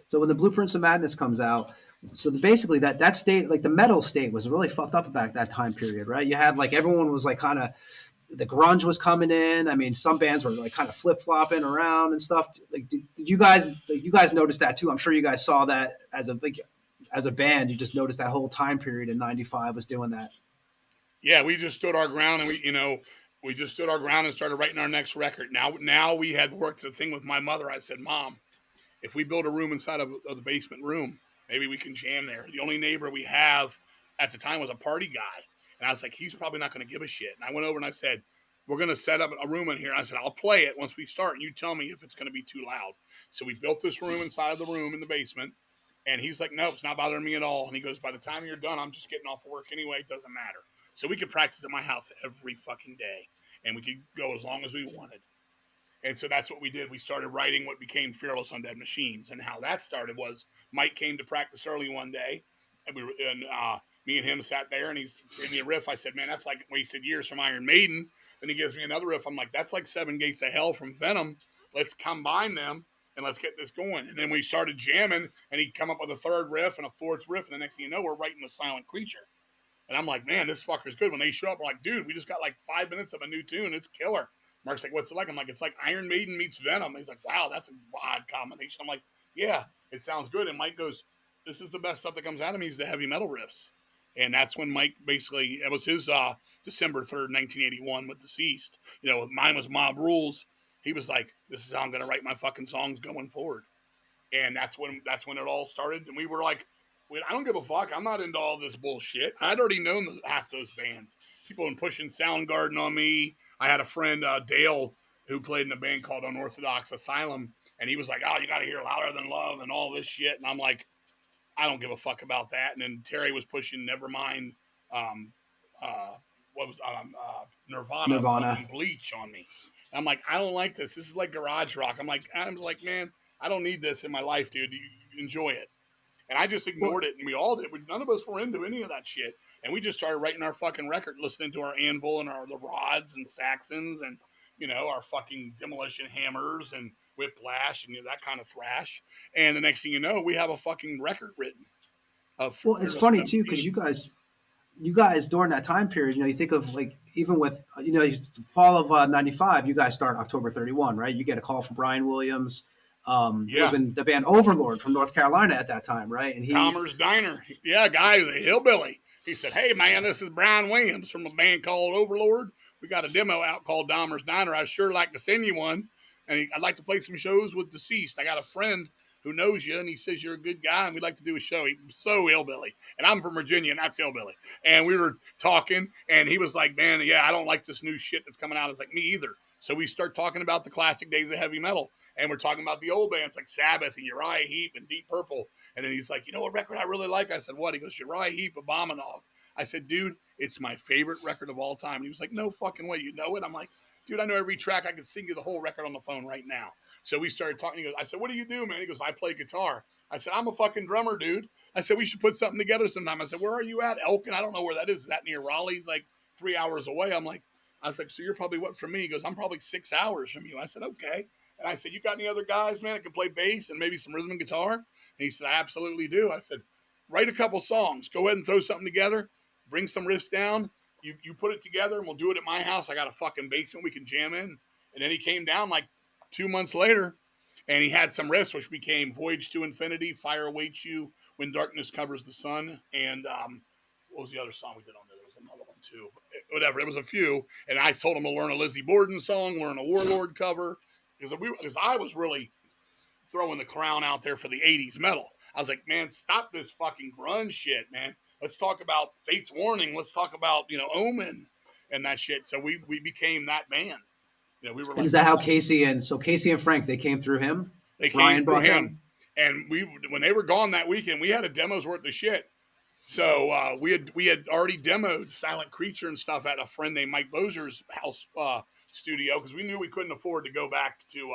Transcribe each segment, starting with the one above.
So when the Blueprints of Madness comes out, so basically that state, like the metal state, was really fucked up about that time period, right? You had like everyone was like kind of the grunge was coming in. I mean, some bands were like kind of flip flopping around and stuff. Like, did you guys notice that too? I'm sure you guys saw that as a band. You just noticed that whole time period in '95 was doing that. Yeah, we just stood our ground, and we just stood our ground and started writing our next record. Now we had worked the thing with my mother. I said, Mom, if we build a room inside of the basement room, maybe we can jam there. The only neighbor we have at the time was a party guy. And I was like, he's probably not going to give a shit. And I went over and I said, we're going to set up a room in here. And I said, I'll play it once we start. And you tell me if it's going to be too loud. So we built this room inside of the room in the basement. And he's like, no, it's not bothering me at all. And he goes, by the time you're done, I'm just getting off of work anyway. It doesn't matter. So we could practice at my house every fucking day. And we could go as long as we wanted. And so that's what we did. We started writing what became Fearless Undead Machines. And how that started was Mike came to practice early one day. And me and him sat there and he's gave me a riff. I said, man, that's like Wasted Years from Iron Maiden. Then he gives me another riff. I'm like, that's like Seven Gates of Hell from Venom. Let's combine them and let's get this going. And then we started jamming and he'd come up with a third riff and a fourth riff. And the next thing you know, we're writing The Silent Creature. And I'm like, man, this fucker's good. When they show up, we're like, dude, we just got like 5 minutes of a new tune. It's killer. Mark's like, what's it like? I'm like, it's like Iron Maiden meets Venom. He's like, wow, that's an odd combination. I'm like, yeah, it sounds good. And Mike goes, this is the best stuff that comes out of me is the heavy metal riffs. And that's when Mike basically, it was his December 3rd, 1981 with Deceased. Mine was Mob Rules. He was like, this is how I'm going to write my fucking songs going forward. And that's when it all started. And we were like, I don't give a fuck. I'm not into all this bullshit. I'd already known half those bands. People have been pushing Soundgarden on me. I had a friend, Dale, who played in a band called Unorthodox Asylum. And he was like, oh, you got to hear Louder Than Love and all this shit. And I'm like, I don't give a fuck about that. And then Terry was pushing Nevermind, Nirvana. And Bleach on me. And I'm like, I don't like this. This is like garage rock. I'm like, man, I don't need this in my life, dude. You enjoy it. And I just ignored it, and we all did. None of us were into any of that shit. And we just started writing our fucking record, listening to our Anvil and the Rods and Saxons and, our fucking Demolition Hammers and Whiplash and that kind of thrash. And the next thing you know, we have a fucking record written. Well, it's funny, too, because you guys during that time period, you think of like, even with, fall of 95, you guys start October 31, right? You get a call from Brian Williams. He was in the band Overlord from North Carolina at that time, right? And Dahmer's Diner. Yeah, guy, a hillbilly. He said, hey, man, this is Brian Williams from a band called Overlord. We got a demo out called Dahmer's Diner. I'd sure like to send you one. And I'd like to play some shows with Deceased. I got a friend who knows you, and he says you're a good guy, and we'd like to do a show. He's so hillbilly. And I'm from Virginia, and that's hillbilly. And we were talking, and he was like, man, yeah, I don't like this new shit that's coming out. I was like, me either. So we start talking about the classic days of heavy metal. And we're talking about the old bands like Sabbath and Uriah Heep and Deep Purple. And then he's like, you know what record I really like? I said, what? He goes, Uriah Heep, Abominog. I said, dude, it's my favorite record of all time. And he was like, no fucking way, you know it? I'm like, dude, I know every track. I could sing you the whole record on the phone right now. So we started talking. He goes, I said, what do you do, man? He goes, I play guitar. I said, I'm a fucking drummer, dude. I said, we should put something together sometime. I said, where are you at? Elkin? I don't know where that is. Is that near Raleigh? He's like 3 hours away. I was like, so you're probably what from me? He goes, I'm probably 6 hours from you. I said, okay. And I said, you got any other guys, man, that can play bass and maybe some rhythm and guitar? And he said, I absolutely do. I said, write a couple songs. Go ahead and throw something together. Bring some riffs down. You put it together, and we'll do it at my house. I got a fucking basement we can jam in. And then he came down like 2 months later, and he had some riffs, which became Voyage to Infinity, Fire Awaits You, When Darkness Covers the Sun, and what was the other song we did on there? There was another one, too. Whatever, it was a few. And I told him to learn a Lizzie Borden song, learn a Warlord cover. Because I was really throwing the crown out there for the 80s metal. I was like, man, stop this fucking grunge shit, man. Let's talk about Fate's Warning. Let's talk about, Omen and that shit. So we became that band. We were like, is that how Casey and Frank, they came through him? They came through him. And when they were gone that weekend, we had a demo's worth of shit. So we had already demoed Silent Creature and stuff at a friend named Mike Bozer's house studio because we knew we couldn't afford to go back to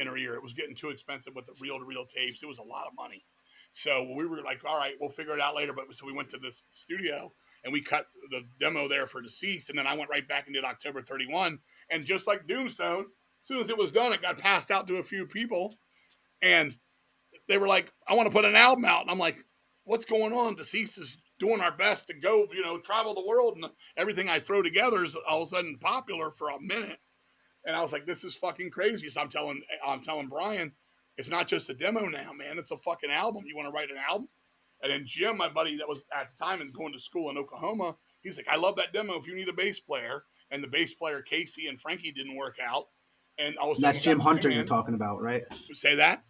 Inner Ear. It was getting too expensive with the reel-to-reel tapes. It was a lot of money. So we were like, all right, we'll figure it out later. But so we went to this studio and we cut the demo there for Deceased. And then I went right back and did October 31. And just like Tombstone, as soon as it was done, it got passed out to a few people. And they were like, I want to put an album out. And I'm like, what's going on? Deceased is doing our best to go, travel the world. And everything I throw together is all of a sudden popular for a minute. And I was like, this is fucking crazy. So I'm telling Brian, it's not just a demo now, man. It's a fucking album. You want to write an album? And then Jim, my buddy that was at the time and going to school in Oklahoma, he's like, I love that demo if you need a bass player. And the bass player, Casey and Frankie, didn't work out. And all of a sudden, that's Jim Hunter you're talking about, right? Say that?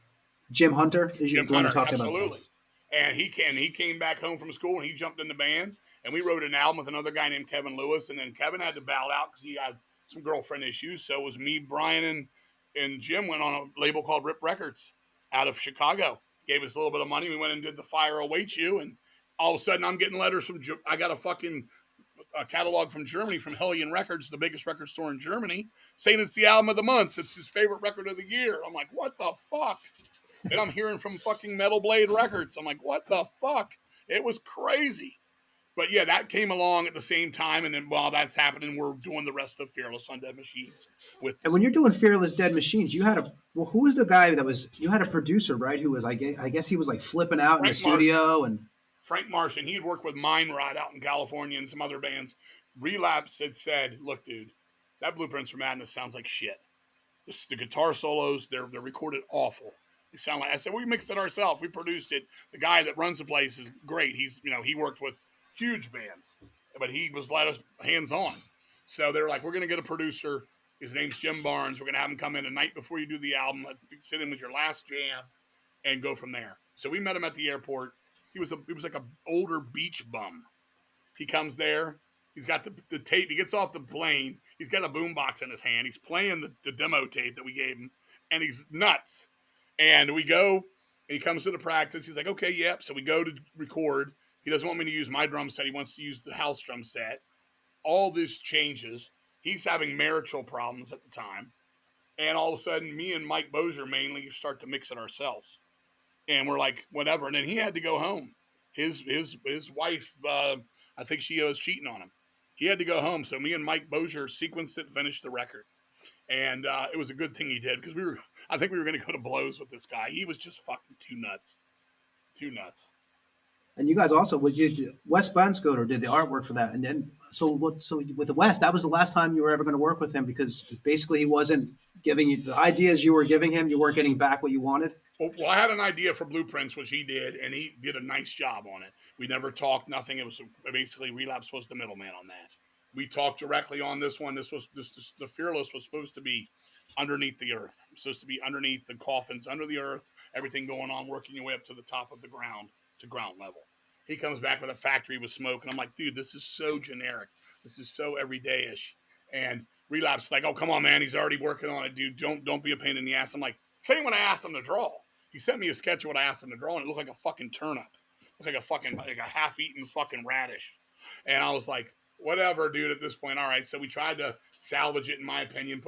Jim Hunter is Jim the one Hunter, you're talking absolutely. about. And he came back home from school and he jumped in the band. And we wrote an album with another guy named Kevin Lewis. And then Kevin had to bow out because he had some girlfriend issues. So it was me, Brian, and Jim went on a label called Rip Records out of Chicago. Gave us a little bit of money. We went and did The Fire Awaits You. And all of a sudden, I'm getting letters from, I got a catalog from Germany, from Hellion Records, the biggest record store in Germany, saying it's the album of the month. It's his favorite record of the year. I'm like, what the fuck? And I'm hearing from fucking Metal Blade Records. I'm like, what the fuck? It was crazy. But yeah, that came along at the same time. And then while that's happening, we're doing the rest of Fearless on Dead Machines. And when you're doing Fearless Dead Machines, you had who was the guy you had a producer, right? Who was, I guess he was like flipping out in the studio. And Frank Martian, he'd worked with Mind Rot out in California and some other bands. Relapse had said, look, dude, that Blueprints for Madness sounds like shit. The guitar solos, they're recorded awful. They sound like, I said, we mixed it ourselves. We produced it. The guy that runs the place is great. He's, he worked with huge bands, but he was let us hands on. So they're like, we're going to get a producer. His name's Jim Barnes. We're going to have him come in a night before you do the album, sit in with your last jam, and go from there. So we met him at the airport. He was like an older beach bum. He comes there. He's got the tape. He gets off the plane. He's got a boombox in his hand. He's playing the demo tape that we gave him, and he's nuts. And we go, and he comes to the practice. He's like, okay, yep. So we go to record. He doesn't want me to use my drum set. He wants to use the house drum set. All this changes. He's having marital problems at the time. And all of a sudden, me and Mike Bozier mainly start to mix it ourselves. And we're like, whatever. And then he had to go home. His wife, I think she was cheating on him. He had to go home. So me and Mike Bozier sequenced it, finished the record. And it was a good thing he did because I think we were going to go to blows with this guy. He was just fucking too nuts. Too nuts. And you guys also, Wes Banskoder did the artwork for that. And then, so with the West, that was the last time you were ever going to work with him because basically he wasn't giving you the ideas you were giving him. You weren't getting back what you wanted. Well, I had an idea for Blueprints, which he did, and he did a nice job on it. We never talked, nothing. It was basically Relapse was the middleman on that. We talked directly on this one. The Fearless was supposed to be underneath the earth. It was supposed to be underneath the coffins, under the earth, everything going on, working your way up to the top of the ground, to ground level. He comes back with a factory with smoke, and I'm like, dude, this is so generic. This is so everyday-ish. And Relapse like, oh, come on, man. He's already working on it, dude. Don't be a pain in the ass. I'm like, same when I asked him to draw. He sent me a sketch of what I asked him to draw, and it looked like a fucking turnip. It looked like a half-eaten fucking radish. And I was like, whatever, dude, at this point. All right, so we tried to salvage it, in my opinion,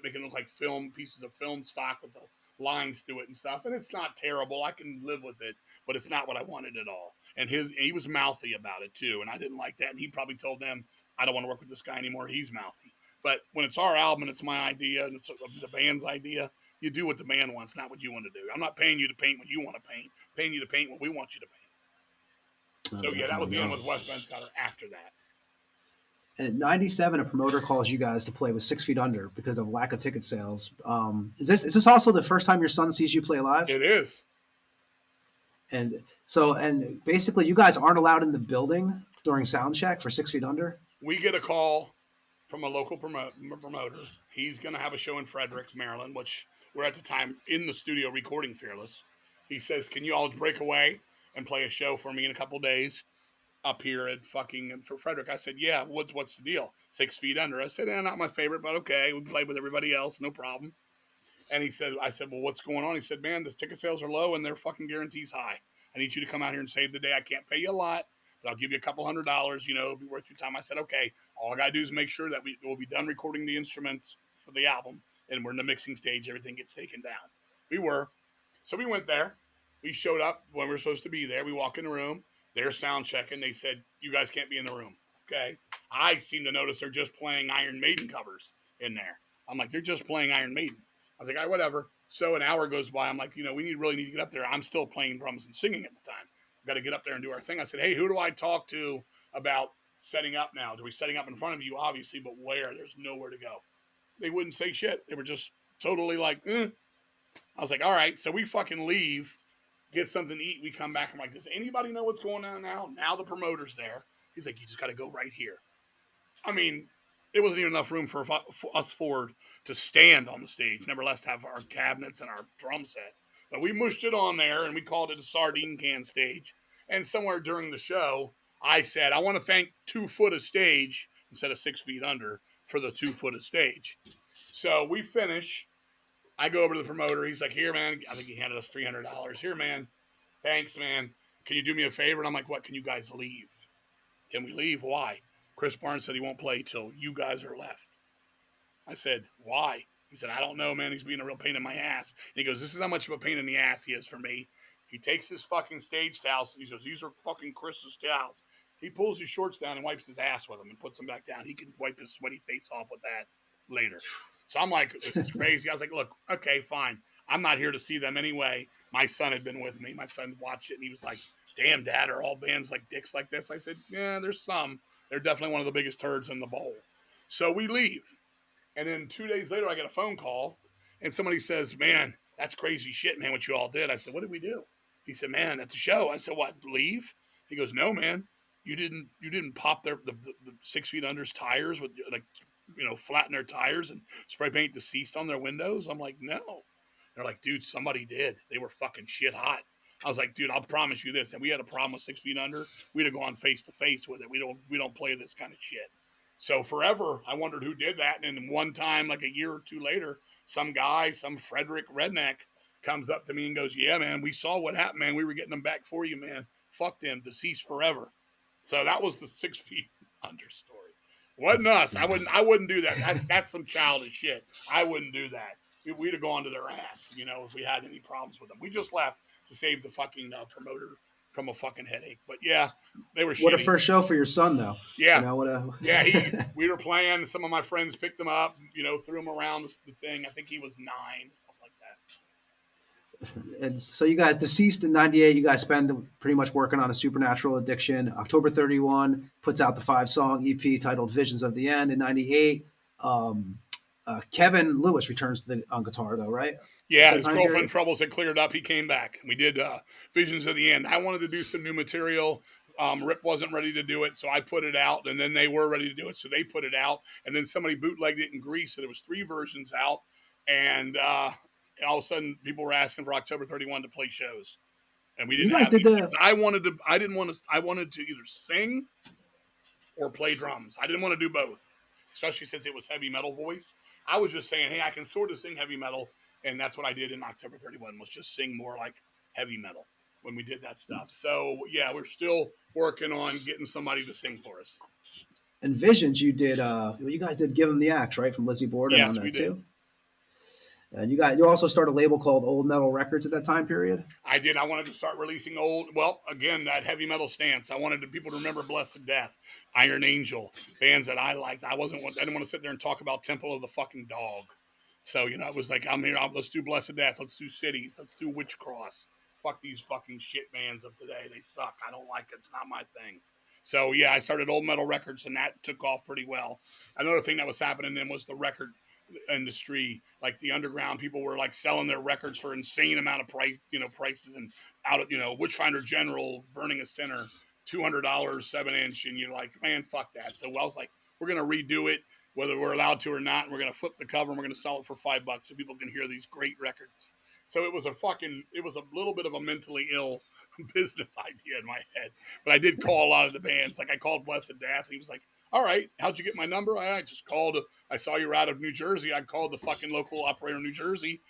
making it look like pieces of film stock with the lines through it and stuff. And it's not terrible. I can live with it, but it's not what I wanted at all. And he was mouthy about it, too, and I didn't like that. And he probably told them, I don't want to work with this guy anymore. He's mouthy. But when it's our album and it's my idea and it's the band's idea, you do what the band wants, not what you want to do. I'm not paying you to paint what you want to paint. I'm paying you to paint what we want you to paint. So, yeah, that was the end with Wes Banskoder after that. And at 97, a promoter calls you guys to play with 6 Feet Under because of lack of ticket sales. Is this also the first time your son sees you play live? It is. And basically, you guys aren't allowed in the building during sound check for 6 Feet Under? We get a call from a local promoter. He's going to have a show in Frederick, Maryland, which we're at the time in the studio recording Fearless. He says, can you all break away and play a show for me in a couple days up here at for Frederick? I said, yeah, what's the deal? 6 Feet Under. I said, not my favorite, but okay. We played with everybody else, no problem. And I said, well, what's going on? He said, man, the ticket sales are low and their fucking guarantees high. I need you to come out here and save the day. I can't pay you a lot, but I'll give you a couple $100, it'll be worth your time. I said, okay, all I got to do is make sure that we'll be done recording the instruments for the album, and we're in the mixing stage. Everything gets taken down. We were. So we went there. We showed up when we were supposed to be there. We walk in the room. They're sound checking. They said, you guys can't be in the room. Okay. I seem to notice they're just playing Iron Maiden covers in there. I'm like, they're just playing Iron Maiden. I was like, all right, whatever. So an hour goes by. I'm like, we really need to get up there. I'm still playing drums and singing at the time. Got to get up there and do our thing. I said, hey, who do I talk to about setting up now? Do we setting up in front of you, obviously, but where? There's nowhere to go. They wouldn't say shit. They were just totally like, I was like, all right. So we fucking leave, get something to eat. We come back. I'm like, does anybody know what's going on now? Now the promoter's there. He's like, you just got to go right here. I mean, there wasn't even enough room for us four to stand on the stage. Nevertheless, have our cabinets and our drum set. But we mushed it on there, and we called it a sardine can stage. And somewhere during the show, I said, I want to thank 2 foot of stage instead of 6 feet under for the 2 foot of stage. So we finish. I go over to the promoter. He's like, here, man. I think he handed us $300. Here, man. Thanks, man. Can you do me a favor? And I'm like, what? Can you guys leave? Can we leave? Why? Chris Barnes said he won't play till you guys are left. I said, why? He said, I don't know, man. He's being a real pain in my ass. And he goes, this is how much of a pain in the ass he is for me. He takes his fucking stage towels. He says, these are fucking Chris's towels. He pulls his shorts down and wipes his ass with them and puts them back down. He can wipe his sweaty face off with that later. So I'm like, this is crazy. I was like, look, okay, fine. I'm not here to see them anyway. My son had been with me. My son watched it, and he was like, damn, Dad, are all bands like dicks like this? I said, yeah, there's some. They're definitely one of the biggest turds in the bowl. So we leave. And then 2 days later, I get a phone call, and somebody says, man, that's crazy shit, man, what you all did. I said, what did we do? He said, man, at the show. I said, what, leave? He goes, no, man. You didn't pop the 6 feet under's tires with, like, flatten their tires and spray paint deceased on their windows. I'm like, no. They're like, dude, somebody did. They were fucking shit hot. I was like, dude, I'll promise you this. If we had a problem with 6 feet under, we'd have gone face to face with it. We don't play this kind of shit. So forever, I wondered who did that. And then one time, like a year or two later, some guy, some Frederick redneck, comes up to me and goes, yeah, man, we saw what happened, man. We were getting them back for you, man. Fuck them, deceased forever. So that was the 6 feet under story. Wasn't us. I wouldn't do that. That's some childish shit. I wouldn't do that. We'd have gone to their ass, if we had any problems with them. We just left to save the fucking promoter from a fucking headache. But yeah, they were shitty. What a first show for your son, though. Yeah. We were playing. Some of my friends picked him up, threw him around the thing. I think he was 9 or something like that. And so you guys, deceased in 98, you guys spend pretty much working on a supernatural addiction. October 31 puts out the 5-song EP titled Visions of the End. In 98, Kevin Lewis returns on guitar, though, right? Yeah, his girlfriend troubles had cleared up. He came back. We did Visions of the End. I wanted to do some new material. Rip wasn't ready to do it, so I put it out, and then they were ready to do it, so they put it out, and then somebody bootlegged it in Greece, so there was 3 versions out, and all of a sudden people were asking for October 31 to play shows, and we didn't. I wanted to either sing or play drums. I didn't want to do both, especially since it was heavy metal voice. I was just saying, hey, I can sort of sing heavy metal, and that's what I did in October 31, was just sing more like heavy metal when we did that stuff. So, yeah, we're still working on getting somebody to sing for us. And Visions, you did, you guys did Give 'Em the Axe, right, from Lizzie Borden? Yes, on that we did. Too? And you also started a label called Old Metal Records at that time period? I did. I wanted to start releasing again, that heavy metal stance. I wanted people to remember Blessed Death, Iron Angel, bands that I liked. I didn't want to sit there and talk about Temple of the fucking Dog. So, it was like, I'm here. Let's do Blessed Death. Let's do Cities. Let's do Witch Cross. Fuck these fucking shit bands of today. They suck. I don't like it. It's not my thing. So, yeah, I started Old Metal Records, and that took off pretty well. Another thing that was happening then was the record industry, like the underground people were like selling their records for insane amount of prices, and out of, Witchfinder General, Burning a Sinner, $200 7-inch, and you're like, man, fuck that. So I was like, we're going to redo it, whether we're allowed to or not, and we're going to flip the cover, and we're going to sell it for $5 so people can hear these great records. So it was a little bit of a mentally ill business idea in my head, but I did call a lot of the bands. Like I called Blessed Death, and he was like, all right, how'd you get my number? I just called. I saw you were out of New Jersey. I called the fucking local operator in New Jersey.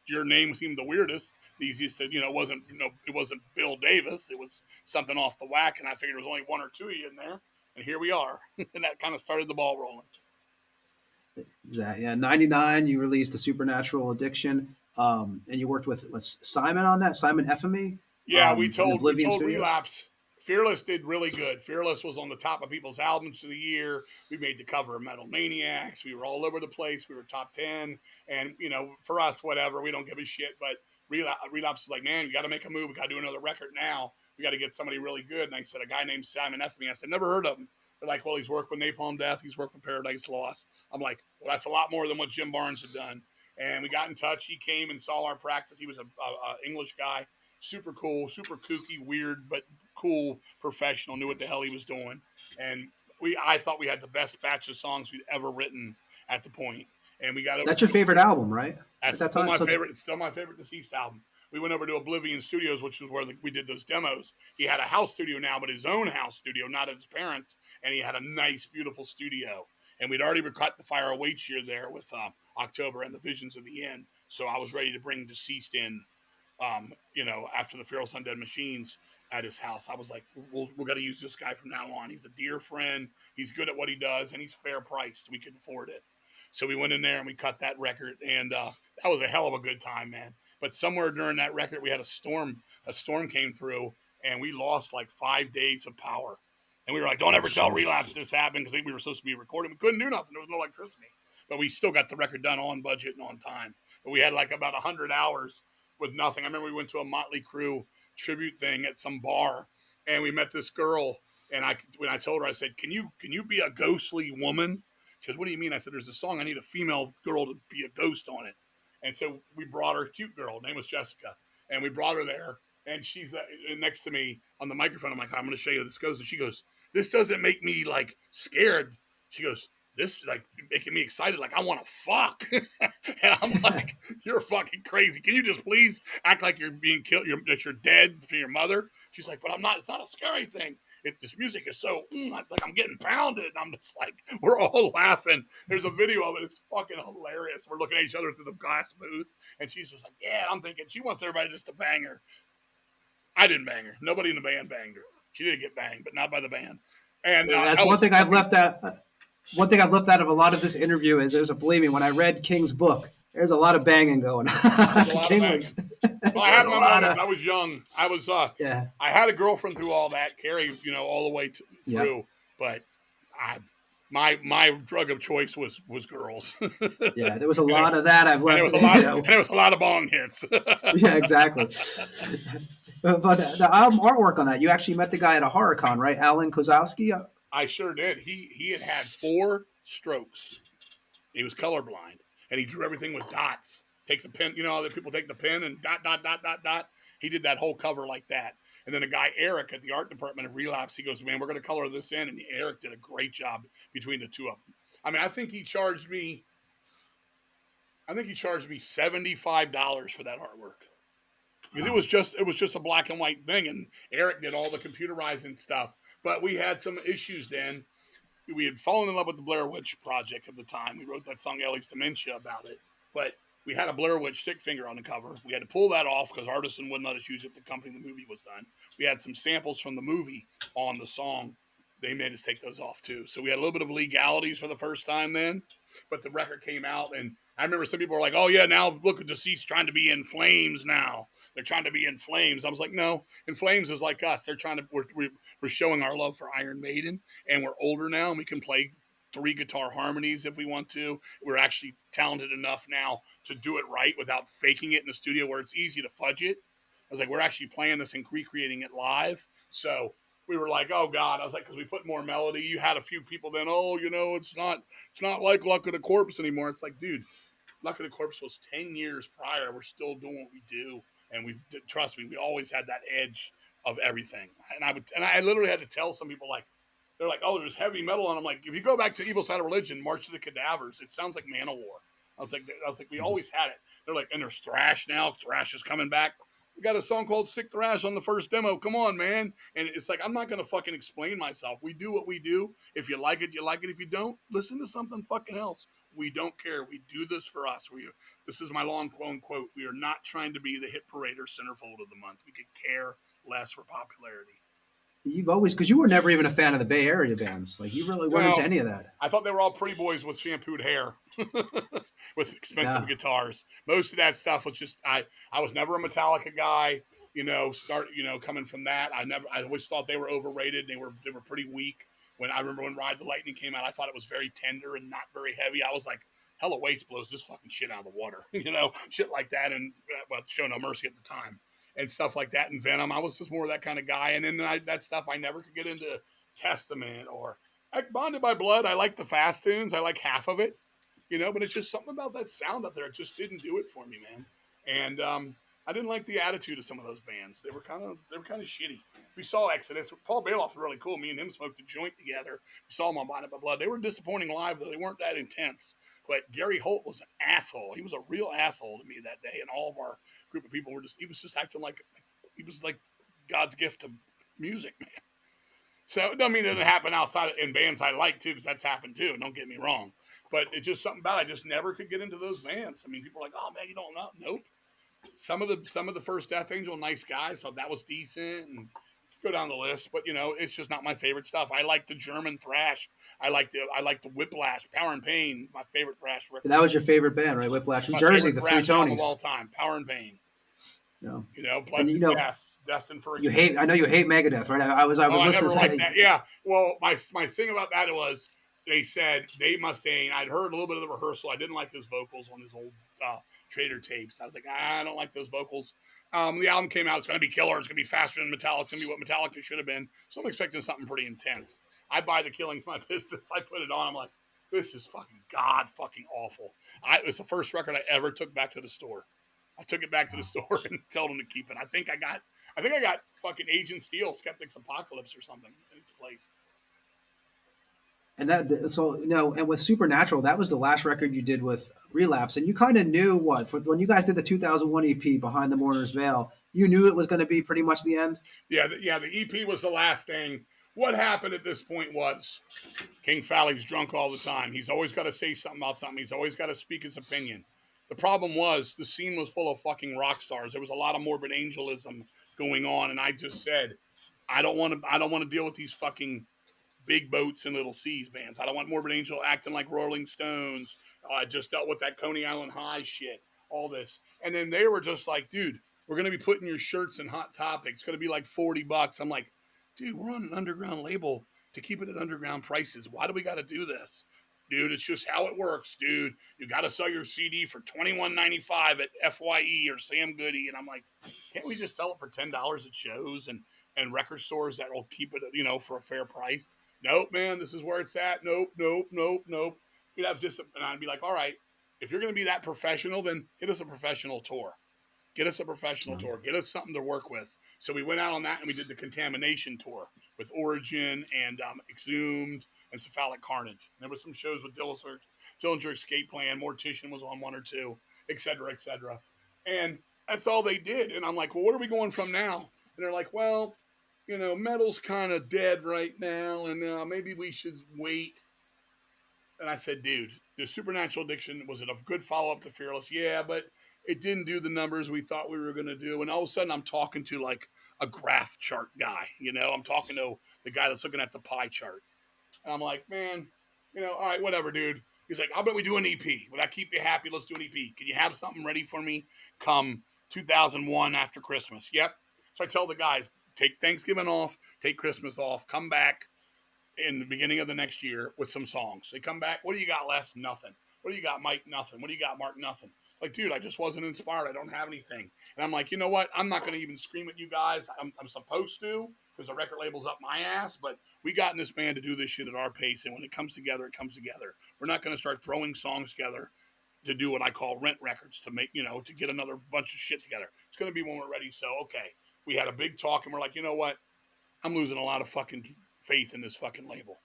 Your name seemed the weirdest. The easiest to, it wasn't Bill Davis. It was something off the whack, and I figured there was only 1 or 2 of you in there, and here we are. And that kind of started the ball rolling. Yeah, 99, you released a Supernatural Addiction, and you worked with Simon on that, Simon Effamy. Yeah, we told Relapse Fearless did really good. Fearless was on the top of people's albums of the year. We made the cover of Metal Maniacs. We were all over the place. We were top 10. And, you know, for us, whatever, we don't give a shit. But Relapse was like, man, we got to make a move. We got to do another record now. We got to get somebody really good. And I said, a guy named Simon Effing. I said, never heard of him. They're like, well, he's worked with Napalm Death. He's worked with Paradise Lost. I'm like, well, that's a lot more than what Jim Barnes had done. And we got in touch. He came and saw our practice. He was a English guy. Super cool, super kooky, weird, but cool, professional, knew what the hell he was doing. And I thought we had the best batch of songs we'd ever written at the point. And we got over. That's your favorite album, right? That's still my favorite. It's still my favorite Deceased album. We went over to Oblivion Studios, which is where we did those demos. He had a house studio now, but his own house studio, not at his parents', and he had a nice, beautiful studio. And we'd already cut the Fire Awaits year there with October and the Visions of the End. So I was ready to bring Deceased in. You know, after the Fearless Undead Machines at his house, I was like, we're going to use this guy from now on. He's a dear friend. He's good at what he does, and he's fair priced. We could afford it. So we went in there and we cut that record, and that was a hell of a good time, man. But somewhere during that record, we had a storm. A storm came through, and we lost like 5 days of power. And we were like, don't ever tell Relapse this happened, because we were supposed to be recording. We couldn't do nothing. There was no electricity. But we still got the record done on budget and on time. But we had like about 100 hours with nothing. I remember we went to a Motley Crue tribute thing at some bar, and we met this girl. And when I told her, I said, "Can you be a ghostly woman?" She goes, "What do you mean?" I said, "There's a song. I need a female girl to be a ghost on it." And so we brought her, cute girl, her name was Jessica, and we brought her there. And she's next to me on the microphone. I'm like, "I'm going to show you how this goes." And she goes, "This doesn't make me like scared." She goes, "This is like making me excited. Like I want to fuck." And I'm like, "You're fucking crazy. Can you just please act like you're being killed? That you're dead for your mother?" She's like, "But I'm not. It's not a scary thing. This music is so like I'm getting pounded." And I'm just like, we're all laughing. There's a video of it. It's fucking hilarious. We're looking at each other through the glass booth, and she's just like, "Yeah." I'm thinking she wants everybody just to bang her. I didn't bang her. Nobody in the band banged her. She didn't get banged, but not by the band. And that's one thing I've left out. One thing I've left out of a lot of this interview is believe me, when I read King's book, there's a lot of banging going on. King was, well, I had my moments. I was young. I was yeah. I had a girlfriend through all that, Carrie, you know, all the way through. Yep. But my drug of choice was girls. Yeah, there was a lot of that I've left. And there was a lot of bong hits. Yeah, exactly. But the album artwork on that, you actually met the guy at a horror con, right? Alan Kozowski? I sure did. He had 4 strokes. He was colorblind, and he drew everything with dots. Takes a pen, you know, other people take the pen and dot. He did that whole cover like that. And then a guy, Eric, at the art department of Relapse, he goes, "Man, we're going to color this in." And Eric did a great job between the two of them. I mean, I think he charged me $75 for that artwork. Because it was just a black and white thing, and Eric did all the computerizing stuff. But we had some issues then. We had fallen in love with the Blair Witch Project at the time. We wrote that song Ellie's Dementia about it. But we had a Blair Witch stick figure on the cover. We had to pull that off because Artisan wouldn't let us use it. The company the movie was done. We had some samples from the movie on the song. They made us take those off too. So we had a little bit of legalities for the first time then. But the record came out, and I remember some people were like, "Oh yeah, now look at Deceased trying to be In Flames now. They're trying to be In Flames." I was like, "No, In Flames is like us. They're trying to. We're showing our love for Iron Maiden, and we're older now, and we can play 3 guitar harmonies if we want to. We're actually talented enough now to do it right without faking it in the studio where it's easy to fudge it." I was like, "We're actually playing this and recreating it live." So we were like, "Oh God!" I was like, "Because we put more melody." You had a few people then, "Oh, you know, it's not like Luck of the Corpse anymore." It's like, dude, Luck of the Corpse was 10 years prior. We're still doing what we do. And trust me, we always had that edge of everything. And I literally had to tell some people, like, they're like, "Oh, there's heavy metal." And I'm like, if you go back to Evil Side of Religion, March of the Cadavers, it sounds like Manowar. I was like, we always had it. They're like, and there's thrash now. Thrash is coming back. We got a song called Sick Thrash on the first demo. Come on, man. And it's like, I'm not going to fucking explain myself. We do what we do. If you like it, you like it. If you don't, listen to something fucking else. We don't care. We do this for us. This is my long quote. We are not trying to be the hit parade or centerfold of the month. We could care less for popularity. You've always, because you were never even a fan of the Bay Area bands. Like, you really weren't into any of that. I thought they were all pretty boys with shampooed hair with expensive guitars. Most of that stuff was just, I was never a Metallica guy. coming from that. I always thought they were overrated. They were pretty weak. I remember when Ride the Lightning came out, I thought it was very tender and not very heavy. I was like, Hella Waits blows this fucking shit out of the water, shit like that. And Show No Mercy at the time and stuff like that. And Venom, I was just more of that kind of guy. And then that stuff, I never could get into Testament or Bonded by Blood. I like the fast tunes. I like half of it, but it's just something about that sound out there. It just didn't do it for me, man. And I didn't like the attitude of some of those bands. They were kind of shitty. We saw Exodus. Paul Bailoff was really cool. Me and him smoked a joint together. We saw them on Bonded by Blood. They were disappointing live, though. They weren't that intense. But Gary Holt was an asshole. He was a real asshole to me that day. And all of our group of people he was just acting like he was like God's gift to music, man. So it doesn't mean it didn't happen in bands I like, too, because that's happened, too. Don't get me wrong. But it's just something about it. I just never could get into those bands. I mean, people are like, oh, man, you don't know. Nope. Some of the first Death Angel, nice guys, so that was decent, and go down the list. But it's just not my favorite stuff. I like the German thrash. I like the Whiplash, Power and Pain, my favorite thrash record. That was your favorite band, right? Whiplash from Jersey, the Three Tonys of all time, Power and Pain. No, Pleasant Death, Destined for. I know you hate Megadeth, right? I was listening. I never liked that. Yeah. Well, my thing about that was they said Dave Mustaine. I'd heard a little bit of the rehearsal. I didn't like his vocals on his old Trader tapes. I was like, I don't like those vocals. The album came out. It's going to be killer. It's going to be faster than Metallica. It's going to be what Metallica should have been. So I'm expecting something pretty intense. I buy The Killing's my business. I put it on. I'm like, this is fucking awful. It was the first record I ever took back to the store. I took it back to the store and told them to keep it. I think I got fucking Agent Steel, Skeptic's Apocalypse or something in its place. And and with Supernatural, that was the last record you did with Relapse, and you kind of knew when you guys did the 2001 EP, Behind the Mourner's Veil, you knew it was going to be pretty much the end. Yeah, the EP was the last thing. What happened at this point was King Fowley's drunk all the time. He's always got to say something about something. He's always got to speak his opinion. The problem was the scene was full of fucking rock stars. There was a lot of morbid angelism going on, and I just said, I don't want to deal with these fucking big boats and little seas bands. I don't want Morbid Angel acting like Rolling Stones. I just dealt with that Coney Island High shit, all this. And then they were just like, dude, we're going to be putting your shirts in Hot Topic. It's going to be like $40. I'm like, dude, we're on an underground label to keep it at underground prices. Why do we got to do this? Dude, it's just how it works, dude. You got to sell your CD for $21.95 at FYE or Sam Goody. And I'm like, can't we just sell it for $10 at shows and record stores that will keep it, for a fair price? Nope, man, this is where it's at. Nope. You'd have and I'd be like, all right, if you're going to be that professional, then get us a professional tour. Get us something to work with. So we went out on that and we did the Contamination tour with Origin and Exhumed and Cephalic Carnage. And there was some shows with Dillinger Escape Plan, Mortician was on one or two, et cetera, et cetera. And that's all they did. And I'm like, well, what are we going from now? And they're like, well, metal's kind of dead right now, and maybe we should wait. And I said, dude, the Supernatural Addiction, was it a good follow-up to Fearless? Yeah, but it didn't do the numbers we thought we were going to do. And all of a sudden, I'm talking to, like, a graph chart guy, I'm talking to the guy that's looking at the pie chart. And I'm like, man, all right, whatever, dude. He's like, how about we do an EP? Would that keep you happy? Let's do an EP. Can you have something ready for me come 2001 after Christmas? Yep. So I tell the guys, take Thanksgiving off, take Christmas off, come back in the beginning of the next year with some songs. They come back, what do you got, Les? Nothing. What do you got, Mike? Nothing. What do you got, Mark? Nothing. Like, dude, I just wasn't inspired. I don't have anything. And I'm like, you know what? I'm not going to even scream at you guys. I'm supposed to, because the record label's up my ass, but we got in this band to do this shit at our pace, and when it comes together, it comes together. We're not going to start throwing songs together to do what I call rent records, to make, to get another bunch of shit together. It's going to be when we're ready, so okay. We had a big talk, and we're like, you know what? I'm losing a lot of fucking faith in this fucking label.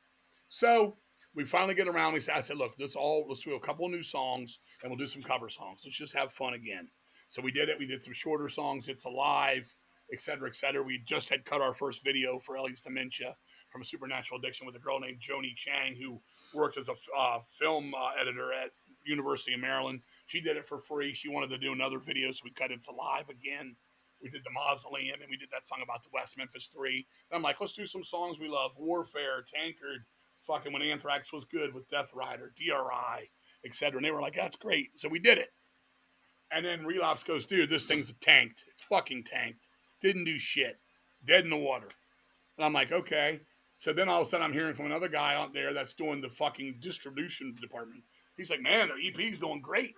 So we finally get around. I said, look, let's do a couple of new songs, and we'll do some cover songs. Let's just have fun again. So we did it. We did some shorter songs, It's Alive, et cetera, et cetera. We just had cut our first video for Ellie's Dementia from Supernatural Addiction with a girl named Joni Chang, who worked as a film editor at University of Maryland. She did it for free. She wanted to do another video, so we cut It's Alive again. We did the Mausoleum, and we did that song about the West Memphis 3. And I'm like, let's do some songs we love. Warfare, Tankard, fucking When Anthrax Was Good with Death Rider, DRI, etc. And they were like, that's great. So we did it. And then Relapse goes, dude, this thing's tanked. It's fucking tanked. Didn't do shit. Dead in the water. And I'm like, okay. So then all of a sudden I'm hearing from another guy out there that's doing the fucking distribution department. He's like, man, their EP's doing great.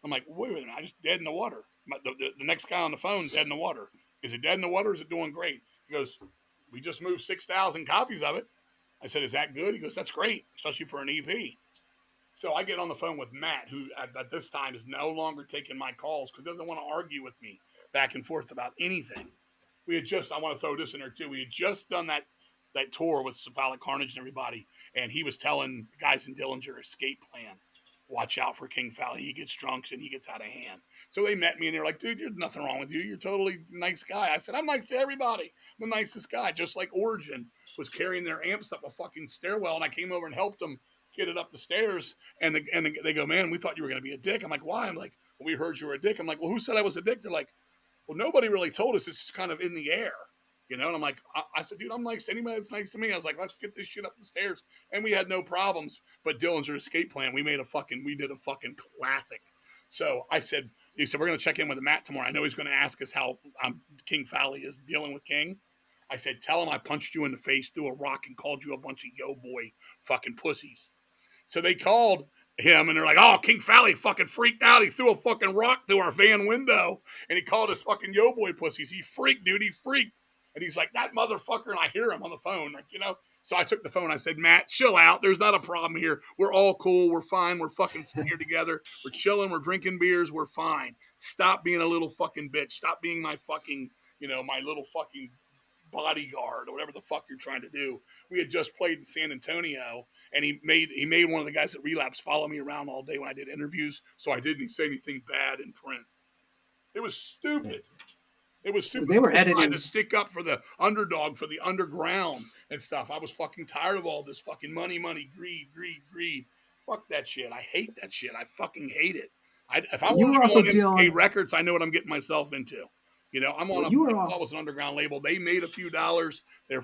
I'm like, wait a minute, I just dead in the water. The next guy on the phone, dead in the water. Is it dead in the water or is it doing great? He goes, we just moved 6,000 copies of it. I said, is that good? He goes, that's great, especially for an EP. So I get on the phone with Matt, who at this time is no longer taking my calls because he doesn't want to argue with me back and forth about anything. I want to throw this in there too. We had just done that tour with Cephalic Carnage and everybody, and he was telling the guys in Dillinger escape plan. Watch out for King Fowley. He gets drunk and he gets out of hand. So they met me and they're like, dude, there's nothing wrong with you. You're totally nice guy. I said, I'm nice to everybody. I'm the nicest guy. Just like Origin was carrying their amps up a fucking stairwell, and I came over and helped them get it up the stairs. And they go, man, we thought you were going to be a dick. I'm like, why? I'm like, well, we heard you were a dick. I'm like, well, who said I was a dick? They're like, well, nobody really told us. It's just kind of in the air. And I'm like, I said, dude, I'm nice to anybody that's nice to me. I was like, let's get this shit up the stairs. And we had no problems. But Dillinger escape plan, we did a fucking classic. So he said, we're going to check in with Matt tomorrow. I know he's going to ask us how King Fowley is dealing with King. I said, tell him I punched you in the face through a rock and called you a bunch of yo boy fucking pussies. So they called him and they're like, oh, King Fowley fucking freaked out. He threw a fucking rock through our van window and he called us fucking yo boy pussies. He freaked, dude. He freaked. And he's like, that motherfucker. And I hear him on the phone, So I took the phone. I said, Matt, chill out. There's not a problem here. We're all cool. We're fine. We're fucking sitting here together. We're chilling. We're drinking beers. We're fine. Stop being a little fucking bitch. Stop being my fucking, my little fucking bodyguard or whatever the fuck you're trying to do. We had just played in San Antonio, and he made one of the guys at Relapse follow me around all day when I did interviews, so I didn't say anything bad in print. It was stupid. It was stupid. They were editing to stick up for the underdog, for the underground and stuff. I was fucking tired of all this fucking money, greed. Fuck that shit. I hate that shit. I fucking hate it. If I want to go on records, I know what I'm getting myself into. I'm on what was an underground label. They made a few dollars. They're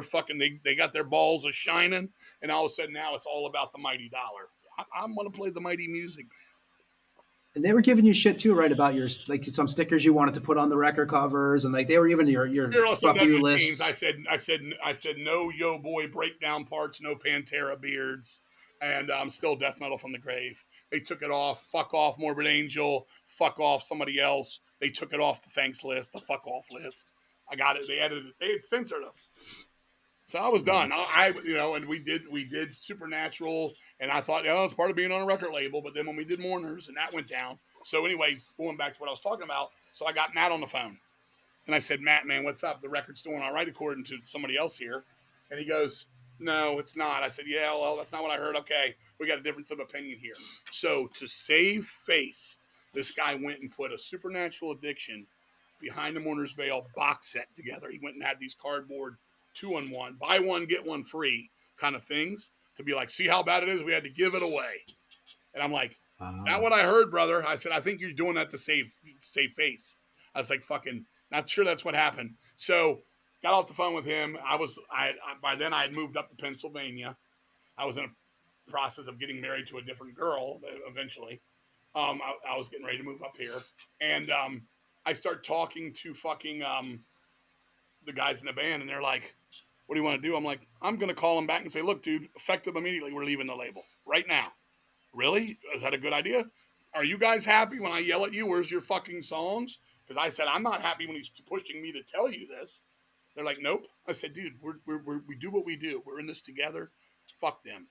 fucking, they got their balls a shining, and all of a sudden now it's all about the mighty dollar. I'm going to play the mighty music. And they were giving you shit too, right? About your, like, some stickers you wanted to put on the record covers, and like they were even your lists. I said no yo boy breakdown parts, no Pantera beards, and I'm still death metal from the grave. They took it off. Fuck off, Morbid Angel. Fuck off, somebody else. They took it off the thanks list, the fuck off list. I got it. They edited it. They had censored us. So I was done. And we did Supernatural, and I thought, it's part of being on a record label. But then when we did Mourners, and that went down. So anyway, going back to what I was talking about, so I got Matt on the phone, and I said, Matt, man, what's up? The record's doing all right according to somebody else here, and he goes, no, it's not. I said, yeah, well, that's not what I heard. Okay, we got a difference of opinion here. So to save face, this guy went and put a Supernatural Addiction Behind the Mourner's Veil box set together. He went and had these cardboard 2-in-1, buy one, get one free kind of things to be like, see how bad it is? We had to give it away. And I'm like, is that what I heard, brother? I said, I think you're doing that to save face. I was like, fucking not sure that's what happened. So got off the phone with him. By then I had moved up to Pennsylvania. I was in a process of getting married to a different girl eventually. I was getting ready to move up here. And I start talking to fucking the guys in the band, and they're like, what do you want to do? I'm like, I'm going to call them back and say, look, dude, effective immediately, we're leaving the label right now. Really? Is that a good idea? Are you guys happy when I yell at you, where's your fucking songs? Because I said, I'm not happy when he's pushing me to tell you this. They're like, nope. I said, dude, we do what we do. We're in this together. Fuck them.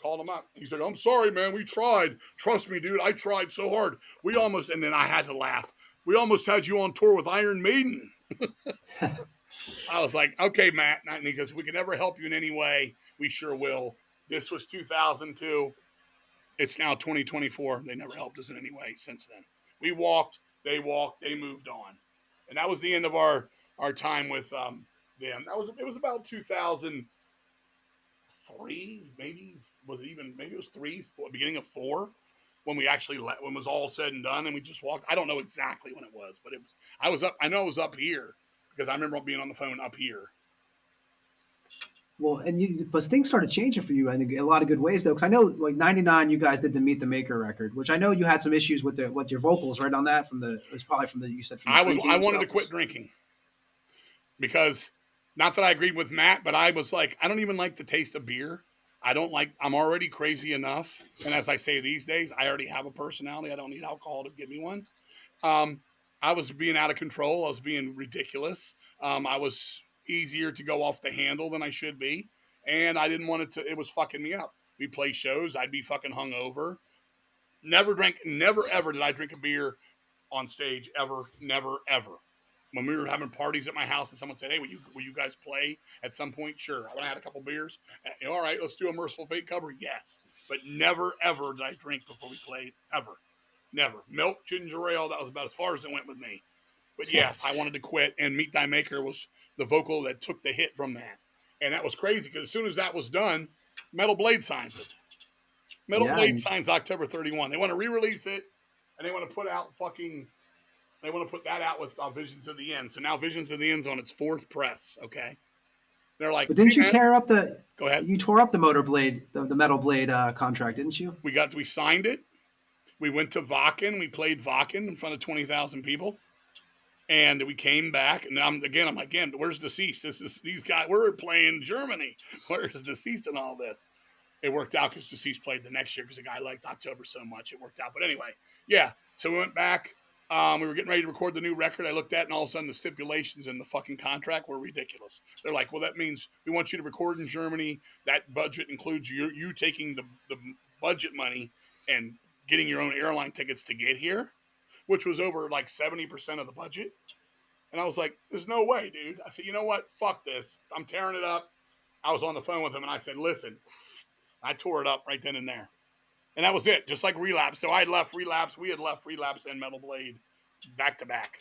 Called him up. He said, I'm sorry, man. We tried. Trust me, dude. I tried so hard. And then I had to laugh. We almost had you on tour with Iron Maiden. I was like, okay, Matt. And he goes, if we can ever help you in any way, we sure will. This was 2002. It's now 2024. They never helped us in any way since then. We walked, they moved on. And that was the end of our time with them. It was about 2003, maybe it was 3, beginning of 4, when we actually when it was all said and done, and we just walked. I don't know exactly when it was, but I know it was up here because I remember being on the phone up here. Well, but things started changing for you in a lot of good ways, though. Because I know, like '99, you guys did the Meet the Maker record, which I know you had some issues with your vocals, right? On that, you said. From the I wanted to quit drinking. because not that I agreed with Matt, but I was like, I don't even like the taste of beer. I'm already crazy enough. And as I say these days, I already have a personality. I don't need alcohol to give me one. Um, I was being out of control. I was being ridiculous. I was easier to go off the handle than I should be. And I didn't want it was fucking me up. We play shows. I'd be fucking hungover. Never ever did I drink a beer on stage ever. Never ever. When we were having parties at my house and someone said, hey, will you guys play at some point? Sure. When I had a couple beers, all right, let's do a Merciful Fate cover. Yes. But never, ever did I drink before we played, ever. Never. Milk, ginger ale, that was about as far as it went with me. But yes, I wanted to quit, and Meet Thy Maker was the vocal that took the hit from that. And that was crazy, because as soon as that was done, Metal Blade signs it. Metal Blade signs October 31. They want to re-release it, and they want to put that out with Visions of the End. So now Visions of the End's on its 4th press, okay? They're like, but didn't you tear up the? Go ahead. You tore up the Motor Blade, the Metal Blade contract, didn't you? We signed it. We went to Wacken. We played Wacken in front of 20,000 people, and we came back. And I'm like, where's Deceased? These guys. We're playing Germany. Where's Deceased and all this? It worked out because Deceased played the next year because the guy liked October so much. It worked out. But anyway, yeah. So we went back. We were getting ready to record the new record. I looked at it, and all of a sudden the stipulations in the fucking contract were ridiculous. They're like, well, that means we want you to record in Germany. That budget includes you taking the budget money and getting your own airline tickets to get here, which was over like 70% of the budget. And I was like, there's no way, dude. I said, you know what? Fuck this. I'm tearing it up. I was on the phone with him, and I said, listen. I tore it up right then and there. And that was it, just like Relapse. So I left Relapse. We had left Relapse and Metal Blade back to back.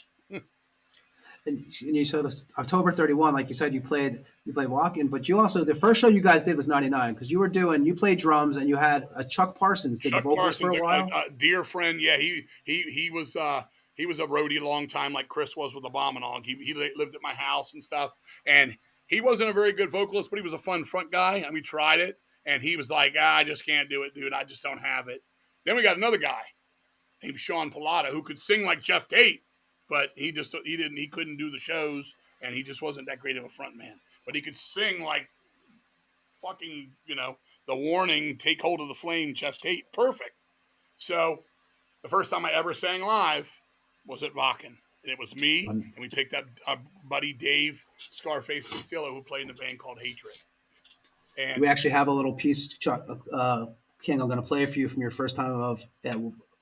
And you said October 31, like you said, you played Walk-In, but you also, the first show you guys did was 99, because you played drums, and you had Chuck Parsons did the vocals for a while. A dear friend, yeah, he was a roadie a long time, like Chris was with the Abominog. He lived at my house and stuff, and he wasn't a very good vocalist, but he was a fun front guy, and we tried it. And he was like, I just can't do it, dude. I just don't have it. Then we got another guy named Sean Pilata who could sing like Jeff Tate, but he couldn't do the shows, and he just wasn't that great of a front man. But he could sing like fucking, The Warning, Take Hold of the Flame, Jeff Tate. Perfect. So the first time I ever sang live was at Wacken. And it was me, and we picked up our buddy Dave Scarface Castillo, who played in a band called Hatred. And we actually have a little piece, Chuck, King, I'm going to play for you from your first time at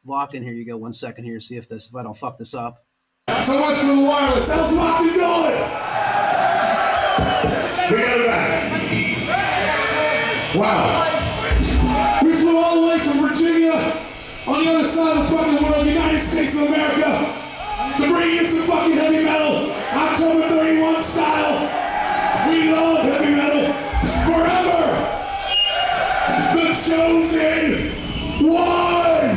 Wacken. Here you go. 1 second here. See if I don't fuck this up. So much for the wireless. How's Wacken doing? We got it back. Wow. We flew all the way from Virginia on the other side of the fucking world, United States of America, to bring you some fucking heavy metal, October 31 style. We love heavy metal. Forever, the chosen one.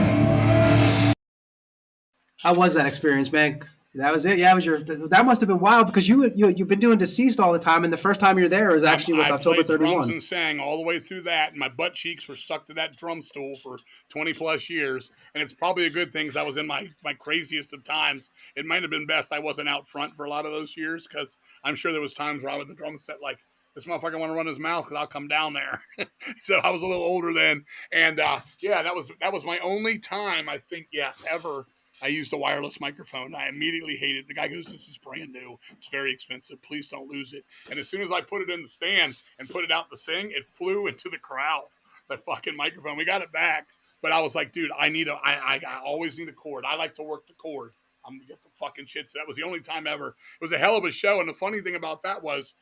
How was that experience, man? That was it. Yeah, that must have been wild, because you've been doing Deceased all the time, and the first time you're there is actually with October 31. I played drums and sang all the way through that, and my butt cheeks were stuck to that drum stool for 20 plus years. And it's probably a good thing, because I was in my craziest of times. It might have been best I wasn't out front for a lot of those years, because I'm sure there was times where I was at the drum set like, this motherfucker want to run his mouth because I'll come down there. So I was a little older then. And yeah, that was my only time, I think, yes, ever. I used a wireless microphone. I immediately hated it. The guy goes, this is brand new. It's very expensive. Please don't lose it. And as soon as I put it in the stand and put it out to sing, it flew into the crowd. That fucking microphone. We got it back. But I was like, dude, I always need a cord. I like to work the cord. I'm going to get the fucking shit. So that was the only time ever. It was a hell of a show. And the funny thing about that was,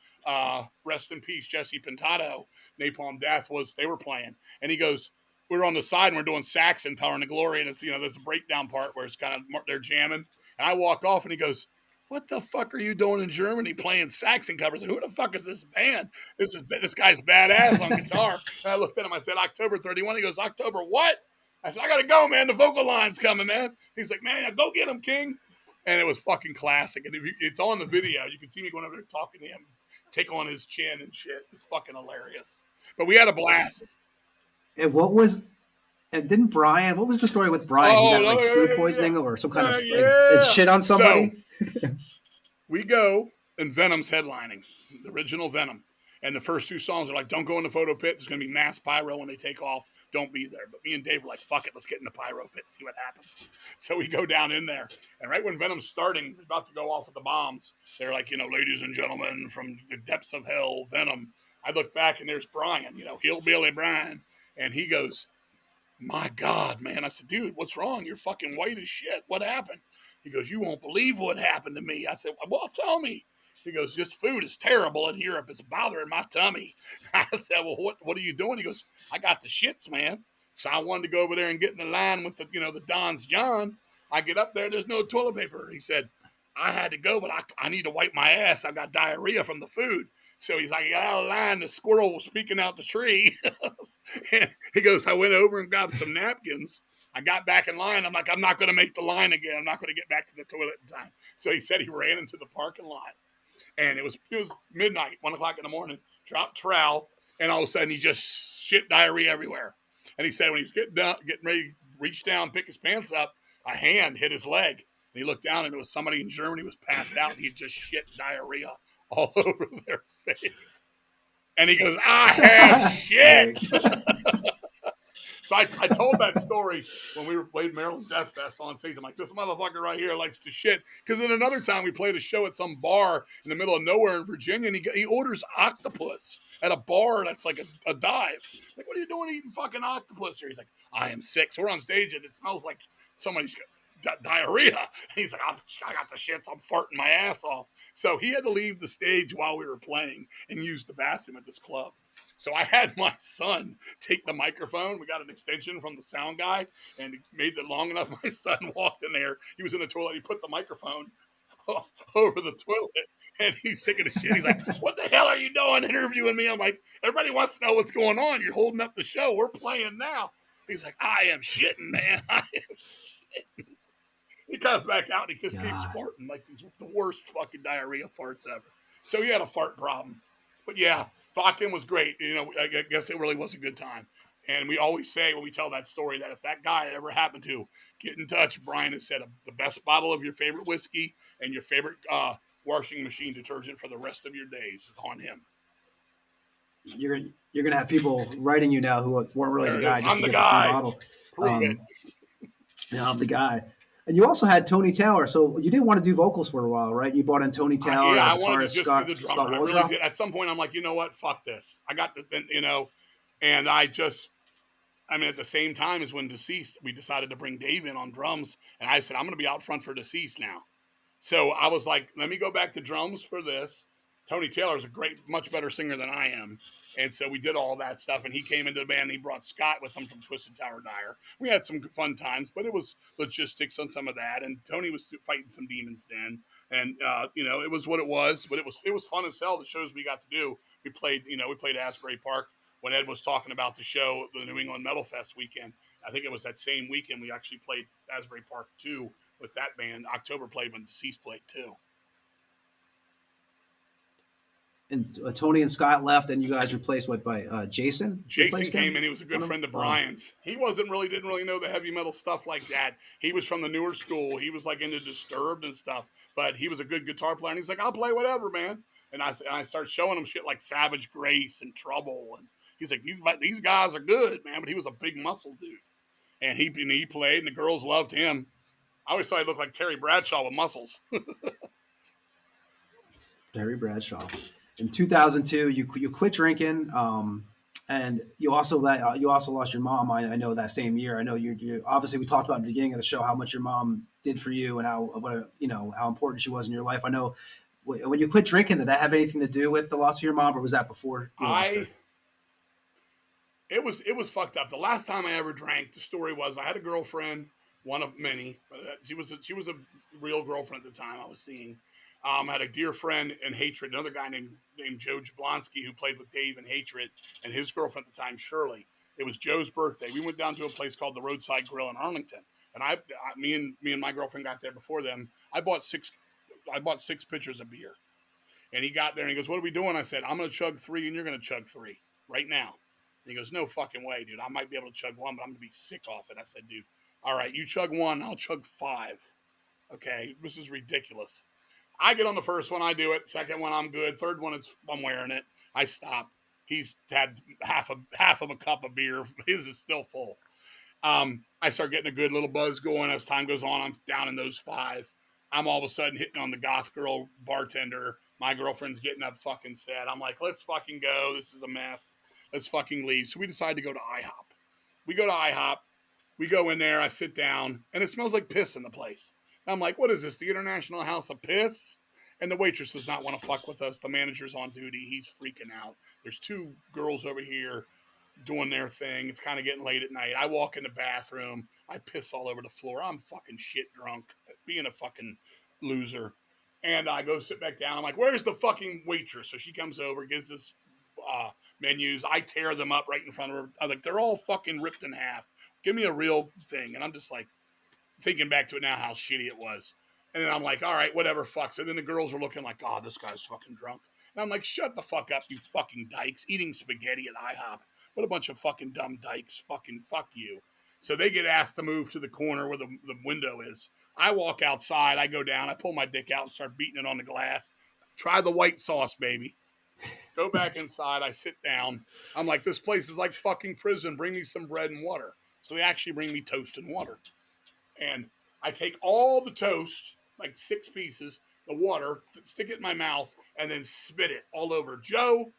rest in peace, Jesse Pintado, Napalm Death, they were playing. And he goes, we were on the side and we're doing sax and Power and the Glory. And it's, there's a breakdown part where it's kind of, they're jamming. And I walk off and he goes, what the fuck are you doing in Germany playing Saxon covers? Who the fuck is this band? This guy's badass on guitar. And I looked at him. I said, October 31. He goes, October what? I said, I got to go, man. The vocal line's coming, man. He's like, man, go get him, King. And it was fucking classic. And it's on the video. You can see me going over there talking to him, tickling his chin and shit. It's fucking hilarious. But we had a blast. And what was the story with Brian? He got food poisoning or some kind of shit on somebody? So, we go and Venom's headlining, the original Venom. And the first 2 songs are like, don't go in the photo pit. There's going to be mass pyro when they take off. Don't be there. But me and Dave were like, fuck it. Let's get in the pyro pit, see what happens. So we go down in there. And right when Venom's starting, we're about to go off with the bombs. They're like, ladies and gentlemen, from the depths of hell, Venom. I look back and there's Brian, Hillbilly Brian. And he goes, my God, man. I said, dude, what's wrong? You're fucking white as shit. What happened? He goes, you won't believe what happened to me. I said, well, tell me. He goes, this food is terrible in Europe. It's bothering my tummy. I said, well, what are you doing? He goes, I got the shits, man. So I wanted to go over there and get in the line with the Don's John. I get up there, there's no toilet paper. He said, I had to go, but I need to wipe my ass. I got diarrhea from the food. So he's like, I got out of line. The squirrel was peeking out the tree. And he goes, I went over and grabbed some napkins. I got back in line. I'm like, I'm not going to make the line again. I'm not going to get back to the toilet in time. So he said he ran into the parking lot. And it was midnight, 1 o'clock in the morning, dropped trowel, and all of a sudden he just shit diarrhea everywhere. And he said when he was getting ready to reach down, pick his pants up, a hand hit his leg. And he looked down, and it was somebody in Germany who was passed out, and he just shit diarrhea all over their face. And he goes, I have shit. So I told that story when we played Maryland Death Fest on stage. I'm like, this motherfucker right here likes to shit. Because then another time we played a show at some bar in the middle of nowhere in Virginia, and he orders octopus at a bar that's like a dive. Like, what are you doing eating fucking octopus here? He's like, I am sick. So we're on stage, and it smells like somebody's got diarrhea. And he's like, I got the shits. I'm farting my ass off. So he had to leave the stage while we were playing and use the bathroom at this club. So I had my son take the microphone. We got an extension from the sound guy, and he made it long enough. My son walked in there. He was in the toilet. He put the microphone over the toilet, and he's taking a shit. He's like, what the hell are you doing interviewing me? I'm like, everybody wants to know what's going on. You're holding up the show. We're playing now. He's like, I am shitting, man. I am shitting. He comes back out, and he just keeps farting like these the worst fucking diarrhea farts ever. So he had a fart problem. But yeah, fucking was great. I guess it really was a good time. And we always say when we tell that story that if that guy ever happened to get in touch, Brian has said the best bottle of your favorite whiskey and your favorite washing machine detergent for the rest of your days is on him. You're gonna have people writing you now who weren't really the guy just to get the free bottle. Prove it. Yeah, I'm the guy. And you also had Tony Taylor, so you didn't want to do vocals for a while, right? You brought in Tony Taylor. Yeah, I wanted to just be the drummer. I really did. At some point, I'm like, you know what? Fuck this. I got the, and at the same time as when Deceased, we decided to bring Dave in on drums, and I said, I'm going to be out front for Deceased now. So I was like, let me go back to drums for this. Tony Taylor's a much better singer than I am. And so we did all that stuff, and he came into the band, and he brought Scott with him from Twisted Tower Dyer. We had some fun times, but it was logistics on some of that, and Tony was fighting some demons then. And, it was what it was, but it was fun as hell, the shows we got to do. We played Asbury Park when Ed was talking about the show, the New England Metal Fest weekend. I think it was that same weekend we actually played Asbury Park 2 with that band. October played when Deceased played too. And Tony and Scott left, and you guys replaced by Jason? Jason came in. He was a good friend of Brian's. He didn't really know the heavy metal stuff like that. He was from the newer school. He was like into Disturbed and stuff, but he was a good guitar player. And he's like, I'll play whatever, man. And I started showing him shit like Savage Grace and Trouble. And he's like, these guys are good, man. But he was a big muscle dude. And he played, and the girls loved him. I always thought he looked like Terry Bradshaw with muscles. Terry Bradshaw. In 2002, you quit drinking, and you also lost your mom. I know that same year. I know you obviously we talked about at the beginning of the show how much your mom did for you and how important she was in your life. I know when you quit drinking, did that have anything to do with the loss of your mom, or was that before you lost her? It was fucked up. The last time I ever drank, the story was I had a girlfriend, one of many. She was a real girlfriend at the time I was seeing. I had a dear friend in Hatred, another guy named Joe Jablonski who played with Dave in Hatred, and his girlfriend at the time, Shirley. It was Joe's birthday. We went down to a place called the Roadside Grill in Arlington, and me and my girlfriend got there before them. I bought six pitchers of beer, and he got there and he goes, "What are we doing?" I said, "I'm going to chug 3, and you're going to chug 3 right now." And he goes, "No fucking way, dude. I might be able to chug 1, but I'm going to be sick off it." I said, "Dude, all right, you chug 1, I'll chug 5. Okay, this is ridiculous." I get on the first one, I do it. Second one, I'm good. Third one, I'm wearing it. I stop. He's had half of a cup of beer. His is still full. I start getting a good little buzz going as time goes on. I'm down in those 5. I'm all of a sudden hitting on the goth girl bartender. My girlfriend's getting up fucking sad. I'm like, let's fucking go. This is a mess. Let's fucking leave. So we decide to go to IHOP. We go to IHOP. We go in there. I sit down, and it smells like piss in the place. And I'm like, what is this, the International House of Piss? And the waitress does not want to fuck with us. The manager's on duty. He's freaking out. There's 2 girls over here doing their thing. It's kind of getting late at night. I walk in the bathroom. I piss all over the floor. I'm fucking shit drunk, being a fucking loser. And I go sit back down. I'm like, where's the fucking waitress? So she comes over, gives us menus. I tear them up right in front of her. I'm like, they're all fucking ripped in half. Give me a real thing. And I'm just like, thinking back to it now, how shitty it was. And then I'm like, all right, whatever, fuck. So then the girls are looking like, oh, this guy's fucking drunk. And I'm like, shut the fuck up, you fucking dykes, eating spaghetti at IHOP. What a bunch of fucking dumb dykes. Fucking fuck you. So they get asked to move to the corner where the window is. I walk outside. I go down. I pull my dick out and start beating it on the glass. Try the white sauce, baby. Go back inside. I sit down. I'm like, this place is like fucking prison. Bring me some bread and water. So they actually bring me toast and water. And I take all the toast, like 6 pieces, the water, stick it in my mouth, and then spit it all over Joe,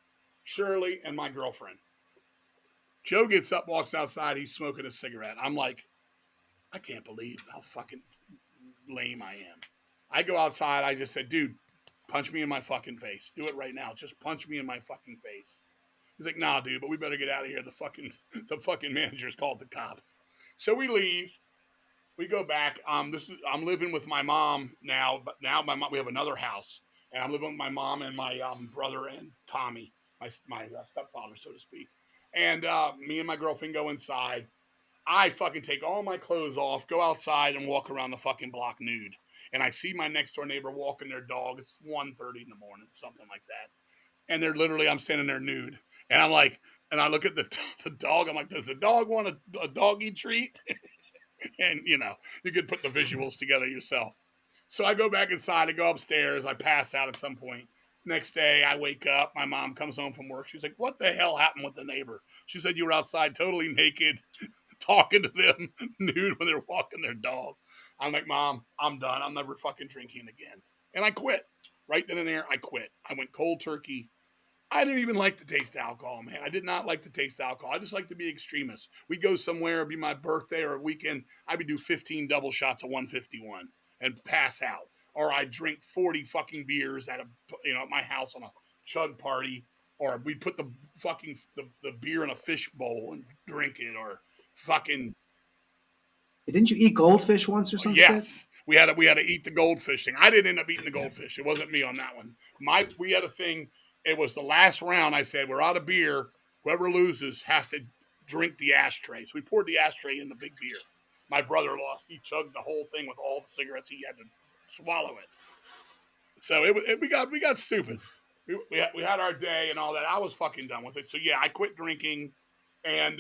Shirley, and my girlfriend. Joe gets up, walks outside. He's smoking a cigarette. I'm like, I can't believe how fucking lame I am. I go outside. I just said, dude, punch me in my fucking face. Do it right now. Just punch me in my fucking face. He's like, nah, dude, but we better get out of here. The fucking manager's called the cops. So we leave. We go back. I'm living with my mom now, but now we have another house, and I'm living with my mom and my brother and Tommy, my stepfather, so to speak. And me and my girlfriend go inside. I fucking take all my clothes off, go outside, and walk around the fucking block nude. And I see my next door neighbor walking their dog. It's 1:30 in the morning, something like that. And they're literally, I'm standing there nude. And I'm like, and I look at the dog. I'm like, does the dog want a doggy treat? And, you know, you could put the visuals together yourself. So I go back inside. I go upstairs. I pass out at some point. Next day, I wake up. My mom comes home from work. She's like, what the hell happened with the neighbor? She said, you were outside totally naked, talking to them nude when they're walking their dog. I'm like, Mom, I'm done. I'm never fucking drinking again. And I quit. Right then and there, I quit. I went cold turkey. I didn't even like to taste alcohol, man. I did not like to taste alcohol. I just like to be extremist. We'd go somewhere, it'd be my birthday or a weekend. I would do 15 double shots of 151 and pass out. Or I'd drink 40 fucking beers at my house on a chug party. Or we'd put the fucking the beer in a fish bowl and drink it. Or fucking. Didn't you eat goldfish once or something? Yes. Shit? We had to eat the goldfish thing. I didn't end up eating the goldfish. It wasn't me on that one. We had a thing. It was the last round. I said, we're out of beer. Whoever loses has to drink the ashtray. So we poured the ashtray in the big beer. My brother lost. He chugged the whole thing with all the cigarettes. He had to swallow it. So we got stupid. We had our day and all that. I was fucking done with it. So yeah, I quit drinking, and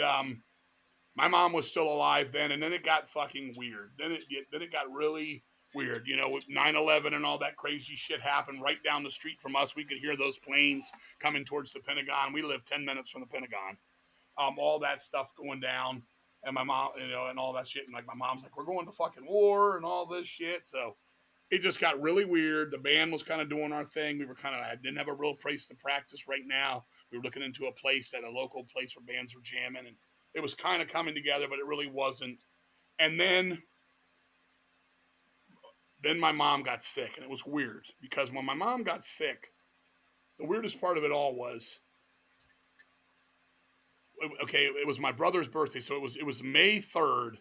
my mom was still alive then. And then it got fucking weird. Then it got really weird, with 9/11 and all that crazy shit happened right down the street from us. We could hear those planes coming towards the Pentagon. We lived 10 minutes from the Pentagon. All that stuff going down, and my mom, and all that shit. And like my mom's like, we're going to fucking war and all this shit. So it just got really weird. The band was kind of doing our thing. We were didn't have a real place to practice right now. We were looking into a local place where bands were jamming, and it was kind of coming together, but it really wasn't. And then my mom got sick, and it was weird because when my mom got sick, the weirdest part of it all was, it was my brother's birthday. So it was May 3rd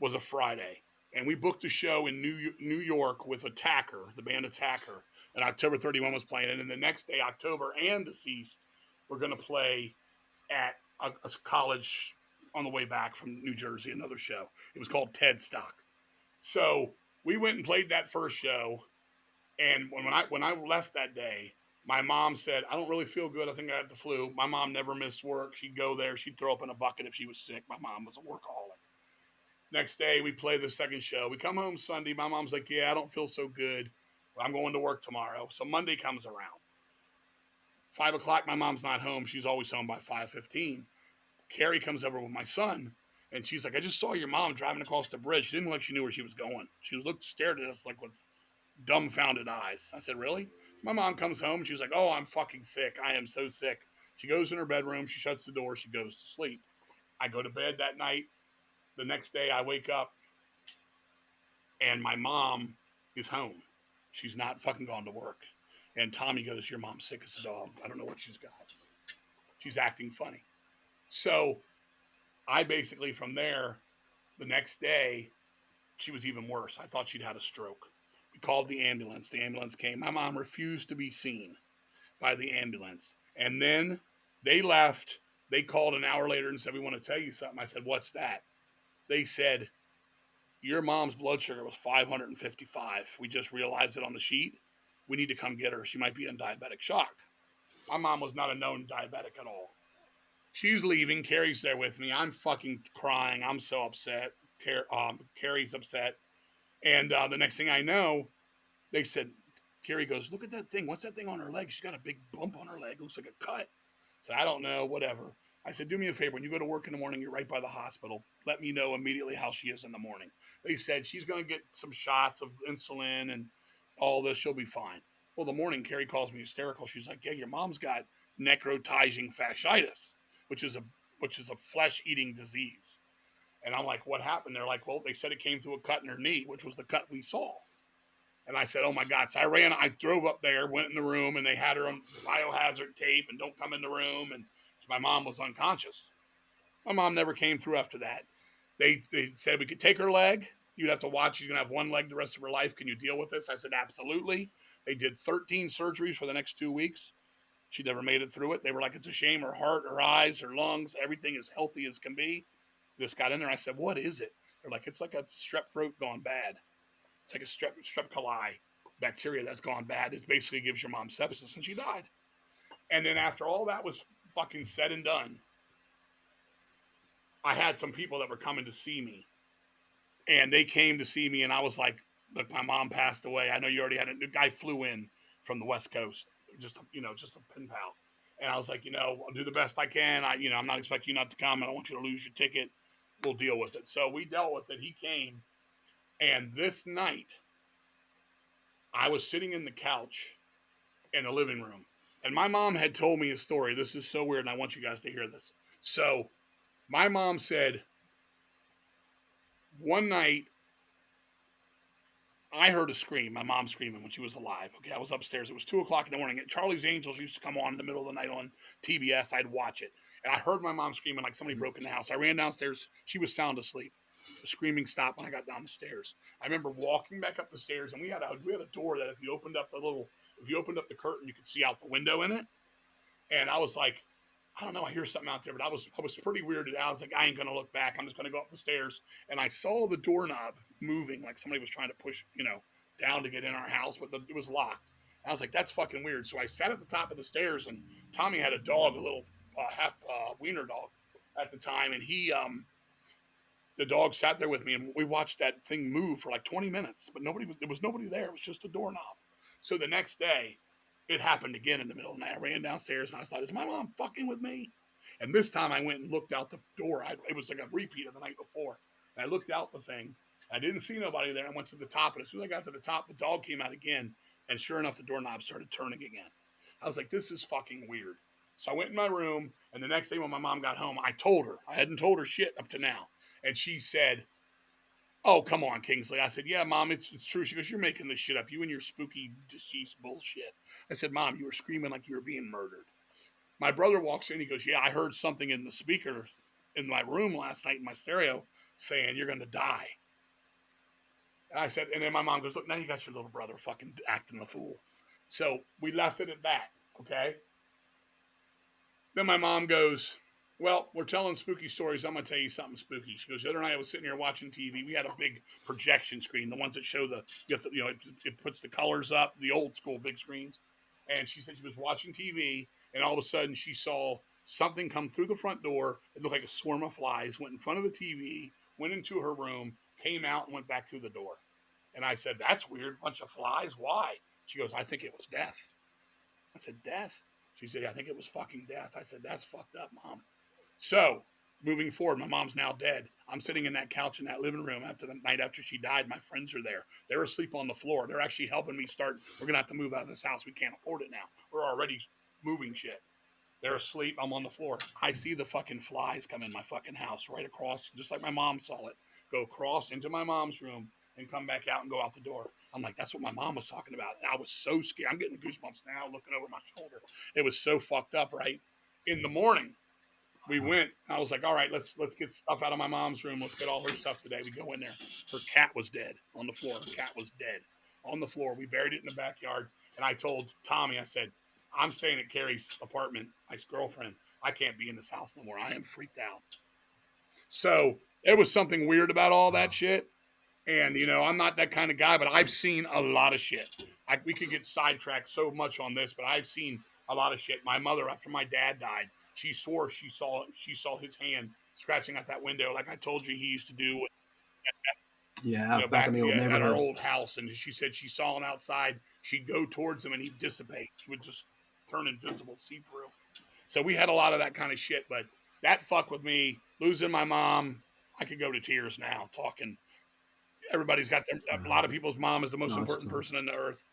was a Friday, and we booked a show in New York with Attacker, the band Attacker, and October 31 was playing. And then the next day, October and Deceased were going to play at a college on the way back from New Jersey, another show. It was called Ted Stock. So we went and played that first show, and when I left that day, my mom said, I don't really feel good. I think I have the flu. My mom never missed work. She'd go there. She'd throw up in a bucket if she was sick. My mom was a workaholic. Next day, we play the second show. We come home Sunday. My mom's like, yeah, I don't feel so good. I'm going to work tomorrow. So Monday comes around. 5 o'clock, my mom's not home. She's always home by 5:15. Carrie comes over with my son, and she's like, I just saw your mom driving across the bridge. She didn't look like she knew where she was going. She stared at us like with dumbfounded eyes. I said, really? My mom comes home, and she's like, oh, I'm fucking sick. I am so sick. She goes in her bedroom. She shuts the door. She goes to sleep. I go to bed that night. The next day, I wake up, and my mom is home. She's not fucking gone to work. And Tommy goes, your mom's sick as a dog. I don't know what she's got. She's acting funny. So I basically, from there, the next day, she was even worse. I thought she'd had a stroke. We called the ambulance. The ambulance came. My mom refused to be seen by the ambulance. And then they left. They called an hour later and said, we want to tell you something. I said, what's that? They said, your mom's blood sugar was 555. We just realized it on the sheet. We need to come get her. She might be in diabetic shock. My mom was not a known diabetic at all. She's leaving. Carrie's there with me. I'm fucking crying. I'm so upset. Carrie's upset. And the next thing I know, they said, Carrie goes, look at that thing. What's that thing on her leg? She's got a big bump on her leg. It looks like a cut. I said, I don't know, whatever. I said, do me a favor. When you go to work in the morning, you're right by the hospital. Let me know immediately how she is in the morning. They said she's going to get some shots of insulin and all this. She'll be fine. Well, the morning, Carrie calls me hysterical. She's like, yeah, your mom's got necrotizing fasciitis, which is a flesh-eating disease. And I'm like, what happened? They're like, well, they said it came through a cut in her knee, which was the cut we saw. And I said, oh my God. So I drove up there, went in the room, and they had her on biohazard tape and don't come in the room. And my mom was unconscious. My mom never came through after that. They said we could take her leg. You'd have to watch. She's going to have one leg the rest of her life. Can you deal with this? I said, absolutely. They did 13 surgeries for the next 2 weeks. She never made it through it. They were like, it's a shame. Her heart, her eyes, her lungs, everything is healthy as can be. This got in there. I said, what is it? They're like, it's like a strep throat gone bad. It's like a strep coli bacteria that's gone bad. It basically gives your mom sepsis, and she died. And then after all that was fucking said and done, I had some people that were coming to see me. And they came to see me, and I was like, look, my mom passed away. I know you already had a guy flew in from the West Coast, just a pen pal. And I was like, I'll do the best I can. I'm not expecting you not to come. I don't want you to lose your ticket. We'll deal with it. So we dealt with it. He came. And this night, I was sitting in the couch in the living room. And my mom had told me a story. This is so weird, and I want you guys to hear this. So my mom said, one night, I heard a scream, my mom screaming when she was alive. Okay, I was upstairs. It was 2 o'clock in the morning. Charlie's Angels used to come on in the middle of the night on TBS. I'd watch it. And I heard my mom screaming like somebody broke in the house. I ran downstairs. She was sound asleep. The screaming stopped when I got down the stairs. I remember walking back up the stairs, and we had a door that if you opened up the curtain, you could see out the window in it. And I was like, I don't know, I hear something out there, but I was pretty weirded out. I was like, I ain't gonna look back. I'm just gonna go up the stairs. And I saw the doorknob moving, like somebody was trying to push, down to get in our house, but it was locked. And I was like, that's fucking weird. So I sat at the top of the stairs, and Tommy had a dog, a little half wiener dog at the time, and the dog sat there with me, and we watched that thing move for like 20 minutes, but there was nobody there. It was just a doorknob. So the next day, it happened again in the middle of the night. I ran downstairs, and I thought, is my mom fucking with me? And this time I went and looked out the door. It was like a repeat of the night before. And I looked out the thing. I didn't see nobody there. I went to the top, and as soon as I got to the top, the dog came out again, and sure enough, the doorknob started turning again. I was like, this is fucking weird. So I went in my room, and the next day when my mom got home, I told her. I hadn't told her shit up to now. And she said, oh, come on, Kingsley. I said, yeah, Mom, it's true. She goes, you're making this shit up. You and your spooky deceased bullshit. I said, Mom, you were screaming like you were being murdered. My brother walks in. He goes, yeah, I heard something in the speaker in my room last night in my stereo saying you're going to die. And I said, and then my mom goes, look, now you got your little brother fucking acting the fool. So we left it at that, okay? Then my mom goes, well, we're telling spooky stories. I'm going to tell you something spooky. She goes, the other night I was sitting here watching TV. We had a big projection screen, the ones that show it puts the colors up, the old school big screens. And she said she was watching TV, and all of a sudden she saw something come through the front door. It looked like a swarm of flies, went in front of the TV, went into her room, came out, and went back through the door. And I said, that's weird. Bunch of flies. Why? She goes, I think it was death. I said, death? She said, I think it was fucking death. I said, that's fucked up, Mom. So moving forward, my mom's now dead. I'm sitting in that couch in that living room after the night after she died. My friends are there. They're asleep on the floor. They're actually helping me start. We're going to have to move out of this house. We can't afford it now. We're already moving shit. They're asleep. I'm on the floor. I see the fucking flies come in my fucking house right across, just like my mom saw it, go across into my mom's room and come back out and go out the door. I'm like, that's what my mom was talking about. And I was so scared. I'm getting goosebumps now looking over my shoulder. It was so fucked up, right? In the morning, we went. I was like, all right, let's get stuff out of my mom's room. Let's get all her stuff today. We go in there. Her cat was dead on the floor. Her cat was dead on the floor. We buried it in the backyard. And I told Tommy, I said, I'm staying at Carrie's apartment, my girlfriend. I can't be in this house no more. I am freaked out. So there was something weird about all that shit. And, you know, I'm not that kind of guy, but I've seen a lot of shit. We could get sidetracked so much on this, but I've seen a lot of shit. My mother, after my dad died, she swore she saw his hand scratching at that window, like I told you he used to do. Yeah, you know, back in the old neighborhood. At our old house. And she said she saw him outside. She'd go towards him and he'd dissipate. He would just turn invisible, see through. So we had a lot of that kind of shit, but that fucked with me. Losing my mom, I could go to tears now talking. Everybody's got a lot of people's mom is the most important person on the earth.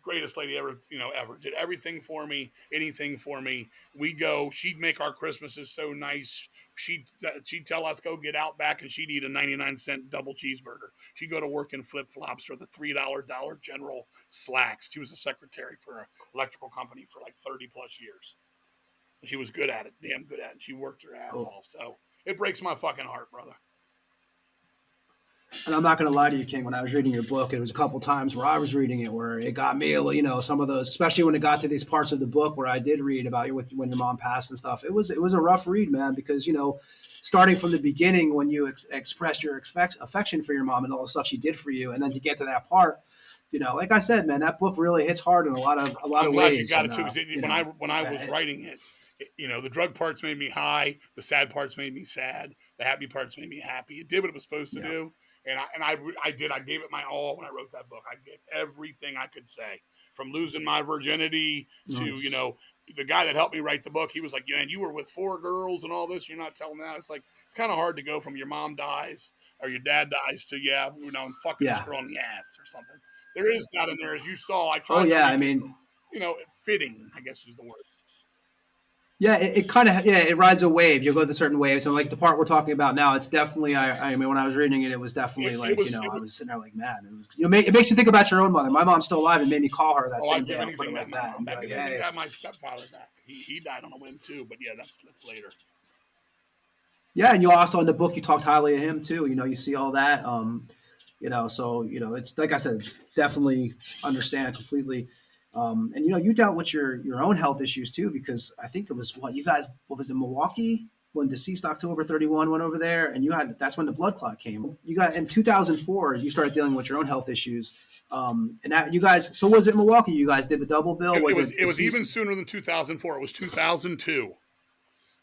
Greatest lady ever, ever. Did everything for me, anything for me. We go, she'd make our Christmases so nice. She'd tell us, go get Outback, and she'd eat a 99-cent double cheeseburger. She'd go to work in flip-flops or the $3 Dollar General slacks. She was a secretary for an electrical company for like 30-plus years. And she was good at it, damn good at it. She worked her ass off. So it breaks my fucking heart, brother. And I'm not going to lie to you, King. When I was reading your book, it was a couple times where I was reading it where it got me, some of those, especially when it got to these parts of the book where I did read about when your mom passed and stuff. It was a rough read, man, because, starting from the beginning when you expressed your affection for your mom and all the stuff she did for you, and then to get to that part, like I said, man, that book really hits hard in a lot of ways. I'm glad you got it too, because when I was writing it, the drug parts made me high, the sad parts made me sad, the happy parts made me happy. It did what it was supposed to do. And I did. I gave it my all when I wrote that book. I gave everything I could say, from losing my virginity to, the guy that helped me write the book. He was like, man, you were with 4 girls and all this. You're not telling that. It's like, it's kind of hard to go from your mom dies or your dad dies to, I'm fucking this girl in the ass or something. There is that in there, as you saw. I tried fitting, I guess is the word. Yeah, it kind of it rides a wave. You go through certain waves, and like the part we're talking about now, it's definitely. I mean, when I was reading it, it was definitely I was sitting there like, man, it was. It makes you think about your own mother. My mom's still alive, and made me call her that same day. I put it like that. I got my stepfather back. He died on a whim too, but yeah, that's later. Yeah, and you also in the book you talked highly of him too. You see all that. So it's like I said, definitely understand completely. And you dealt with your own health issues too, because I think it was what was it, Milwaukee, when deceased October 31 went over there, and that's when the blood clot came. You got in 2004, you started dealing with your own health issues. And that you guys, so was it Milwaukee? You guys did the double bill? It was even sooner than 2004. It was 2002.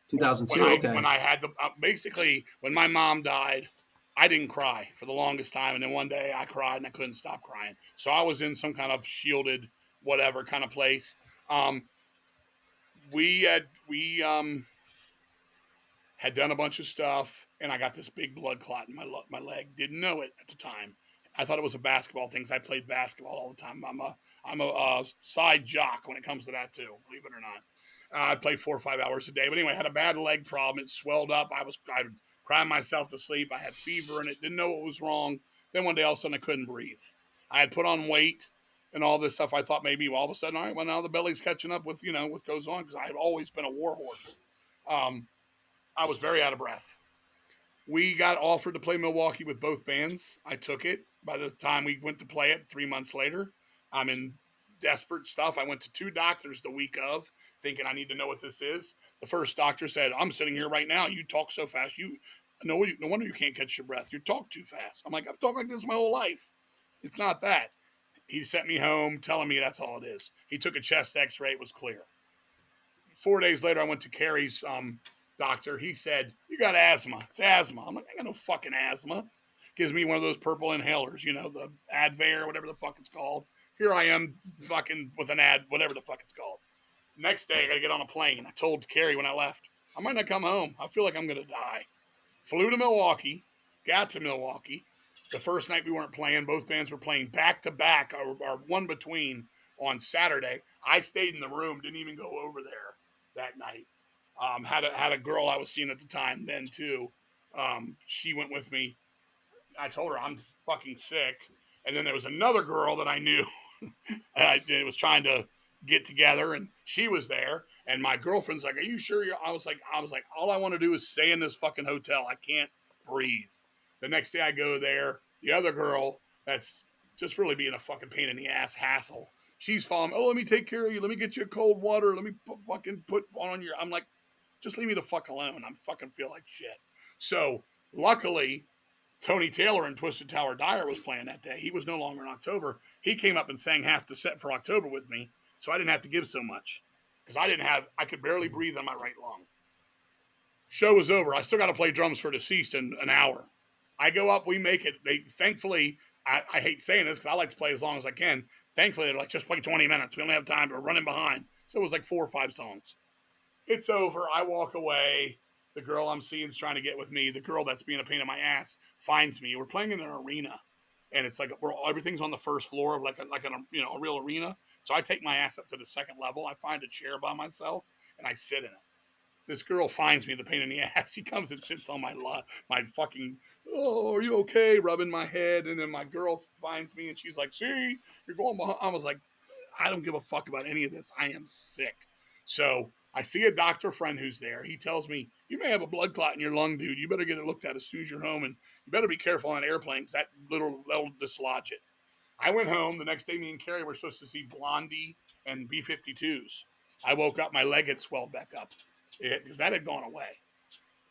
2002. When I had basically when my mom died, I didn't cry for the longest time, and then one day I cried and I couldn't stop crying. So I was in some kind of shielded whatever kind of place. We had done a bunch of stuff, and I got this big blood clot in my leg. Didn't know it at the time. I thought it was a basketball thing, because I played basketball all the time. I'm a side jock when it comes to that too, believe it or not. I played 4 or 5 hours a day. But anyway, I had a bad leg problem. It swelled up. I would cry myself to sleep. I had fever in it. Didn't know what was wrong. Then one day, all of a sudden, I couldn't breathe. I had put on weight and all this stuff. I thought maybe all of a sudden, all right, well, now the belly's catching up with, what goes on, because I had always been a war horse. I was very out of breath. We got offered to play Milwaukee with both bands. I took it. By the time we went to play it 3 months later, I'm in desperate stuff. I went to 2 doctors the week of, thinking I need to know what this is. The first doctor said, I'm sitting here right now. You talk so fast. No wonder you can't catch your breath. You talk too fast. I'm like, I've talked like this my whole life. It's not that. He sent me home telling me that's all it is. He took a chest x-ray. It was clear. 4 days later, I went to Carrie's doctor. He said, you got asthma. It's asthma. I'm like, I got no fucking asthma. gives me one of those purple inhalers, you know, the Advair, whatever the fuck it's called. Here I am fucking with an ad, whatever the fuck it's called. Next day, I got to get on a plane. I told Carrie when I left, I might not come home. I feel like I'm going to die. Flew to Milwaukee, got to Milwaukee. The first night we weren't playing. Both bands were playing back-to-back, or one between, on Saturday. I stayed in the room, didn't even go over there that night. Had a girl I was seeing at the time then, too. She went with me. I told her I'm fucking sick. And then there was another girl that I knew I was trying to get together, and she was there. And my girlfriend's like, "Are you sure you're?" I was like, all I want to do is stay in this fucking hotel. I can't breathe. The next day I go there. The other girl that's just really being a fucking pain in the ass hassle. She's following. Oh, let me take care of you. Let me get you a cold water. Let me put one on your. I'm like, just leave me the fuck alone. I'm fucking feel like shit. So luckily, Tony Taylor and Twisted Tower Dyer was playing that day. He was no longer in October. He came up and sang half the set for October with me, so I didn't have to give so much because I could barely breathe on my right lung. Show was over. I still got to play drums for Deceased in an hour. I go up, we make it. Thankfully, I hate saying this because I like to play as long as I can. Thankfully, they're like, just play 20 minutes. We only have time. We're running behind. So it was like 4 or 5 songs. It's over. I walk away. The girl I'm seeing is trying to get with me. The girl that's being a pain in my ass finds me. We're playing in an arena, and it's like everything's on the first floor, like a real arena. So I take my ass up to the second level. I find a chair by myself, and I sit in it. This girl finds me the pain in the ass. She comes and sits on my fucking, "Oh, are you okay?" rubbing my head. And then my girl finds me, and she's like, "See, you're going behind." I was like, I don't give a fuck about any of this. I am sick. So I see a doctor friend who's there. He tells me, "You may have a blood clot in your lung, dude. You better get it looked at as soon as you're home, and you better be careful on an airplane because that'll dislodge it." I went home. The next day, me and Carrie were supposed to see Blondie and B-52s. I woke up, my leg had swelled back up because that had gone away.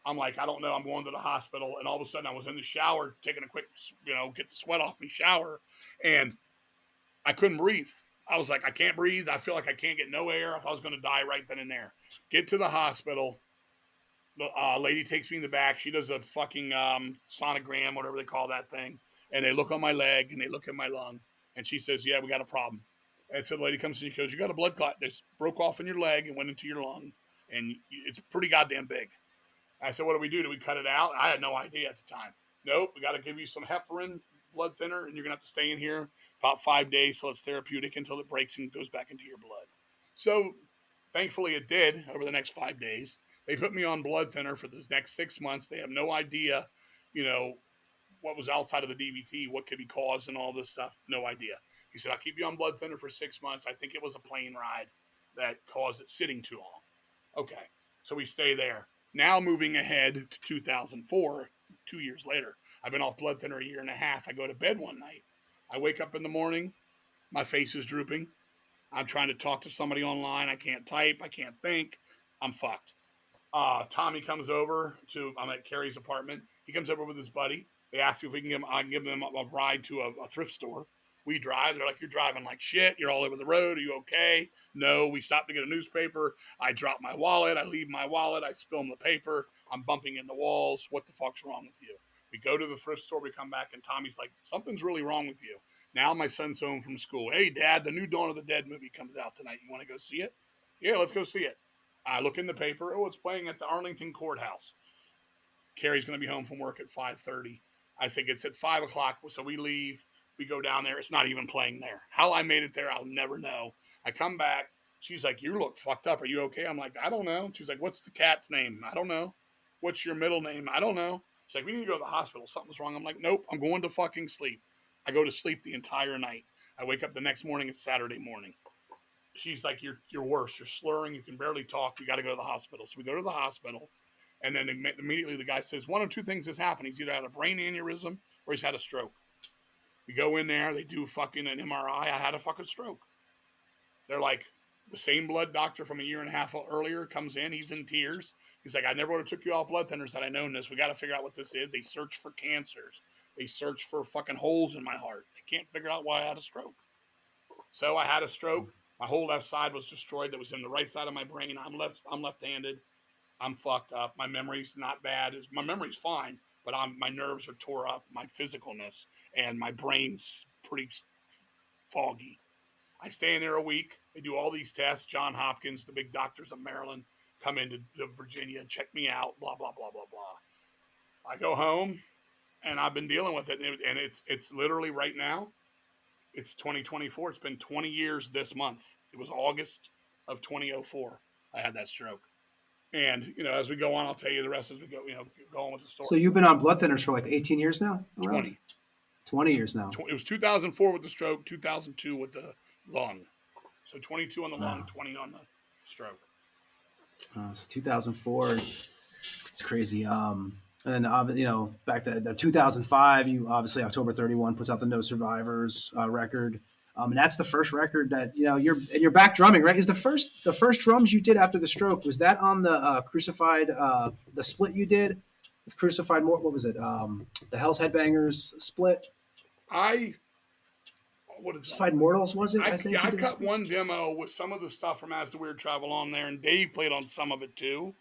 I'm like, I don't know. I'm going to the hospital, and all of a sudden, I was in the shower taking a quick, get the sweat off me shower, and I couldn't breathe. I was like, I can't breathe. I feel like I can't get no air. If I was going to die right then and there. Get to the hospital. The lady takes me in the back. She does a fucking sonogram, whatever they call that thing. And they look on my leg, and they look at my lung. And she says, "Yeah, we got a problem." And so the lady comes in and she goes, "You got a blood clot that broke off in your leg and went into your lung. And it's pretty goddamn big." I said, "What do we do? Do we cut it out?" I had no idea at the time. "Nope, we got to give you some heparin blood thinner, and you're going to have to stay in here about 5 days till it's therapeutic until it breaks and goes back into your blood." So thankfully it did over the next 5 days. They put me on blood thinner for the next 6 months. They have no idea, what was outside of the DVT, what could be caused and all this stuff. No idea. He said, "I'll keep you on blood thinner for 6 months. I think it was a plane ride that caused it sitting too long." Okay. So we stay there. Now moving ahead to 2004, 2 years later, I've been off blood thinner a year and a half. I go to bed one night. I wake up in the morning. My face is drooping. I'm trying to talk to somebody online. I can't type. I can't think. I'm fucked. Tommy comes over I'm at Carrie's apartment. He comes over with his buddy. They ask me if I can give them a ride to a thrift store. We drive. They're like, "You're driving like shit. You're all over the road. Are you okay?" "No, we stopped to get a newspaper. I drop my wallet. I leave my wallet. I spill the paper. I'm bumping into walls. What the fuck's wrong with you?" We go to the thrift store. We come back, and Tommy's like, "Something's really wrong with you." Now my son's home from school. "Hey, Dad, the new Dawn of the Dead movie comes out tonight. You want to go see it?" "Yeah, let's go see it." I look in the paper. Oh, it's playing at the Arlington Courthouse. Carrie's going to be home from work at 5:30. I say it's at 5 o'clock, so we leave. We go down there. It's not even playing there. How I made it there, I'll never know. I come back. She's like, "You look fucked up. Are you okay?" I'm like, "I don't know." She's like, "What's the cat's name?" "I don't know." "What's your middle name?" "I don't know." She's like, "We need to go to the hospital. Something's wrong." I'm like, "Nope, I'm going to fucking sleep." I go to sleep the entire night. I wake up the next morning. It's Saturday morning. She's like, you're worse. You're slurring. You can barely talk. You got to go to the hospital." So we go to the hospital. And then immediately the guy says, one of two things has happened. He's either had a brain aneurysm or he's had a stroke. We go in there. They do fucking an MRI. I had a fucking stroke. They're like, the same blood doctor from a year and a half earlier comes in. He's in tears. He's like, "I never would have took you off blood thinners had I known this. We got to figure out what this is." They search for cancers. They search for fucking holes in my heart. They can't figure out why I had a stroke. So I had a stroke. My whole left side was destroyed. That was in the right side of my brain. I'm left-handed. I'm fucked up. My memory's not bad. My memory's fine. but my nerves are tore up, my physicalness, and my brain's pretty foggy. I stay in there a week. They do all these tests. John Hopkins, the big doctors of Maryland, come into Virginia, check me out, blah, blah, blah, blah, blah. I go home, and I've been dealing with it, and it's literally right now, it's 2024. It's been 20 years this month. It was August of 2004. I had that stroke. And, as we go on, I'll tell you the rest as we go, go on with the story. So you've been on blood thinners for like 18 years now? Around? 20 years now. It was 2004 with the stroke, 2002 with the lung. So 22 on the lung, 20 on the stroke. So 2004, it's crazy. And then, back to 2005, you obviously October 31 puts out the No Survivors record. And that's the first record that, you're back drumming, right? Is the first drums you did after the stroke, was that on the Crucified, the split you did with Crucified, what was it? The Hell's Headbangers split? Crucified Mortals, was it? I think I cut one demo with some of the stuff from As the Weird Travel On there, and Dave played on some of it too.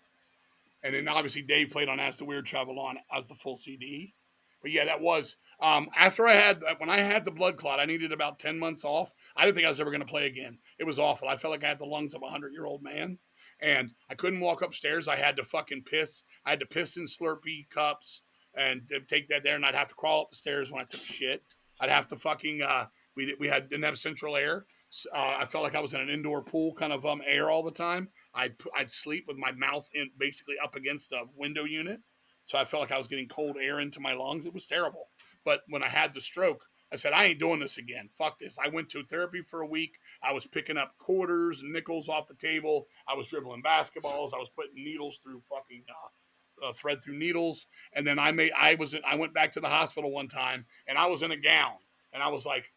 And then obviously Dave played on As the Weird Travel On as the full CD. But yeah, that was after when I had the blood clot, I needed about 10 months off. I didn't think I was ever going to play again. It was awful. I felt like I had the lungs of a 100-year-old man, and I couldn't walk upstairs. I had to fucking piss. I had to piss in Slurpee cups and take that there, and I'd have to crawl up the stairs when I took a shit. I'd have to fucking we didn't have central air. I felt like I was in an indoor pool, kind of air all the time. I'd sleep with my mouth basically up against a window unit. So I felt like I was getting cold air into my lungs. It was terrible. But when I had the stroke, I said, I ain't doing this again. Fuck this. I went to therapy for a week. I was picking up quarters and nickels off the table. I was dribbling basketballs. I was putting needles through fucking thread through needles. And then I went back to the hospital one time, and I was in a gown. And I was like,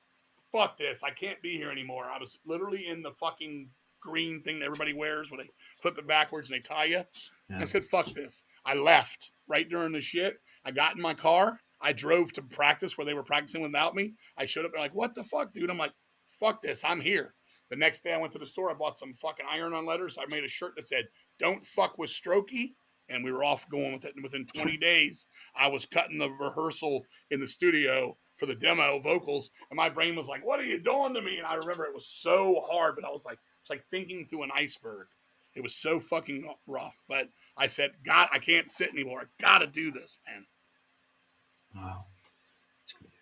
fuck this. I can't be here anymore. I was literally in the fucking green thing that everybody wears where they flip it backwards and they tie you. Yeah. I said, fuck this. I left right during the shit. I got in my car. I drove to practice where they were practicing without me. I showed up. They're like, what the fuck, dude? I'm like, fuck this. I'm here. The next day I went to the store. I bought some fucking iron-on letters. I made a shirt that said, don't fuck with Strokey. And we were off going with it. And within 20 days, I was cutting the rehearsal in the studio for the demo vocals. And my brain was like, what are you doing to me? And I remember it was so hard, but I was like, it's like thinking through an iceberg. It was so fucking rough. But I said, God, I can't sit anymore. I got to do this, man. Wow.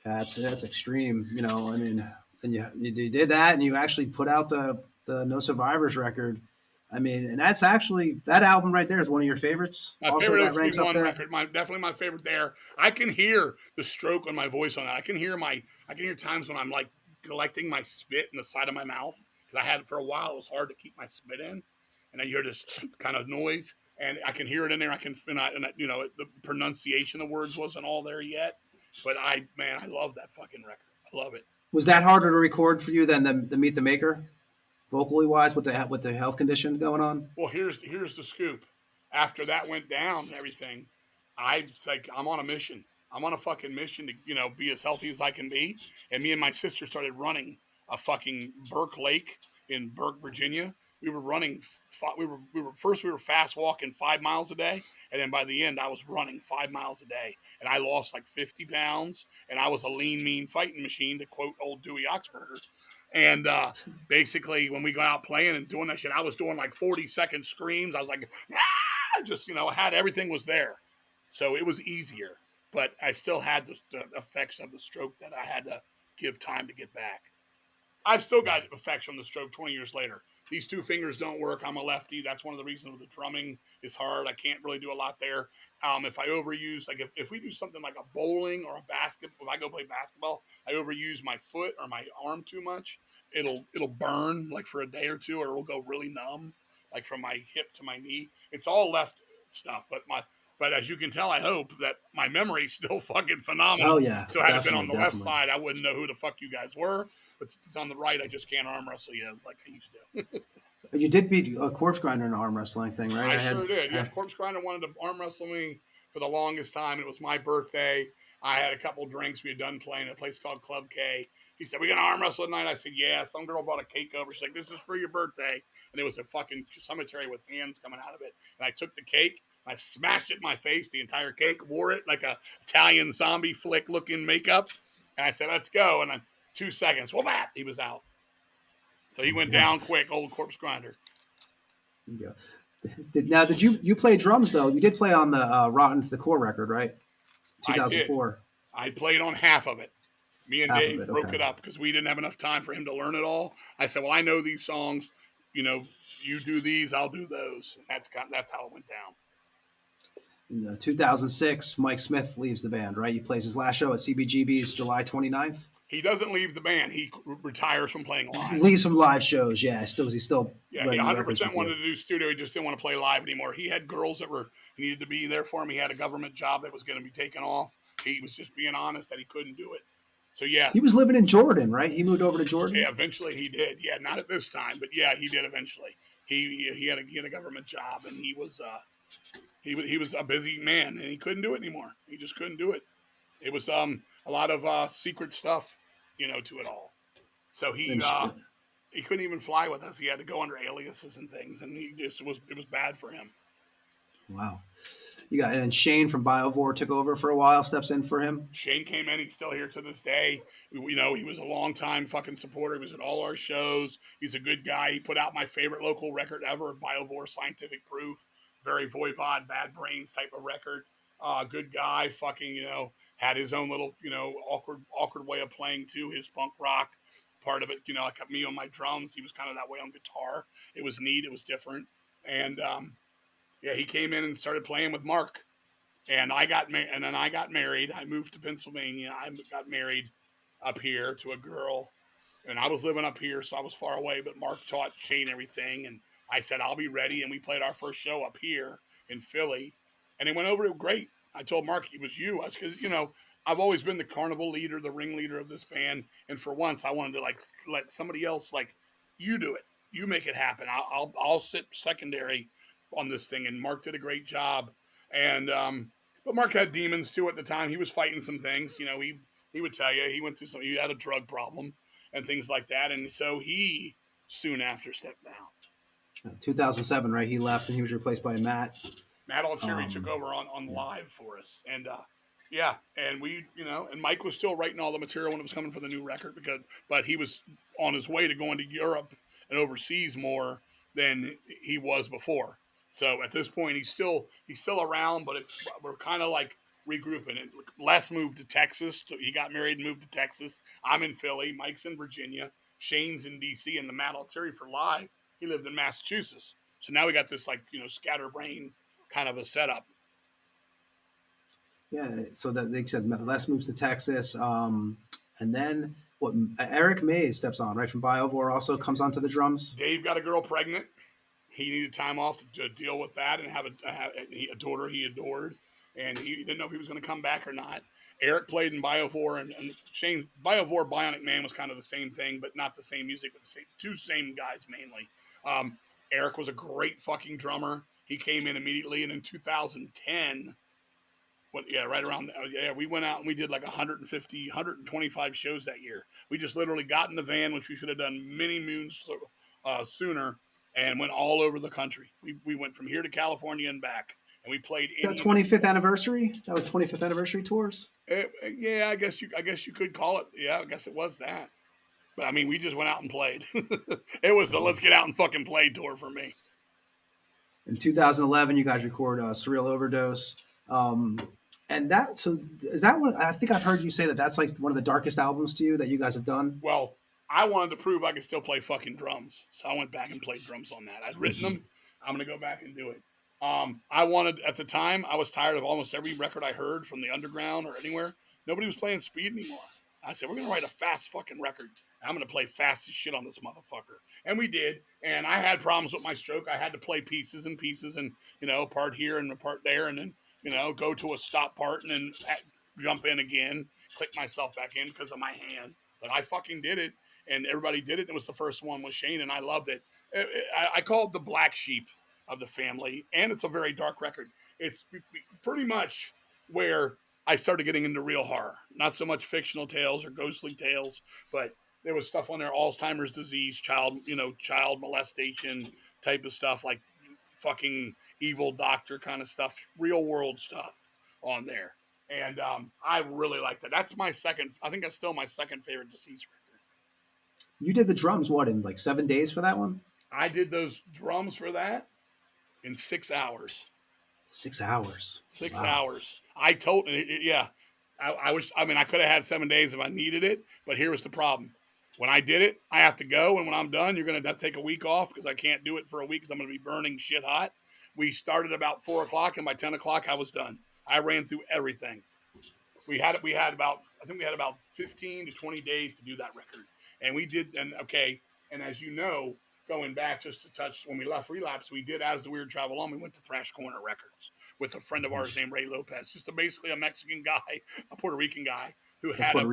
That's extreme. I mean, and you did that, and you actually put out the No Survivors record. I mean, and that's actually, that album right there is one of your favorites. My also, favorite that ranks up there. record. Definitely my favorite there. I can hear the stroke on my voice on that. I can hear times when I'm like collecting my spit in the side of my mouth, because I had for a while. It was hard to keep my spit in, and I hear this kind of noise, and I can hear it in there. The pronunciation of the words wasn't all there yet, but I love that fucking record. I love it. Was that harder to record for you than the Meet the Maker? Vocally wise, with the health condition going on? Well, here's the scoop. After that went down and everything, I'm on a mission. I'm on a fucking mission to be as healthy as I can be. And me and my sister started running a fucking Burke Lake in Burke, Virginia. We were running. We were fast walking 5 miles a day, and then by the end, I was running 5 miles a day, and I lost like 50 pounds, and I was a lean, mean fighting machine, to quote old Dewey Oxberger. And basically, when we got out playing and doing that shit, I was doing like 40-second screams. I was like, just, had everything was there. So it was easier. But I still had the effects of the stroke that I had to give time to get back. I've still got effects from the stroke 20 years later. These two fingers don't work. I'm a lefty. That's one of the reasons the drumming is hard. I can't really do a lot there. If I overuse, like if we do something like a bowling or a basketball, if I go play basketball, I overuse my foot or my arm too much, it'll burn like for a day or two, or it'll go really numb, like from my hip to my knee. It's all left stuff, but as you can tell, I hope that my memory's still fucking phenomenal. Oh yeah. So had it been on the left side, I wouldn't know who the fuck you guys were. But since it's on the right, I just can't arm wrestle you like I used to. You did beat a Corpse Grinder in an arm wrestling thing, right? I sure did. Yeah, Corpse Grinder wanted to arm wrestle me for the longest time. It was my birthday. I had a couple drinks. We had done playing at a place called Club K. He said, "We're going to arm wrestle tonight." I said, "Yeah." Some girl brought a cake over. She's like, "This is for your birthday." And it was a fucking cemetery with hands coming out of it. And I took the cake, I smashed it in my face, the entire cake, wore it like a Italian zombie flick looking makeup. And I said, let's go. And then 2 seconds, whoop, he was out. So he went down quick, old corpse grinder. Yeah. Now, did you play drums though? You did play on the Rotten to the Core record, right? 2004. I played on half of it. Me and Half Dave of it, broke okay. it up because we didn't have enough time for him to learn it all. I said, well, I know these songs. You know, you do these, I'll do those. That's how it went down. In 2006, Mike Smith leaves the band, right? He plays his last show at CBGB's July 29th. He doesn't leave the band. He retires from playing live. He leaves from live shows, yeah. He's still yeah, he 100% wanted to do studio. He just didn't want to play live anymore. He had girls that he needed to be there for him. He had a government job that was going to be taken off. He was just being honest that he couldn't do it. So, yeah. He was living in Jordan, right? He moved over to Jordan? Yeah, eventually he did. Yeah, not at this time, but yeah, he did eventually. He had a government job, and he was a busy man, and he couldn't do it anymore. He just couldn't do it. It was a lot of secret stuff, to it all. So he couldn't even fly with us. He had to go under aliases and things, and it was bad for him. Wow. And Shane from Biovore took over for a while, steps in for him. Shane came in. He's still here to this day. He was a long-time fucking supporter. He was at all our shows. He's a good guy. He put out my favorite local record ever, Biovore Scientific Proof. Very Voivod, Bad Brains type of record. Good guy, fucking, had his own little, awkward way of playing too. His punk rock part of it, like me on my drums. He was kind of that way on guitar. It was neat. It was different. And, he came in and started playing with Mark. And I got married. I moved to Pennsylvania. I got married up here to a girl. And I was living up here, so I was far away. But Mark taught Shane everything. And I said, I'll be ready. And we played our first show up here in Philly. And it went over great. I told Mark it was you. Because, I've always been the carnival leader, the ringleader of this band. And for once, I wanted to, let somebody else, you do it. You make it happen. I'll sit secondary on this thing. And Mark did a great job. And, but Mark had demons too at the time. He was fighting some things. He would tell you he had a drug problem and things like that. And so he soon after stepped down. 2007, right? He left and he was replaced by Matt. Matt Altieri took over on live for us. And, and we, and Mike was still writing all the material when it was coming for the new record but he was on his way to going to Europe and overseas more than he was before. So at this point, he's still around, but we're kind of regrouping. And Les moved to Texas. So he got married and moved to Texas. I'm in Philly. Mike's in Virginia. Shane's in D.C. And the Matt Altieri for live, he lived in Massachusetts. So now we got this scatterbrain kind of a setup. Yeah. So that they said Les moves to Texas, and then Eric Mays steps on, right, from Biovore, also comes onto the drums. Dave got a girl pregnant. He needed time off to deal with that and have a daughter he adored, and he didn't know if he was going to come back or not. Eric played in Biovore, and Shane's Biovore Bionic Man was kind of the same thing, but not the same music, but two same guys mainly. Eric was a great fucking drummer. He came in immediately, and in 2010, right around we went out and we did 150, 125 shows that year. We just literally got in the van, which we should have done many moons sooner, and went all over the country. We went from here to California and back, and we played. That 25th anniversary. That was 25th anniversary tours. Yeah, I guess you could call it. Yeah, I guess it was that. But I mean, we just went out and played. It was a let's get out and fucking play tour for me. In 2011, you guys record Surreal Overdose. And is that one? I think I've heard you say that's one of the darkest albums to you that you guys have done. Well, I wanted to prove I could still play fucking drums. So I went back and played drums on that. I'd written them. I'm going to go back and do it. At the time, I was tired of almost every record I heard from the underground or anywhere. Nobody was playing speed anymore. I said, we're going to write a fast fucking record. I'm going to play fast as shit on this motherfucker. And we did. And I had problems with my stroke. I had to play pieces and, a part here and a part there. And then, go to a stop part and then jump in again, click myself back in because of my hand. But I fucking did it. And everybody did it. It was the first one with Shane, and I loved it. I call it the black sheep of the family, and it's a very dark record. It's pretty much where I started getting into real horror. Not so much fictional tales or ghostly tales, but there was stuff on there, Alzheimer's disease, child molestation type of stuff, like fucking evil doctor kind of stuff, real world stuff on there. And I really like that. That's my second. I think that's still my second favorite deceased record. You did the drums what in like 7 days for that one? I did those drums for that in 6 hours. 6 hours. 6 Wow. hours. I told, yeah. I wish. I mean, I could have had 7 days if I needed it, but here was the problem. When I did it, I have to go, and when I'm done, you're going to take a week off because I can't do it for a week because I'm going to be burning shit hot. We started about 4 o'clock, and by 10 o'clock, I was done. I ran through everything. We had about 15 to 20 days to do that record, and we did. And as you know, going back just to touch when we left Relapse, we did As the Weird Travel On. We went to Thrash Corner Records with a friend of ours named Ray Lopez, just basically a Mexican guy, a Puerto Rican guy who had a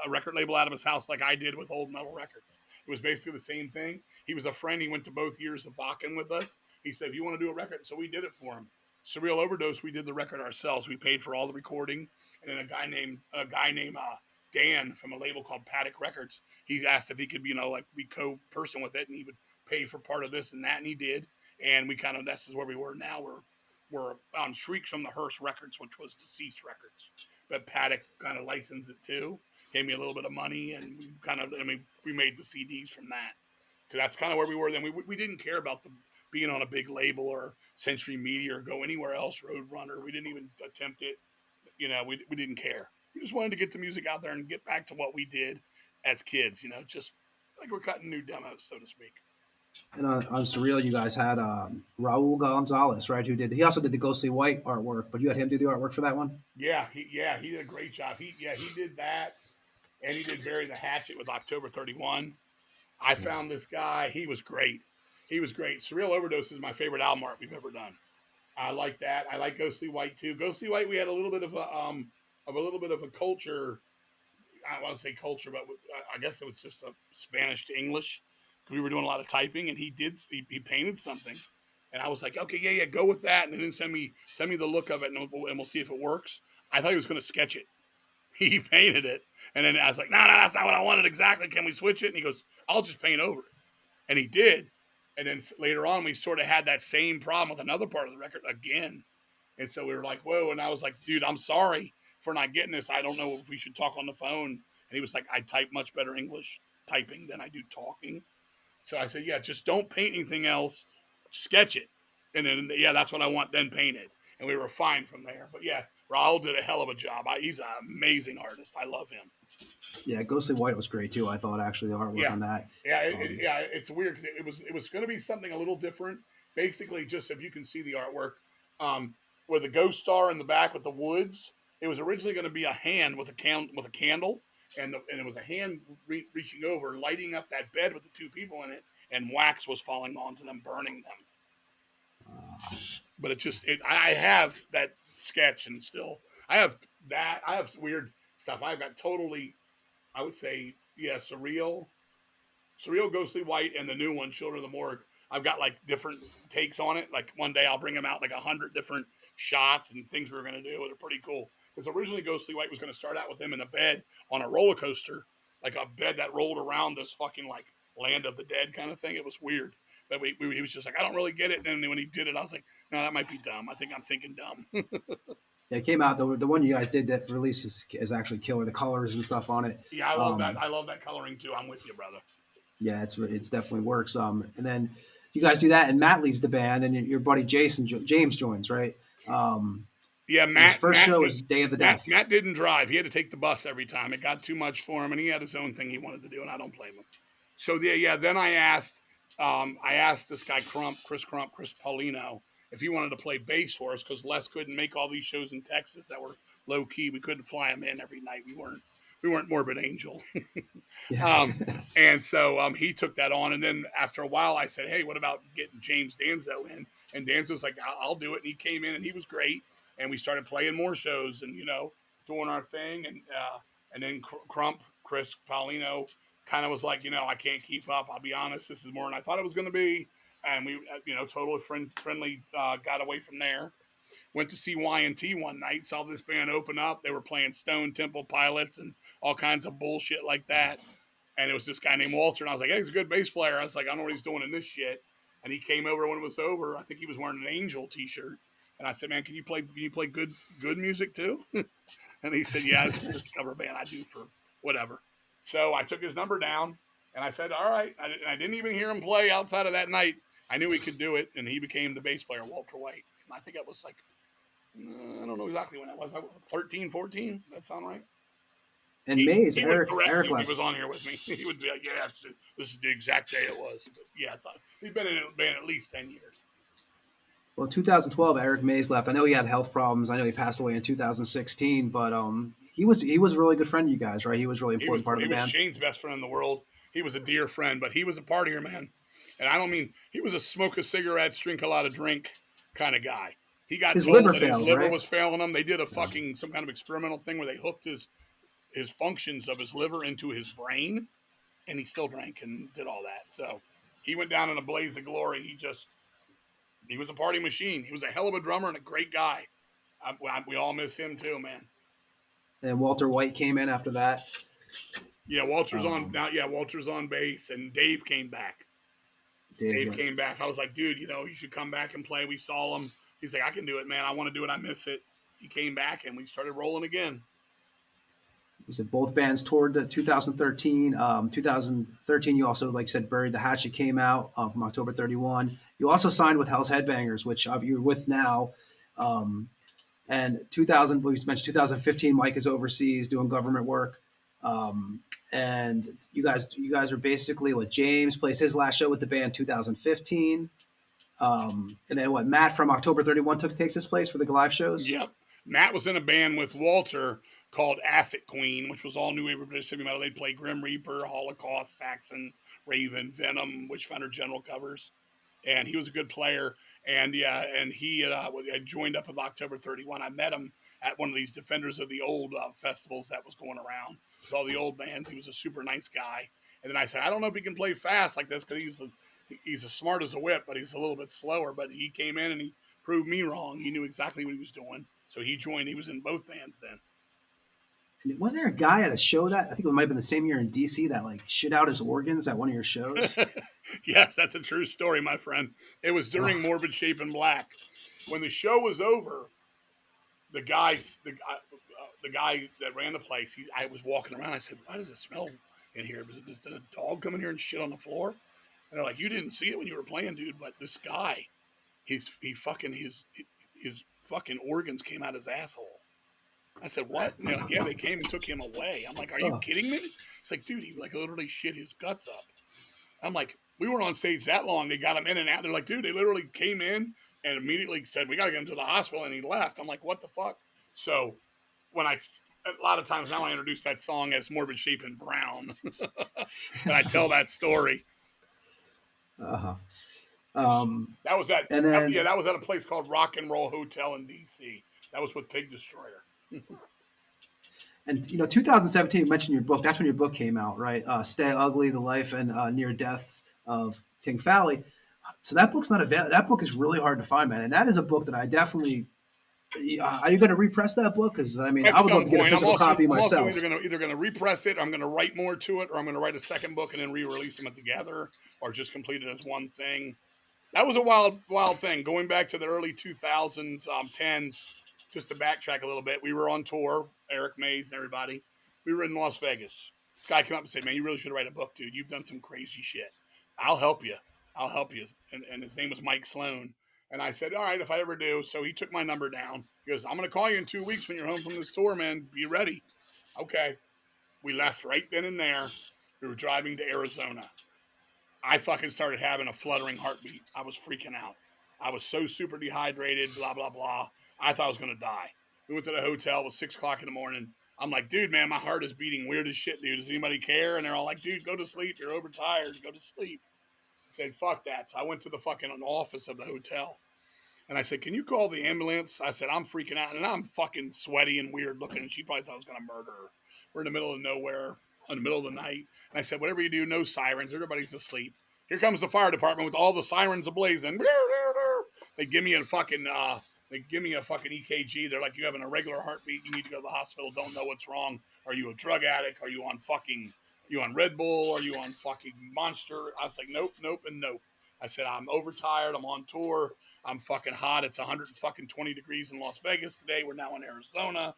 record label out of his house like I did with Old Metal Records. It was basically the same thing. He was a friend. He went to both years of Vakken with us. He said, "If you want to do a record," so we did it for him. Surreal Overdose, we did the record ourselves. We paid for all the recording, and then a guy named Dan from a label called Paddock Records. He asked if he could, be co-person with it, and he would pay for part of this and that, and he did. And we this is where we were now. We're on Shrieks from the Hearst Records, which was Deceased Records, but Paddock kind of licensed it too. Gave me a little bit of money, and we made the CDs from that because that's kind of where we were then. We didn't care about being on a big label or Century Media or go anywhere else, Roadrunner. We didn't even attempt it. We didn't care. We just wanted to get the music out there and get back to what we did as kids, just like we're cutting new demos, so to speak. And on Surreal, you guys had Raul Gonzalez, right? He also did the Ghostly White artwork, but you had him do the artwork for that one? Yeah, he did a great job. He did that, and he did Bury the Hatchet with October 31. I found this guy. He was great. Surreal Overdose is my favorite album art we've ever done. I like that. I like Ghostly White too. Ghostly White, we had a little bit of a culture. I don't want to say culture, but I guess it was just a Spanish to English. We were doing a lot of typing, and he painted something, and I was like, okay, yeah, go with that, and then send me the look of it, and we'll see if it works. I thought he was going to sketch it. He painted it, and then I was like, no, that's not what I wanted exactly. Can we switch it? And he goes, I'll just paint over it, and he did. And then later on, we sort of had that same problem with another part of the record again, and so we were like, whoa, and I was like, dude, I'm sorry for not getting this. I don't know if we should talk on the phone. And he was like, I type much better English typing than I do talking. So I said, yeah, just don't paint anything else. Sketch it. And then, yeah, that's what I want. Then paint it. And we were fine from there. But, yeah, Raul did a hell of a job. He's an amazing artist. I love him. Yeah, Ghostly White was great, too. I thought, actually, the artwork on that. Yeah, it's weird because it was going to be something a little different. Basically, just if you can see the artwork, where the ghost star in the back with the woods, it was originally going to be a hand with a candle. And it was a hand reaching over, lighting up that bed with the two people in it, and wax was falling onto them, burning them. But I have that sketch, and still, I have weird stuff. I've got totally, I would say, yeah, Surreal, Ghostly White, and the new one, Children of the Morgue. I've got like different takes on it. Like one day I'll bring them out like 100 different shots and things we were going to do. They're pretty cool. Because originally Ghostly White was going to start out with them in a bed on a roller coaster, like a bed that rolled around this fucking like Land of the Dead kind of thing. It was weird. But he was just like, I don't really get it. And then when he did it, I was like, no, that might be dumb. I think I'm thinking dumb. Yeah, it came out, the one you guys did that release is actually killer. The colors and stuff on it. Yeah, I love that. I love that coloring too. I'm with you, brother. Yeah, it's definitely works. And then you guys do that, and Matt leaves the band, and your buddy James joins, right? Yeah, Matt. His first show was Day of the Death. Matt didn't drive. He had to take the bus every time. It got too much for him, and he had his own thing he wanted to do, and I don't blame him. So then I asked this guy Chris Paulino, if he wanted to play bass for us because Les couldn't make all these shows in Texas that were low key. We couldn't fly him in every night. We weren't Morbid Angel. And so he took that on, and then after a while, I said, "Hey, what about getting James Danzo in?" And Danzo's like, "I'll do it." And he came in, and he was great. And we started playing more shows and, doing our thing. And then Chris Paulino kind of was like, I can't keep up. I'll be honest. This is more than I thought it was going to be. And we, totally friendly, got away from there. Went to see Y&T one night, saw this band open up. They were playing Stone Temple Pilots and all kinds of bullshit like that. And it was this guy named Walter. And I was like, hey, he's a good bass player. I was like, I don't know what he's doing in this shit. And he came over when it was over. I think he was wearing an Angel T-shirt. And I said, man, can you play good music too? And he said, yeah, it's a cover band I do for whatever. So I took his number down and I said, all right. I didn't even hear him play outside of that night. I knew he could do it. And he became the bass player, Walter White. And I think it was like, I don't know exactly when that was. 13, 14. Does that sound right? And Mays, Eric he was on here with me. He would be like, yeah, this is the exact day it was. But yeah, he's been in a band at least 10 years. Well, 2012, Eric Mays left. I know he had health problems. I know he passed away in 2016, but he was a really good friend of you guys, right? He was really important part of the band. He was Shane's best friend in the world. He was a dear friend, but he was a partier, man. And I don't mean he was a smoke of cigarettes, drink a lot of drink kind of guy. He got told that his liver was failing him. They did some kind of experimental thing where they hooked his functions of his liver into his brain, and he still drank and did all that. So he went down in a blaze of glory. He was a party machine. He was a hell of a drummer and a great guy. We all miss him too, man. And Walter White came in after that. Yeah, Walter's on bass, and Dave came back. Dave came back. I was like, dude, you should come back and play. We saw him. He's like, I can do it, man. I want to do it. I miss it. He came back, and we started rolling again. You said both bands toured 2013. 2013, you also, like you said, Buried the Hatchet came out from October 31. You also signed with Hell's Headbangers, which you're with now. And we mentioned 2015, Mike is overseas doing government work. And you guys are basically what James plays his last show with the band 2015. And then Matt from October 31 takes his place for the live shows? Yep. Matt was in a band with Walter called Acid Queen, which was all new wave British heavy metal. They'd play Grim Reaper, Holocaust, Saxon, Raven, Venom, Witchfinder General covers. And he was a good player. And he had joined up with October 31. I met him at one of these Defenders of the Old festivals that was going around with all the old bands. He was a super nice guy. And then I said, I don't know if he can play fast like this because he's as smart as a whip, but he's a little bit slower. But he came in and he proved me wrong. He knew exactly what he was doing. So he joined. He was in both bands then. And wasn't there a guy at a show that I think it might have been the same year in DC that shit out his organs at one of your shows? Yes, that's a true story, my friend. It was during Morbid Shape in Black. When the show was over, the guy that ran the place, I was walking around. I said, "Why does it smell in here? Did a dog come in here and shit on the floor?" And they're like, "You didn't see it when you were playing, dude. But this guy, his fucking organs came out his asshole." I said, what? And they're like, yeah, they came and took him away. I'm like, are you kidding me? It's like, dude, he literally shit his guts up. I'm like, we weren't on stage that long. They got him in and out. They're like, dude, they literally came in and immediately said, we got to get him to the hospital. And he left. I'm like, what the fuck? So a lot of times now I introduce that song as Morbid Shape in Brown. And I tell that story. Uh-huh. That was at a place called Rock and Roll Hotel in DC. That was with Pig Destroyer. And 2017, you mentioned your book. That's when your book came out, right? Stay Ugly: The Life and Near Deaths of King Fowley. So that book's not available. That book is really hard to find, man. And that is a book that I definitely. Are you going to repress that book? Because I would love to get a physical copy myself. I'm also either going to repress it, or I'm going to write more to it, or I'm going to write a second book and then re-release them together, or just complete it as one thing. That was a wild thing. Going back to the early 2000s, 10s. Just to backtrack a little bit, we were on tour, Eric Mays and everybody. We were in Las Vegas. This guy came up and said, man, you really should write a book, dude. You've done some crazy shit. I'll help you. And his name was Mike Sloan. And I said, all right, if I ever do. So he took my number down. He goes, I'm going to call you in 2 weeks when you're home from this tour, man. Be ready. Okay. We left right then and there. We were driving to Arizona. I fucking started having a fluttering heartbeat. I was freaking out. I was so super dehydrated, blah, blah, blah. I thought I was going to die. We went to the hotel. It was 6 o'clock in the morning. I'm like, dude, man, my heart is beating weird as shit, dude. Does anybody care? And they're all like, dude, go to sleep. You're overtired. Go to sleep. I said, fuck that. So I went to the fucking office of the hotel. And I said, can you call the ambulance? I said, I'm freaking out. And I'm fucking sweaty and weird looking. And she probably thought I was going to murder her. We're in the middle of nowhere, in the middle of the night. And I said, whatever you do, no sirens. Everybody's asleep. Here comes the fire department with all the sirens ablazing. They give me a fucking EKG. They're like, you have an irregular heartbeat. You need to go to the hospital. Don't know what's wrong. Are you a drug addict? Are you on Red Bull? Are you on fucking Monster? I was like, nope, and nope. I said, I'm overtired. I'm on tour. I'm fucking hot. It's 120 degrees in Las Vegas today. We're now in Arizona.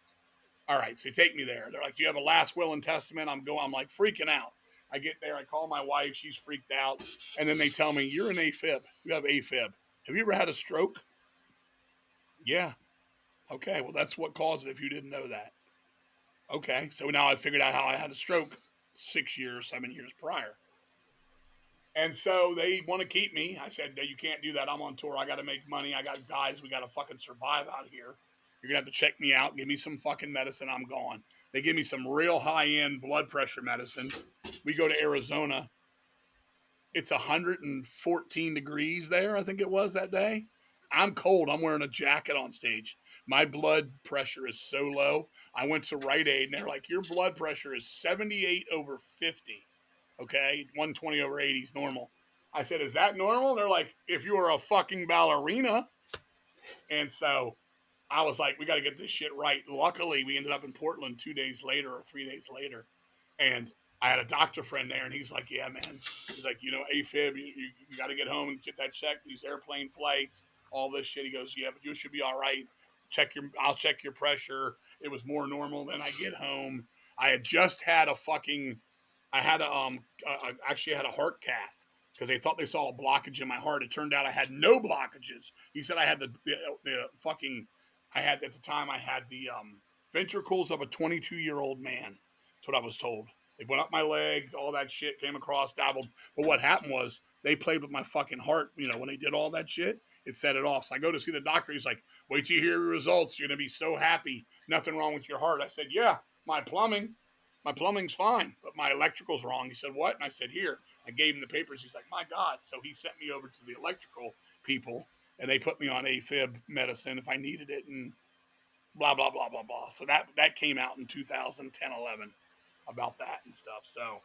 All right, so take me there. They're like, do you have a last will and testament? I'm like freaking out. I get there. I call my wife. She's freaked out. And then they tell me, you're an AFib. You have AFib. Have you ever had a stroke? Yeah. Okay, well, that's what caused it if you didn't know that. Okay, so now I figured out how I had a stroke 7 years prior. And so they want to keep me. I said, no, you can't do that. I'm on tour. I got to make money. I got guys. We got to fucking survive out here. You're going to have to check me out. Give me some fucking medicine. I'm gone. They give me some real high-end blood pressure medicine. We go to Arizona. It's 114 degrees there, I think it was that day. I'm cold. I'm wearing a jacket on stage. My blood pressure is so low. I went to Rite Aid, and they're like, your blood pressure is 78/50. Okay, 120/80 is normal. I said, is that normal? They're like, if you were a fucking ballerina. And so I was like, we got to get this shit right. Luckily, we ended up in Portland 2 days later or 3 days later. And I had a doctor friend there, and he's like, yeah, man. He's like, AFib, you got to get home and get that checked. These airplane flights, all this shit. He goes, yeah, but you should be all right. I'll check your pressure. It was more normal. Then I get home. I had just had actually had a heart cath because they thought they saw a blockage in my heart. It turned out I had no blockages. He said I had I had the ventricles of a 22-year-old man. That's what I was told. They went up my legs, all that shit, came across, dabbled. But what happened was they played with my fucking heart. When they did all that shit, it set it off. So I go to see the doctor. He's like, wait till you hear your results. You're going to be so happy. Nothing wrong with your heart. I said, yeah, my plumbing's fine, but my electrical's wrong. He said, what? And I said, here. I gave him the papers. He's like, my God. So he sent me over to the electrical people, and they put me on AFib medicine if I needed it, and blah, blah, blah, blah, blah. So that came out in 2010, 11 about that and stuff. So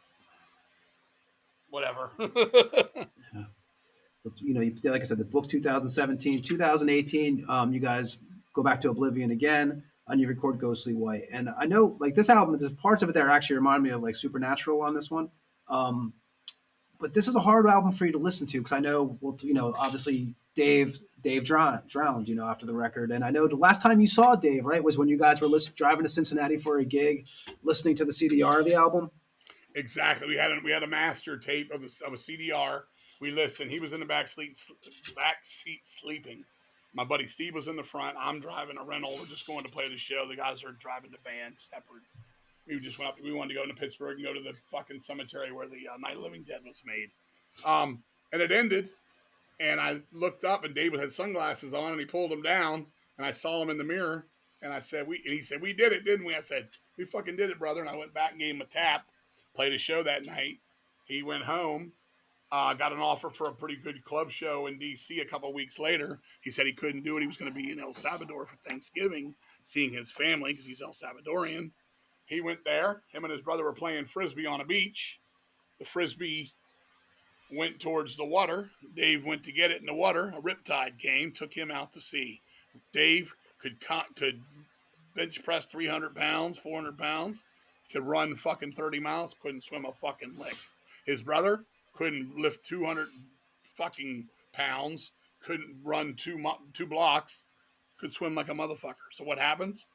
whatever. Yeah. But, like I said, the book 2017, 2018, you guys go back to Oblivion again, and you record Ghostly White. And I know, like, this album, there's parts of it that actually remind me of, like, Supernatural on this one. But this is a hard album for you to listen to because I know, obviously Dave drowned, after the record. And I know the last time you saw Dave, right, was when you guys were driving to Cincinnati for a gig, listening to the CDR of the album. Exactly. We had a master tape of a CDR. We listened. He was in the back seat sleeping. My buddy Steve was in the front. I'm driving a rental. We're just going to play the show. The guys are driving the van separate. We just went up. We wanted to go into Pittsburgh and go to the fucking cemetery where the Night of the Living Dead was made. And it ended. And I looked up, and David had sunglasses on, and he pulled them down. And I saw him in the mirror. And I said, and he said, we did it, didn't we? I said, we fucking did it, brother. And I went back and gave him a tap. Played a show that night. He went home. Got an offer for a pretty good club show in D.C. a couple weeks later. He said he couldn't do it. He was going to be in El Salvador for Thanksgiving, seeing his family because he's El Salvadorian. He went there. Him and his brother were playing Frisbee on a beach. The Frisbee went towards the water. Dave went to get it in the water. A riptide came, took him out to sea. Dave could bench press 300 pounds, 400 pounds, could run fucking 30 miles, couldn't swim a fucking lick. His brother couldn't lift 200 fucking pounds, couldn't run two blocks, could swim like a motherfucker. So what happens?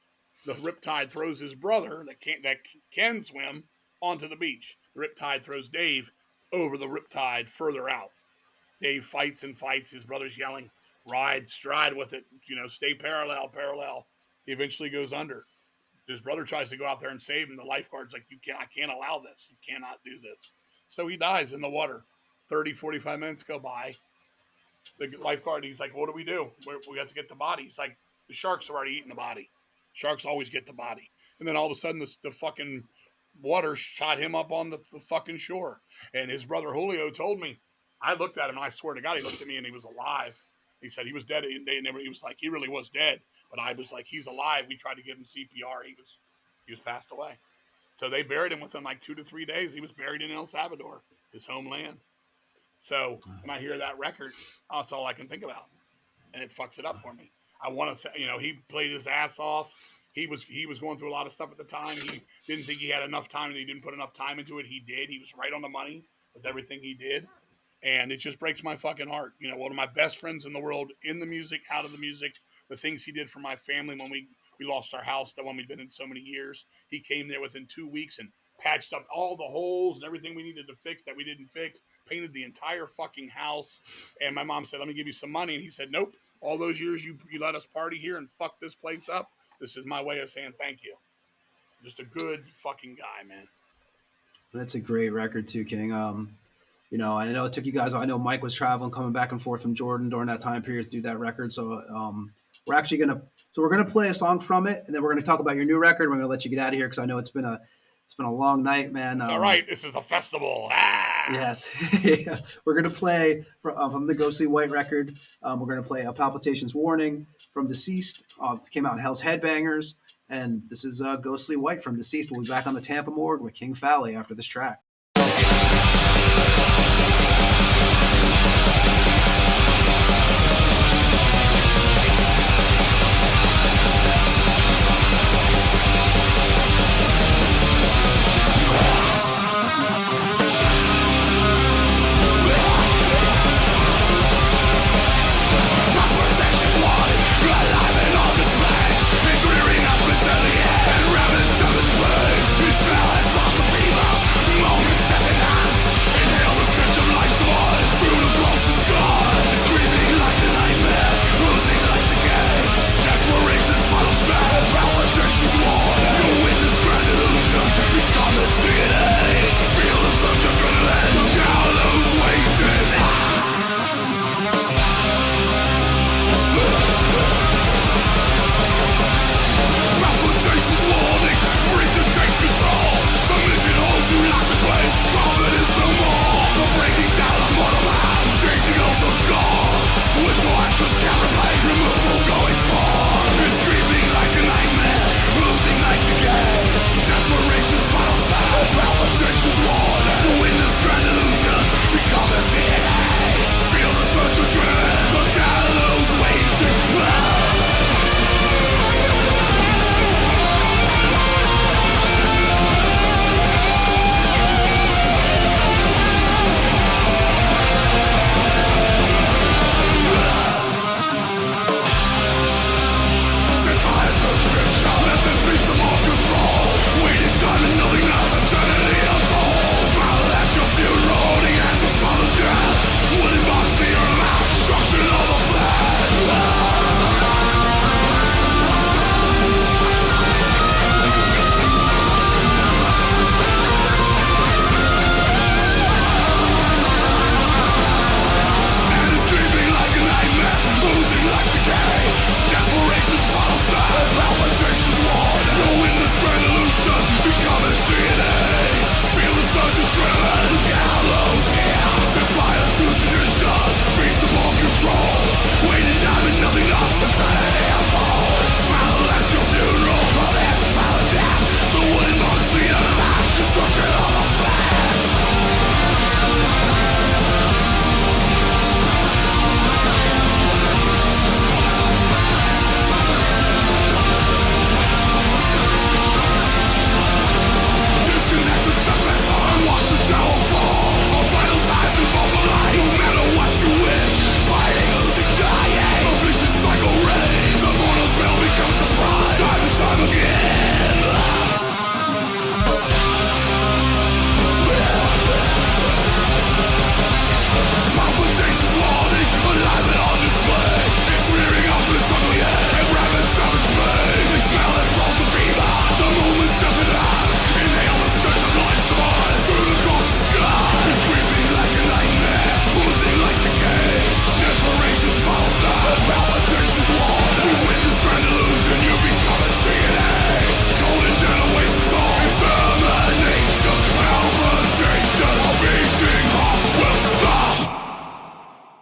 The riptide throws his brother that can swim onto the beach. The riptide throws Dave over the riptide further out. Dave fights and fights. His brother's yelling, stride with it, stay parallel. He eventually goes under. His brother tries to go out there and save him. The lifeguard's like, I can't allow this. You cannot do this. So he dies in the water. 30, 45 minutes go by. The lifeguard, he's like, what do? We have to get the body. He's like, the sharks have already eaten the body. Sharks always get the body. And then all of a sudden, the fucking water shot him up on the fucking shore. And his brother Julio told me, I looked at him, and I swear to God, he looked at me, and he was alive. He said he was dead. He was like, he really was dead. But I was like, he's alive. We tried to give him CPR. He was passed away. So they buried him within like 2 to 3 days. He was buried in El Salvador, his homeland. So when I hear that record, that's all I can think about. And it fucks it up for me. I want to, he played his ass off. He was going through a lot of stuff at the time. He didn't think he had enough time, and he didn't put enough time into it. He did. He was right on the money with everything he did. And it just breaks my fucking heart. You know, one of my best friends in the world, in the music, out of the music, the things he did for my family when we lost our house, the one we'd been in so many years. He came there within 2 weeks and patched up all the holes and everything we needed to fix that we didn't fix, painted the entire fucking house. And my mom said, let me give you some money. And he said, nope, all those years you let us party here and fuck this place up, this is my way of saying thank you. Just a good fucking guy, man. That's a great record too, King. You know, I know it took you guys. I know Mike was traveling, coming back and forth from Jordan during that time period to do that record. So we're actually gonna play a song from it, and then we're gonna talk about your new record. We're gonna let you get out of here because I know it's been a long night, man. It's all right. This is a festival. Ah! Yes, we're gonna play from the Ghostly White record. We're gonna play a Palpitations Warning from Deceased. Came out in Hell's Headbangers, and this is Ghostly White from Deceased. We'll be back on the Tampa Morgue with King Fowley after this track.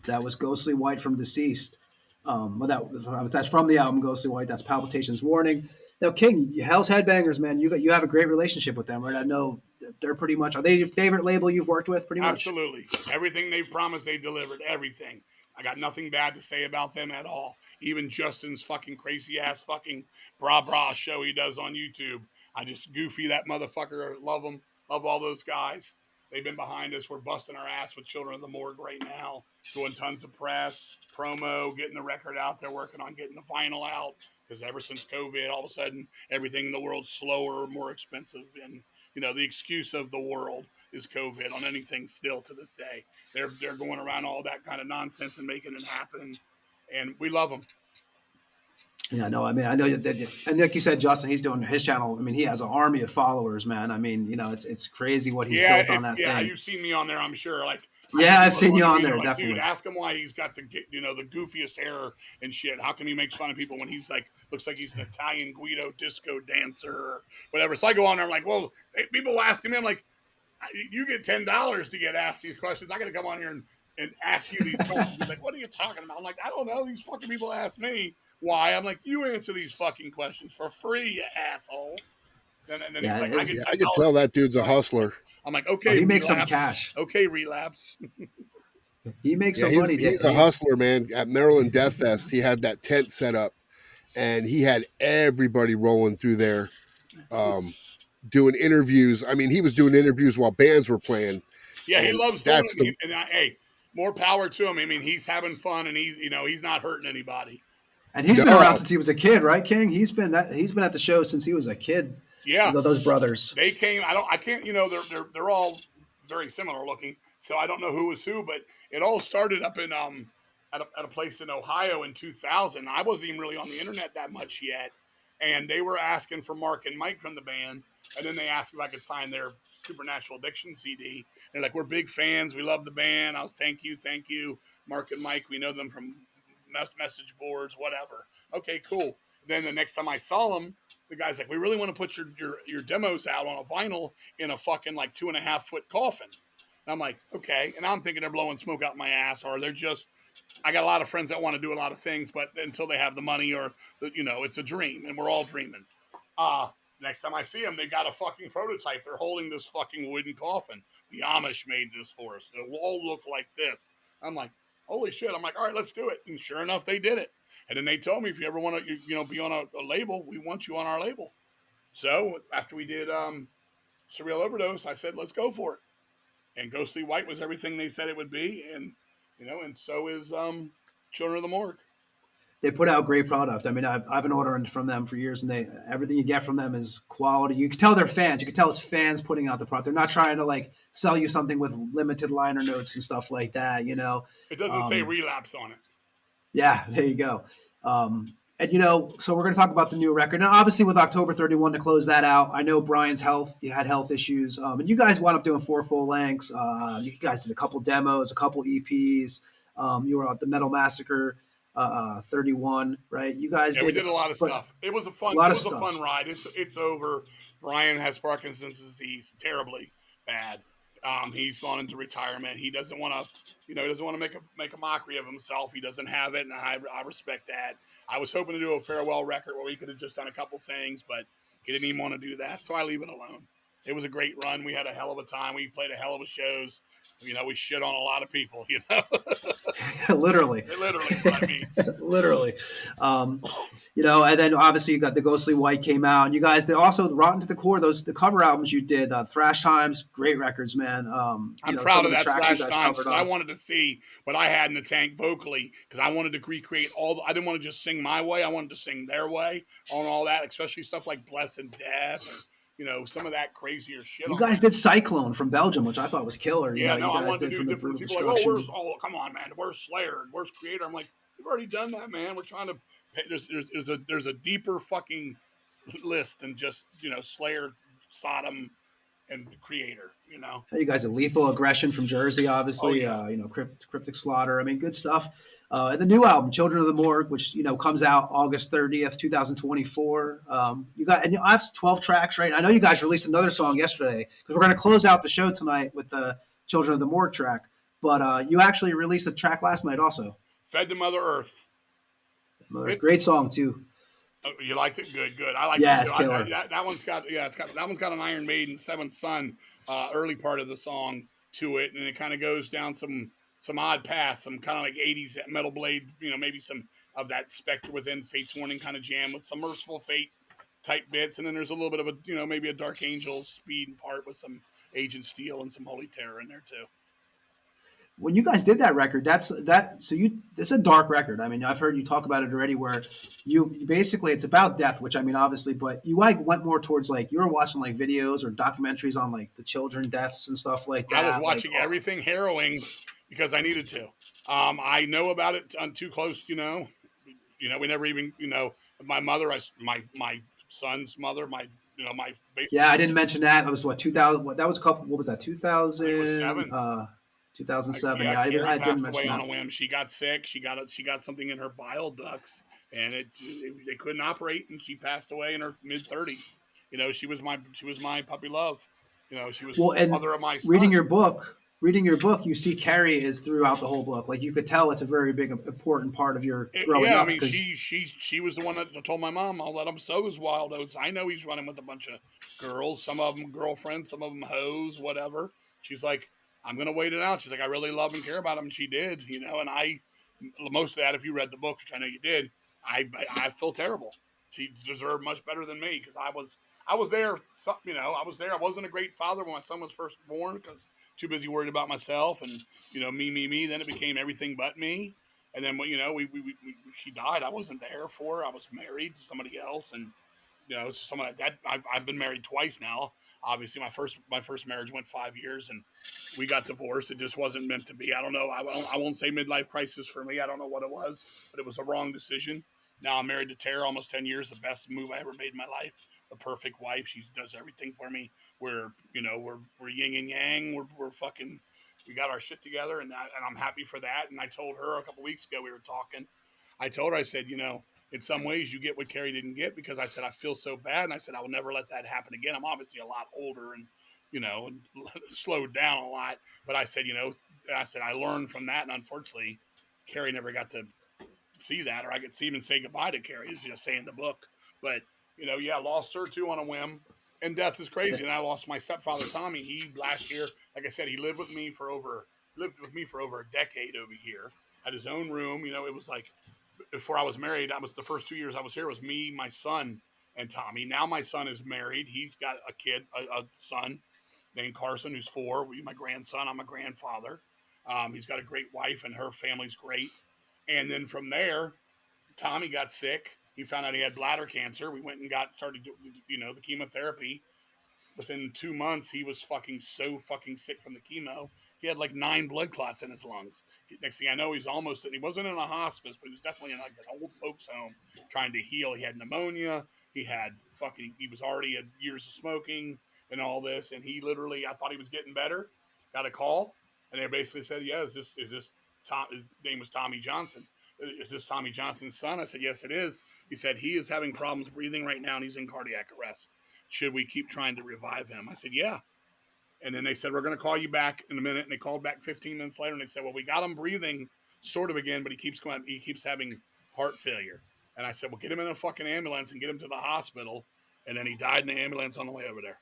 That was Ghostly White from Deceased. That's from the album Ghostly White. That's Palpitations Warning. Now, King, Hell's Headbangers, man, you have a great relationship with them, right? I know they're pretty much. Are they your favorite label you've worked with? Pretty much. Absolutely. Everything they promised, they delivered. Everything. I got nothing bad to say about them at all. Even Justin's fucking crazy ass fucking bra show he does on YouTube. I just goofy that motherfucker. Love him. Love all those guys. They've been behind us. We're busting our ass with Children of the Morgue right now, doing tons of press, promo, getting the record out there, working on getting the vinyl out. Because ever since COVID, all of a sudden, everything in the world's slower, more expensive. And, the excuse of the world is COVID on anything still to this day. They're going around all that kind of nonsense and making it happen. And we love them. Yeah, no, I mean, I know that, and like you said, Justin, he's doing his channel. I mean, he has an army of followers, man. I mean, it's crazy what he's built on that thing. Yeah, you've seen me on there, I'm sure. I've seen you on there, like, definitely. Dude, ask him why he's got the goofiest hair and shit. How come he makes fun of people when he's looks like he's an Italian Guido disco dancer or whatever? So I go on there, I'm like, well, people asking me, I'm like, you get $10 to get asked these questions. I got to come on here and ask you these questions. He's like, what are you talking about? I'm like, I don't know. These fucking people ask me. Why? I'm like, you answer these fucking questions for free, you asshole. And then he's like, I can tell that dude's a hustler. I'm like, okay, he makes some cash. Okay, relapse. He makes some money. He's a hustler, man. At Maryland Death Fest, he had that tent set up, and he had everybody rolling through there, doing interviews. I mean, he was doing interviews while bands were playing. Yeah, he loves doing it. Hey, more power to him. I mean, he's having fun, and he's not hurting anybody. And he's been around since he was a kid, right, King? He's been at the show since he was a kid. Yeah, those brothers. They came. I can't. They're all very similar looking. So I don't know who was who, but it all started up in at a place in Ohio in 2000. I wasn't even really on the internet that much yet, and they were asking for Mark and Mike from the band, and then they asked if I could sign their Supernatural Addiction CD. They're like, we're big fans. We love the band. I was thank you, Mark and Mike. We know them from message boards, whatever. Okay, cool. Then the next time I saw them, the guy's like, we really want to put your demos out on a vinyl in a fucking 2.5 foot coffin. And I'm like, okay. And I'm thinking they're blowing smoke out my ass, or they're just, I got a lot of friends that want to do a lot of things, but until they have the money or, it's a dream, and we're all dreaming. Next time I see them, they got a fucking prototype. They're holding this fucking wooden coffin. The Amish made this for us. It will all look like this. I'm like, holy shit. I'm like, all right, let's do it. And sure enough, they did it. And then they told me, if you ever want to, be on a label, we want you on our label. So after we did Surreal Overdose, I said, let's go for it. And Ghostly White was everything they said it would be. And, and so is Children of the Morgue. They put out great product. I mean, I've been ordering from them for years, and everything you get from them is quality. You can tell they're fans. You can tell it's fans putting out the product. They're not trying to sell you something with limited liner notes and stuff like that. It doesn't say Relapse on it. Yeah, there you go. And so we're going to talk about the new record. Now, obviously, with October 31 to close that out, I know Brian's he had health issues, and you guys wound up doing 4 full lengths. You guys did a couple demos, a couple EPs. You were at the Metal Massacre. 31, right? You guys we did a lot of stuff. It was a fun ride. It's over. Brian has Parkinson's disease, terribly bad. He's gone into retirement. He doesn't want to, make a mockery of himself. He doesn't have it, and I respect that. I was hoping to do a farewell record where we could have just done a couple things, but he didn't even want to do that, so I leave it alone. It was a great run. We had a hell of a time. We played a hell of a shows. We shit on a lot of people, Literally. I mean. Literally. And then obviously you got the Ghostly White came out, and you guys did also Rotten to the Core, the cover albums you did, Thrash Times, great records, man. I'm proud of that Thrash Times, because I wanted to see what I had in the tank vocally, because I wanted to recreate I didn't want to just sing my way. I wanted to sing their way on all that, especially stuff like Blessed Death, and, some of that crazier shit. You guys did Cyclone from Belgium, which I thought was killer. Yeah, I wanted to do different. People like, come on, man, where's Slayer? Where's Creator? I'm like, we've already done that, man. We're trying to pay. There's a deeper fucking list than just, Slayer, Sodom, and Creator, You guys are Lethal Aggression from Jersey, obviously. Oh, yeah. Cryptic Slaughter. I mean, good stuff. And the new album, Children of the Morgue, which comes out August 30th, 2024. I have 12 tracks, right? I know you guys released another song yesterday, because we're going to close out the show tonight with the Children of the Morgue track. But you actually released a track last night, also. Fed to Mother Earth. Great song too. Oh, you liked it? Good. I like it. It's killer. That one's got an Iron Maiden Seventh Son early part of the song to it, and it kind of goes down some odd paths, some kind of like 80s Metal Blade, maybe some of that Spectre Within, Fate's Warning kind of jam with some Merciful Fate type bits, and then there's a little bit of a maybe a Dark Angel speed part with some Agent Steel and some Holy Terror in there too. When you guys did that record, it's a dark record. I mean, I've heard you talk about it already, where you basically, it's about death, which I mean, obviously, but you like went more towards like, you were watching like videos or documentaries on like the children deaths and stuff like that. I was watching like, everything harrowing because I needed to. I know about it on Too Close, we never even, my mother, my son's mother, my basically. Yeah, I didn't mention that. That was what, 2000. What was a couple? What was that? 2000. It was 7. 2007. Yeah, I Carrie didn't passed mention away that. on a whim. She got sick. She got something in her bile ducts, and they couldn't operate, and she passed away in her mid-30s. She was my puppy love. She was Well, and mother of my son. reading your book, you see Carrie is throughout the whole book. Like, you could tell it's a very big, important part of your growing up. I mean, she was the one that told my mom, "I'll let him sow his wild oats. I know he's running with a bunch of girls, some of them girlfriends, some of them hoes, whatever." She's like, "I'm gonna wait it out." She's like, "I really love and care about him," and she did, And most of that, if you read the book, which I know you did, I feel terrible. She deserved much better than me because I was there. I was there. I wasn't a great father when my son was first born because too busy worried about myself and me. Then it became everything but me. And then she died. I wasn't there for her. I was married to somebody else, and someone like that. I've been married twice now. Obviously, my first marriage went 5 years, and we got divorced. It just wasn't meant to be. I don't know. I won't say midlife crisis for me. I don't know what it was, but it was a wrong decision. Now I'm married to Tara, almost 10 years. The best move I ever made in my life. The perfect wife. She does everything for me. We're yin and yang. We're fucking. We got our shit together, and I'm happy for that. And I told her a couple weeks ago, we were talking. I told her, I said, in some ways you get what Carrie didn't get, because I said, I feel so bad. And I said, I will never let that happen again. I'm obviously a lot older and, and slowed down a lot. But I said, I learned from that. And unfortunately, Carrie never got to see that, or I could even say goodbye to Carrie. It's just saying the book. But, lost her too on a whim. And death is crazy. And I lost my stepfather, Tommy. He last year, like I said, he lived with me for over a decade over here. Had his own room. It was like, before I was married, the first 2 years I was here was me, my son, and Tommy. Now my son is married. He's got a kid, a son named Carson, who's 4. My grandson. I'm a grandfather. He's got a great wife, and her family's great. And then from there, Tommy got sick. He found out he had bladder cancer. We went and started, the chemotherapy. Within 2 months, he was so fucking sick from the chemo. He had like 9 blood clots in his lungs. Next thing I know, he wasn't in a hospice, but he was definitely in like an old folks home trying to heal. He had pneumonia. He was already had years of smoking and all this. And he literally, I thought he was getting better. Got a call, and they basically said, "Yeah, is this Tom?" His name was Tommy Johnson. "Is this Tommy Johnson's son?" I said, "Yes, it is." He said, "He is having problems breathing right now, and he's in cardiac arrest. Should we keep trying to revive him?" I said, "Yeah." And then they said, "We're going to call you back in a minute." And they called back 15 minutes later, and they said, "Well, we got him breathing sort of again, but he keeps having heart failure." And I said, "Well, get him in a fucking ambulance and get him to the hospital." And then he died in the ambulance on the way over there.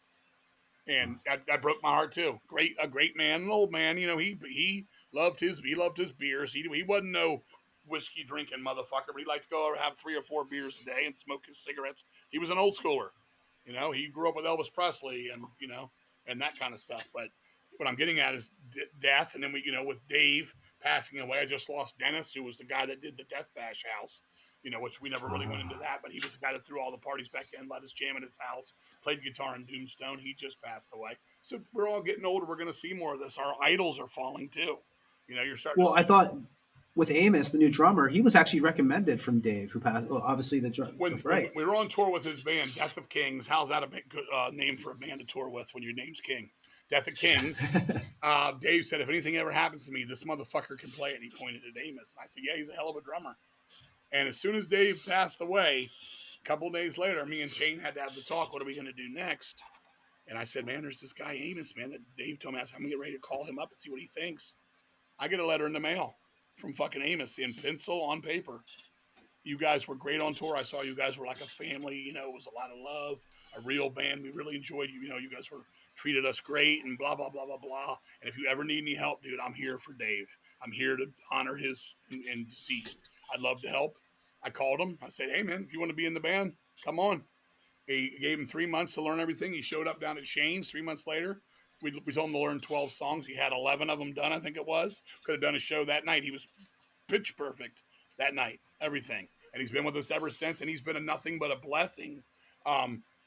And that broke my heart too. A great man, an old man. He loved his beers. He wasn't no whiskey drinking motherfucker, but he liked to go over, have 3 or 4 beers a day and smoke his cigarettes. He was an old schooler. He grew up with Elvis Presley and, and that kind of stuff. But what I'm getting at is death. And then with Dave passing away, I just lost Dennis, who was the guy that did the Death Bash house, which we never really went into that, but he was the guy that threw all the parties back then, let us jam at his house, played guitar in Tombstone. He just passed away. So we're all getting older. We're going to see more of this. Our idols are falling too. You're starting to see. I thought with Amos, the new drummer, he was actually recommended from Dave, who passed. Well, obviously the drummer. When we were on tour with his band, Death of Kings. How's that a good name for a band to tour with when your name's King? Death of Kings. Dave said, "If anything ever happens to me, this motherfucker can play it." And he pointed at Amos. And I said, "Yeah, he's a hell of a drummer." And as soon as Dave passed away, a couple of days later, me and Shane had to have the talk. What are we going to do next? And I said, "Man, there's this guy Amos, man, that Dave told me." I said, "I'm going to get ready to call him up and see what he thinks." I get a letter in the mail from fucking Amos in pencil on paper. "You guys were great on tour. I saw you guys were like a family. It was a lot of love, a real band. We really enjoyed you. You guys treated us great and blah, blah, blah, blah, blah. And if you ever need any help, dude, I'm here for Dave. I'm here to honor his and deceased. I'd love to help." I called him. I said, "Hey, man, if you want to be in the band, come on." He gave him 3 months to learn everything. He showed up down at Shane's 3 months later, we told him to learn 12 songs. He had 11 of them done, I think it was. Could have done a show that night. He was pitch perfect that night, everything. And he's been with us ever since, and he's been a nothing but a blessing.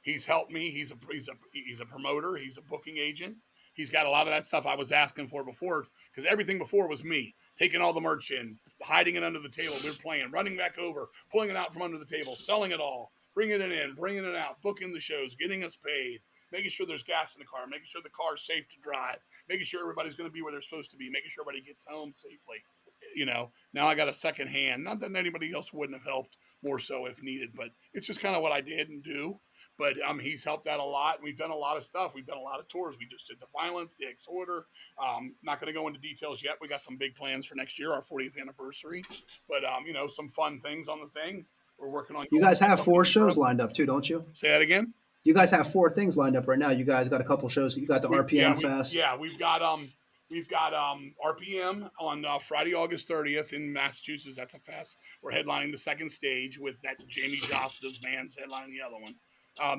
He's helped me. He's a promoter. He's a booking agent. He's got a lot of that stuff I was asking for before, because everything before was me taking all the merch in, hiding it under the table. We were playing, running back over, pulling it out from under the table, selling it all, bringing it in, bringing it out, booking the shows, getting us paid, making sure there's gas in the car, making sure the car's safe to drive, making sure everybody's going to be where they're supposed to be, making sure everybody gets home safely. Now I got a second hand. Not that anybody else wouldn't have helped more so if needed, but it's just kind of what I did and do. But he's helped out a lot. We've done a lot of stuff. We've done a lot of tours. We just did the Violence, the Exhorter. Not going to go into details yet. We got some big plans for next year, our 40th anniversary. But some fun things on the thing. We're working on. You guys have 4 shows lined up too, don't you? Say that again. You guys have 4 things lined up right now. You guys got a couple shows. You got the RPM Fest. We've got RPM on Friday, August 30th in Massachusetts. That's a fest. We're headlining the second stage with that Jamie Jostina's band's headlining the other one.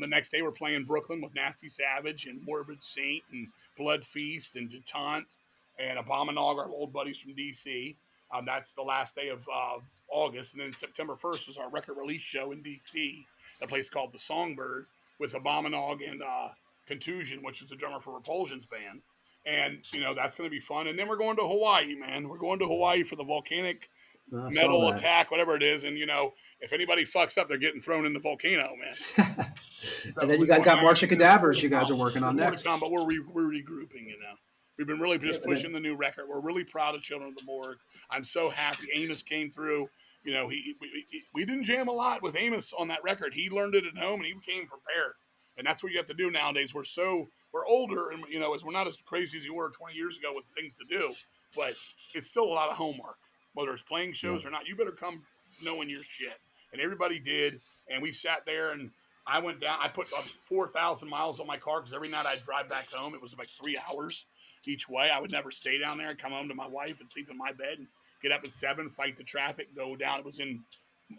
The next day we're playing Brooklyn with Nasty Savage and Morbid Saint and Blood Feast and Detente and Abominog, our old buddies from DC. That's the last day of August. And then September 1st is our record release show in DC, a place called the Songbird with Abominog and Contusion, which is the drummer for Repulsion's band. And, that's going to be fun. And then we're going to Hawaii, man. We're going to Hawaii for the volcanic metal attack, whatever it is. And, if anybody fucks up, they're getting thrown in the volcano, man. And then you guys got Martian Cadavers you guys are working on next. But we're regrouping, We've been really just pushing the new record. We're really proud of Children of the Morgue. I'm so happy. Amos came through. We didn't jam a lot with Amos on that record. He learned it at home, and he came prepared. And that's what you have to do nowadays. We're older, and, we're not as crazy as you were 20 years ago with things to do. But it's still a lot of homework. Whether it's playing shows or not, you better come knowing your shit. And everybody did. And we sat there, and I went down. I put 4,000 miles on my car because every night I'd drive back home. It was like 3 hours each way. I would never stay down there and come home to my wife and sleep in my bed and get up at 7, fight the traffic, go down. It was in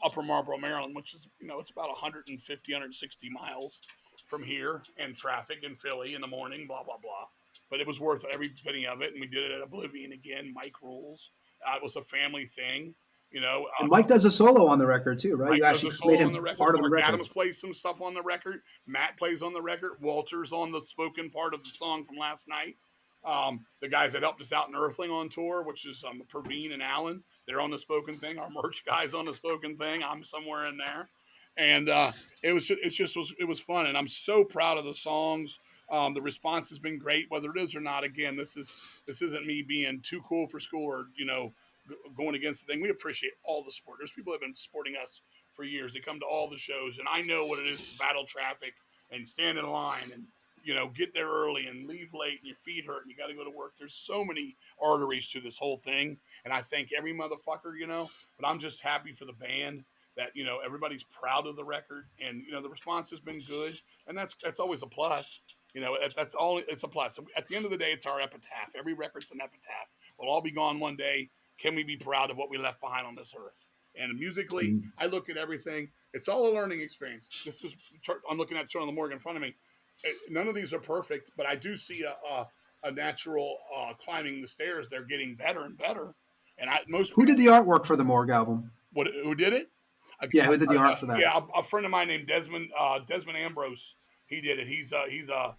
Upper Marlboro, Maryland, which is, it's about 150, 160 miles from here, and traffic in Philly in the morning, blah, blah, blah. But it was worth every penny of it. And we did it at Oblivion again. Mike rules. It was a family thing. And Mike does a solo on the record too, right? You actually made him part of the record. Adams plays some stuff on the record. Matt plays on the record. Walter's on the spoken part of the song from last night. The guys that helped us out in Earthling on tour, which is Praveen and Alan, they're on the spoken thing. Our merch guys on the spoken thing. I'm somewhere in there, and it was fun. And I'm so proud of the songs. The response has been great, whether it is or not. Again, this isn't me being too cool for school or going against the thing. We appreciate all the support. There's people that have been supporting us for years. They come to all the shows, and I know what it is to battle traffic and stand in line and get there early and leave late and your feet hurt and you got to go to work. There's so many arteries to this whole thing, and I thank every motherfucker, but I'm just happy for the band that everybody's proud of the record, and the response has been good, and that's always a plus. That's all. It's a plus. At the end of the day, it's our epitaph. Every record's an epitaph. We'll all be gone one day. Can we be proud of what we left behind on this earth? And musically, I look at everything. It's all a learning experience. I'm looking at Children of the Morgue in front of me. None of these are perfect, but I do see a natural climbing the stairs. They're getting better and better. And who did the artwork for the Morgue album? Who did it? Who did the art for that? Yeah, a friend of mine named Desmond Ambrose. He did it. He's a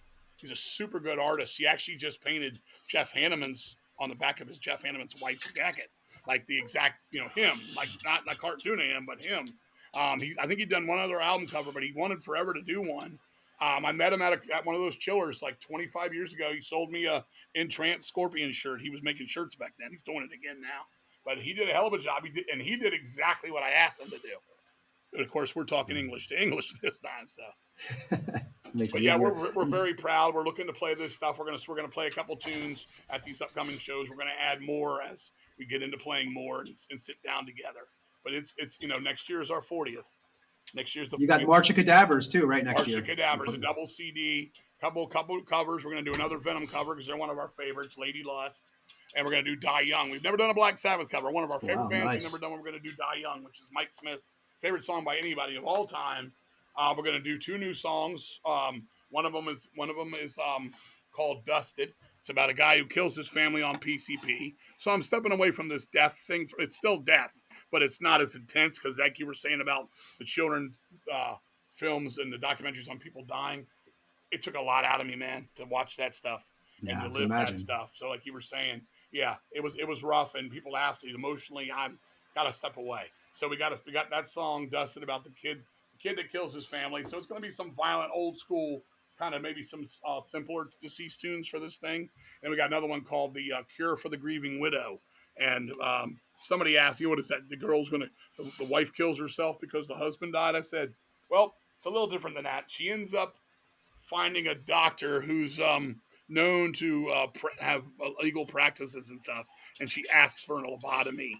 super good artist. He actually just painted Jeff Hanneman's on the back of his Jeff Hanneman's wife's jacket, like the exact him, like not a cartoon of him, but him. I think he'd done one other album cover, but he wanted forever to do one. I met him at one of those chillers like 25 years ago. He sold me a Entrance Scorpion shirt. He was making shirts back then. He's doing it again now. But he did a hell of a job. He did exactly what I asked him to do. But of course, we're talking English to English this time. So, but yeah, we're very proud. We're looking to play this stuff. We're gonna play a couple tunes at these upcoming shows. We're gonna add more as we get into playing more and sit down together. But it's next year is our 40th. Next year's you got March of Cadavers too, right? Next year. March of Cadavers, a double CD, couple covers. We're gonna do another Venom cover because they're one of our favorites, Lady Lust, and we're gonna do Die Young. We've never done a Black Sabbath cover. One of our favorite bands we've never done. We're gonna do Die Young, which is Mike Smith's favorite song by anybody of all time. We're gonna do 2 new songs. One of them is called Dusted. It's about a guy who kills his family on PCP. So I'm stepping away from this death thing. It's still death, but it's not as intense because, like you were saying about the children's films and the documentaries on people dying, it took a lot out of me, man, to watch that stuff and Yeah, to I can live that imagine. stuff. So, like you were saying, yeah, it was rough, and people asked me emotionally, I'm gotta step away. So we got that song Dusted about the kid that kills his family. So it's going to be some violent, old school kind of maybe some simpler deceased tunes for this thing. And we got another one called the Cure for the Grieving Widow. And somebody asked me, what is that? The girl's going to, the wife kills herself because the husband died. I said, well, it's a little different than that. She ends up finding a doctor who's known to have illegal practices and stuff. And she asks for an lobotomy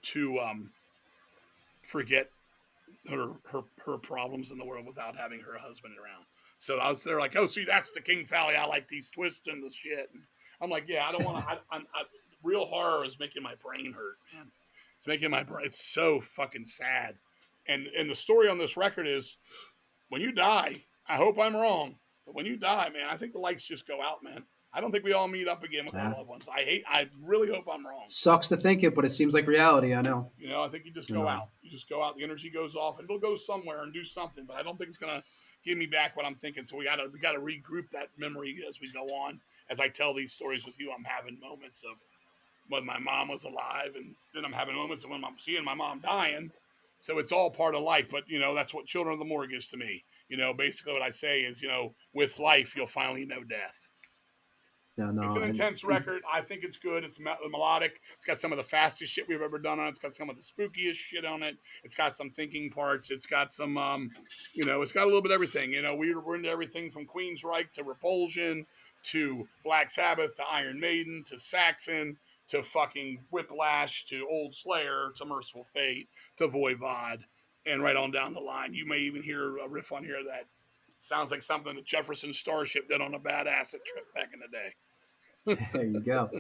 to forget her problems in the world without having her husband around. So I was there like, oh, see, that's the King Fowley. I like these twists and the shit. And I'm like, yeah, I don't want to. Real horror is making my brain hurt, man. It's making my brain. It's so fucking sad. And the story on this record is, when you die, I hope I'm wrong, but when you die, man, I think the lights just go out, man. I don't think we all meet up again with our loved ones. I really hope I'm wrong. Sucks to think it, but it seems like reality. I know. You know, I think you just go out. You just go out. The energy goes off, and it'll go somewhere and do something. But I don't think it's gonna give me back what I'm thinking. So we gotta regroup that memory as we go on. As I tell these stories with you, I'm having moments of when my mom was alive, and then I'm having moments of when I'm seeing my mom dying. So it's all part of life. But you know, that's what Children of the Morgue is to me. You know, basically what I say is, you know, with life, you'll finally know death. Yeah, no, it's an intense record. I think it's good. It's melodic. It's got some of the fastest shit we've ever done on it. It's got some of the spookiest shit on it. It's got some thinking parts. It's got some, you know, it's got a little bit of everything. You know, we're into everything from Queensryche to Repulsion to Black Sabbath to Iron Maiden to Saxon to fucking Whiplash to Old Slayer to Merciful Fate to Voivod and right on down the line. You may even hear a riff on here that sounds like something that Jefferson Starship did on a bad acid trip back in the day. There you go.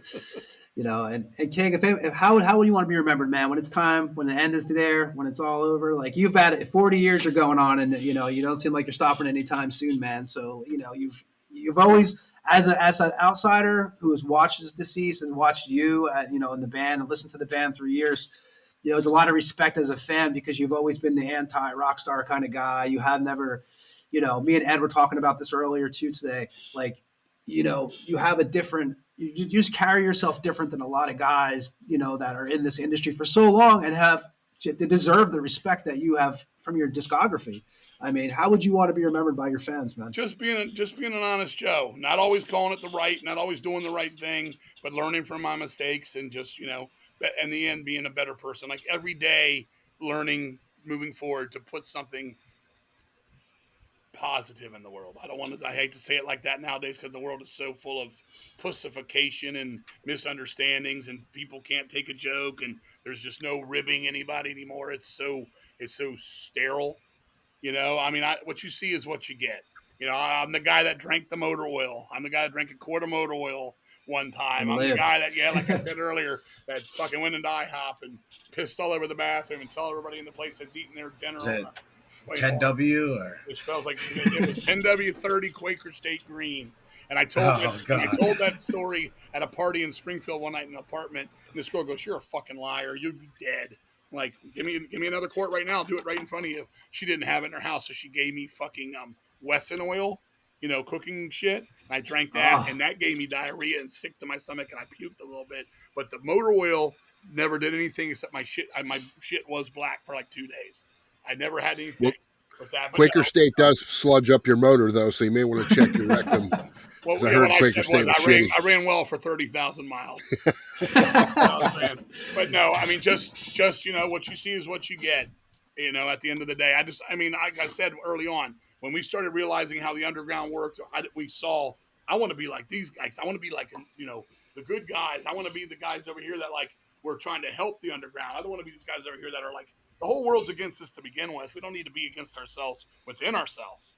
You know, and King, how would you want to be remembered, man? When it's time, when the end is there, when it's all over, like you've had it, 40 years are going on, and you know you don't seem like you're stopping anytime soon, man. So you know you've always, as an outsider who has watched his deceased and watched you, you know, in the band and listened to the band through years. You know, there's a lot of respect as a fan because you've always been the anti-rock star kind of guy. You have never, you know, me and Ed were talking about this earlier too today. Like, you know, you have a different, you just carry yourself different than a lot of guys, you know, that are in this industry for so long and have to deserve the respect that you have from your discography. I mean, how would you want to be remembered by your fans, man? Just being an honest Joe, not always calling it the right, not always doing the right thing, but learning from my mistakes and just, you know, in the end, being a better person. Like every day, learning, moving forward to put something positive in the world. I hate to say it like that nowadays because the world is so full of pussification and misunderstandings and people can't take a joke and there's just no ribbing anybody anymore. It's so sterile. You know, I mean, what you see is what you get. You know, I'm the guy that drank the motor oil. I'm the guy that drank a quart of motor oil one time. I'm the guy that, yeah, like I said earlier, that fucking went into IHOP and pissed all over the bathroom and tell everybody in the place that's eating their dinner. 10W or it smells like it was 10W30 Quaker State Green. And I told that story at a party in Springfield one night in an apartment. And this girl goes, "You're a fucking liar. You'd be dead." I'm like, give me another quart right now. I'll do it right in front of you. She didn't have it in her house, so she gave me fucking Wesson oil, you know, cooking shit. And I drank that, and that gave me diarrhea and sick to my stomach, and I puked a little bit. But the motor oil never did anything except my shit was black for like 2 days. I never had anything with that. But Quaker State does sludge up your motor, though, so you may want to check your rectum. Well, I heard Quaker State was shitty. I ran well for 30,000 miles. But no, I mean, just you know, what you see is what you get. You know, at the end of the day, like I said early on, when we started realizing how the underground worked, we saw, I want to be like these guys. I want to be like, you know, the good guys. I want to be the guys over here that like we're trying to help the underground. I don't want to be these guys over here that are like, the whole world's against us to begin with. We don't need to be against ourselves within ourselves,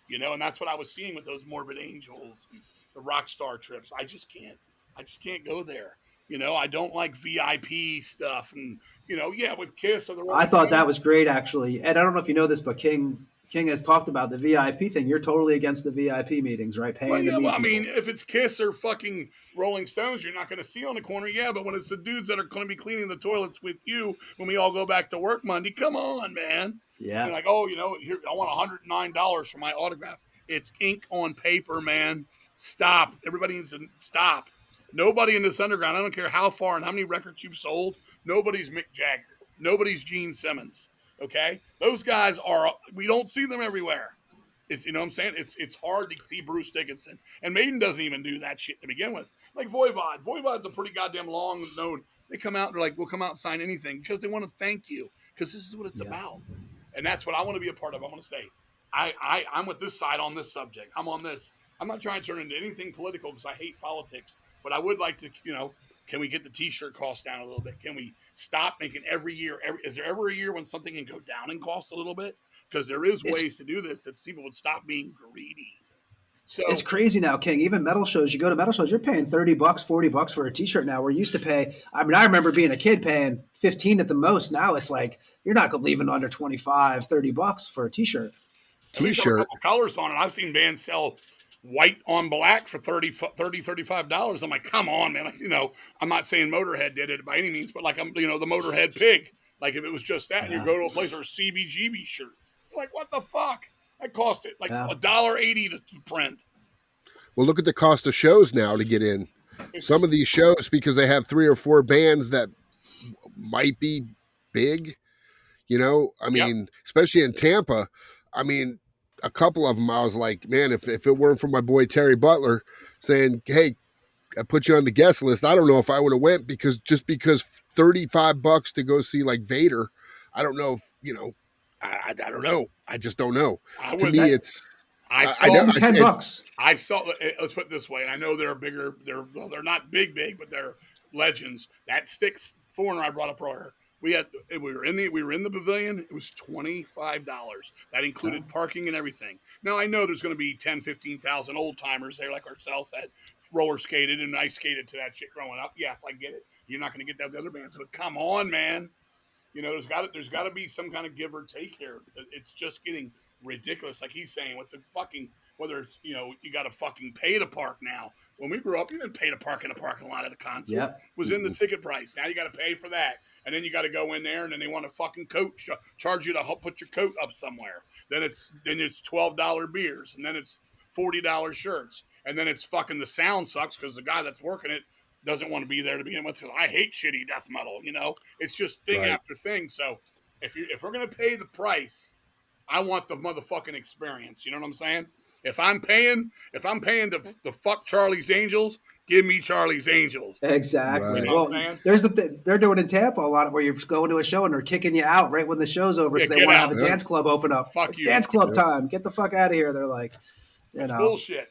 you know. And that's what I was seeing with those Morbid Angels and the rock star trips. I just can't go there. You know, I don't like VIP stuff, and you know, yeah, with Kiss or the. I thought that was great, actually. Ed, I don't know if you know this, but King King has talked about the VIP thing. You're totally against the VIP meetings, right? Paying Well, to yeah, meet well, I people. mean, if it's Kiss or fucking Rolling Stones, you're not going to see on the corner. Yeah, but when it's the dudes that are going to be cleaning the toilets with you when we all go back to work Monday, come on, man. Yeah. You're like, oh, here, I want $109 for my autograph. It's ink on paper, man. Stop. Everybody needs to stop. Nobody in this underground, I don't care how far and how many records you've sold, nobody's Mick Jagger. Nobody's Gene Simmons. Okay? Those guys we don't see them everywhere. It's, you know what I'm saying? It's hard to see Bruce Dickinson. And Maiden doesn't even do that shit to begin with. Like Voivod. Voivod's a pretty goddamn long known. They come out and they're like, we'll come out and sign anything because they want to thank you. Because this is what it's about. And that's what I want to be a part of. I want to say, I'm with this side on this subject. I'm on this. I'm not trying to turn into anything political because I hate politics. But I would like to, can we get the t-shirt cost down a little bit? Can we stop making every year? Is there ever a year when something can go down in cost a little bit? Because there is ways to do this that people would stop being greedy. So it's crazy now, King. Even metal shows, you go to metal shows, you're paying $30, $40 for a t-shirt now. We're used to pay. I mean, I remember being a kid paying 15 at the most. Now it's like you're not leaving under 25, $30 for a t-shirt. T-shirt. A couple colors on it. I've seen bands sell white on black for $30, $35. I'm like, come on, man. I'm not saying Motorhead did it by any means, but like the Motorhead pig. Like if it was just that, and you go to a place or a CBGB shirt. Like, what the fuck? That cost it like $1.80 to print. Well, look at the cost of shows now to get in. Some of these shows, because they have 3 or 4 bands that might be big, I mean, especially in Tampa. I mean, a couple of them, I was like, man, if it weren't for my boy Terry Butler saying, hey, I put you on the guest list, I don't know if I would have went because $35 to go see like Vader, I don't know if, I don't know. I just don't know. To me, I saw $10. I saw. Let's put it this way. I know they're bigger. They're not big, but they're legends. That Styx Foreigner I brought up earlier. We were in the pavilion. It was $25. That included parking and everything. Now I know there's going to be 10, 15,000 old timers there like ourselves that roller skated and ice skated to that shit growing up. Yes, I get it. You're not going to get that with other bands, but come on, man. There's got to be some kind of give or take here. It's just getting ridiculous. Like he's saying with the fucking, whether it's, you got to fucking pay to park now. When we grew up, you didn't pay to park in the parking lot at a concert. It was in the ticket price. Now you got to pay for that. And then you got to go in there and then they want a fucking coat, charge you to put your coat up somewhere. Then it's $12 beers. And then it's $40 shirts. And then it's fucking the sound sucks because the guy that's working it doesn't want to be there to begin with. I hate shitty death metal. It's just thing after thing. So if we're gonna pay the price, I want the motherfucking experience. You know what I'm saying? If I'm paying to fuck Charlie's Angels, give me Charlie's Angels. Exactly. Right. You know what I'm saying? They're doing in Tampa a lot where you're going to a show and they're kicking you out right when the show's over because they want to have a dance club open up. It's dance club time. Get the fuck out of here. They're like, that's bullshit.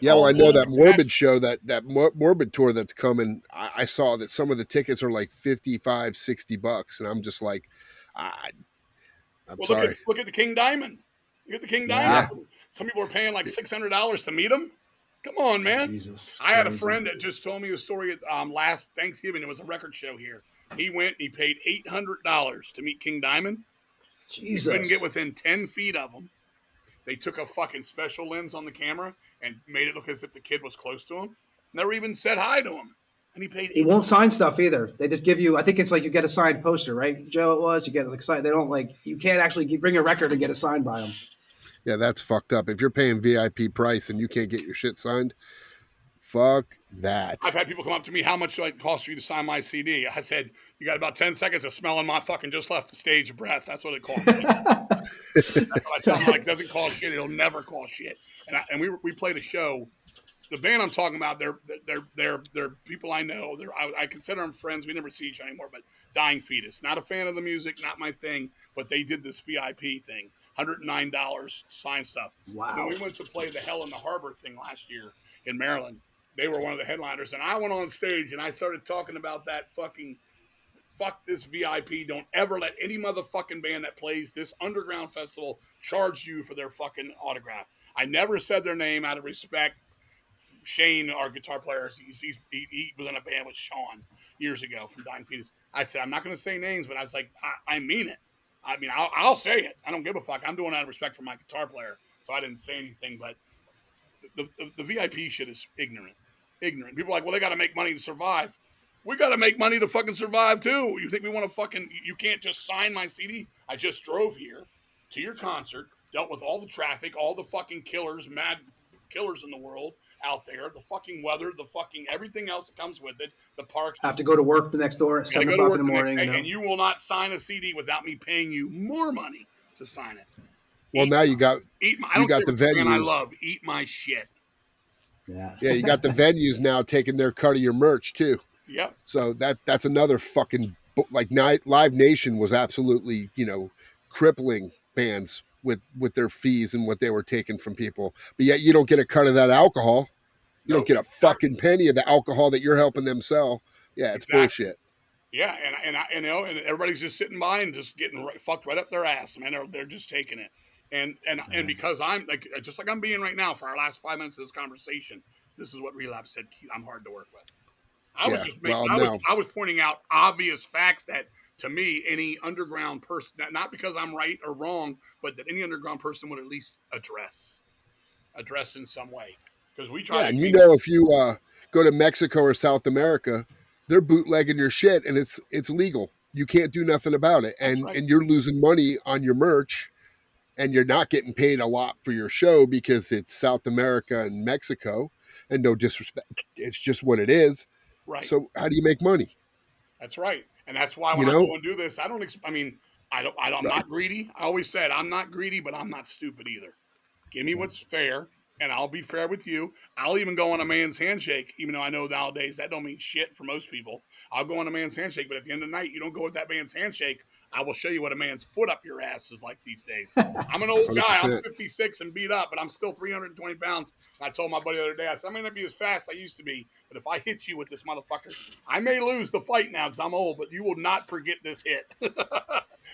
Well, I know that Morbid show, that Morbid tour that's coming, I saw that some of the tickets are like $55, $60. And I'm just like, I'm sorry. Look at the King Diamond. Look at the King Diamond. Some people are paying like $600 to meet him. Come on, man. Jesus, I had a friend that just told me a story last Thanksgiving. It was a record show here. He went and he paid $800 to meet King Diamond. Jesus. He couldn't get within 10 feet of him. They took a fucking special lens on the camera and made it look as if the kid was close to him. Never even said hi to him. And he paid. He won't sign stuff either. They just give you, I think it's like you get a signed poster, right, Joe? It was. You get like signed. They don't you can't actually bring a record and get it signed by them. Yeah, that's fucked up. If you're paying VIP price and you can't get your shit signed, fuck that. I've had people come up to me, how much it cost you to sign my CD? I said, you got about 10 seconds of smelling my fucking just left the stage breath. That's what it cost me. That's what I tell them. It doesn't cost shit. It'll never cost shit. And we played a show. The band I'm talking about, they're people I know. I consider them friends. We never see each other anymore. But Dying Fetus, not a fan of the music, not my thing. But they did this VIP thing, $109 sign stuff. Wow. When we went to play the Hell in the Harbor thing last year in Maryland, they were one of the headliners, and I went on stage and I started talking about that fucking. Fuck this VIP. Don't ever let any motherfucking band that plays this underground festival charge you for their fucking autograph. I never said their name out of respect. Shane, our guitar player, he was in a band with Sean years ago from Dying Fetus. I said, I'm not going to say names, but I was like, I mean it. I mean, I'll say it. I don't give a fuck. I'm doing it out of respect for my guitar player, so I didn't say anything. But the VIP shit is ignorant. Ignorant. People are like, well, they got to make money to survive. We got to make money to fucking survive too. You think we want to fucking? You can't just sign my CD. I just drove here to your concert, dealt with all the traffic, all the fucking killers, mad killers in the world out there, the fucking weather, the fucking everything else that comes with it, the park. Have to go to work the next door at 7 o'clock in the morning. And you will not sign a CD without me paying you more money to sign it. Well, now you got the venues. I love eat my shit. Yeah, you got the venues now taking their cut of your merch too. Yep. So that's another fucking like Live Nation was absolutely crippling bands with their fees and what they were taking from people. But yet you don't get a cut of that alcohol. You don't get a fucking penny of the alcohol that you're helping them sell. Yeah, it's bullshit. Yeah, and everybody's just sitting by and just getting fucked right up their ass, man. They're just taking it. And because I'm like just like I'm being right now for our last 5 minutes of this conversation, this is what Relapse said. I'm hard to work with. I was pointing out obvious facts that to me any underground person, not because I'm right or wrong, but that any underground person would at least address in some way. Because we try. Yeah, and if you go to Mexico or South America, they're bootlegging your shit, and it's legal. You can't do nothing about it, and you're losing money on your merch. And you're not getting paid a lot for your show because it's South America and Mexico, and no disrespect, it's just what it is. Right. So how do you make money? That's right, and that's why when I go and do this, I'm not greedy. I always said I'm not greedy, but I'm not stupid either. Give me what's fair, and I'll be fair with you. I'll even go on a man's handshake, even though I know nowadays that don't mean shit for most people. I'll go on a man's handshake, but at the end of the night, you don't go with that man's handshake. I will show you what a man's foot up your ass is like these days. I'm an old 100%. Guy. I'm 56 and beat up, but I'm still 320 pounds. And I told my buddy the other day, I said, I may not be as fast as I used to be, but if I hit you with this motherfucker, I may lose the fight now because I'm old, but you will not forget this hit.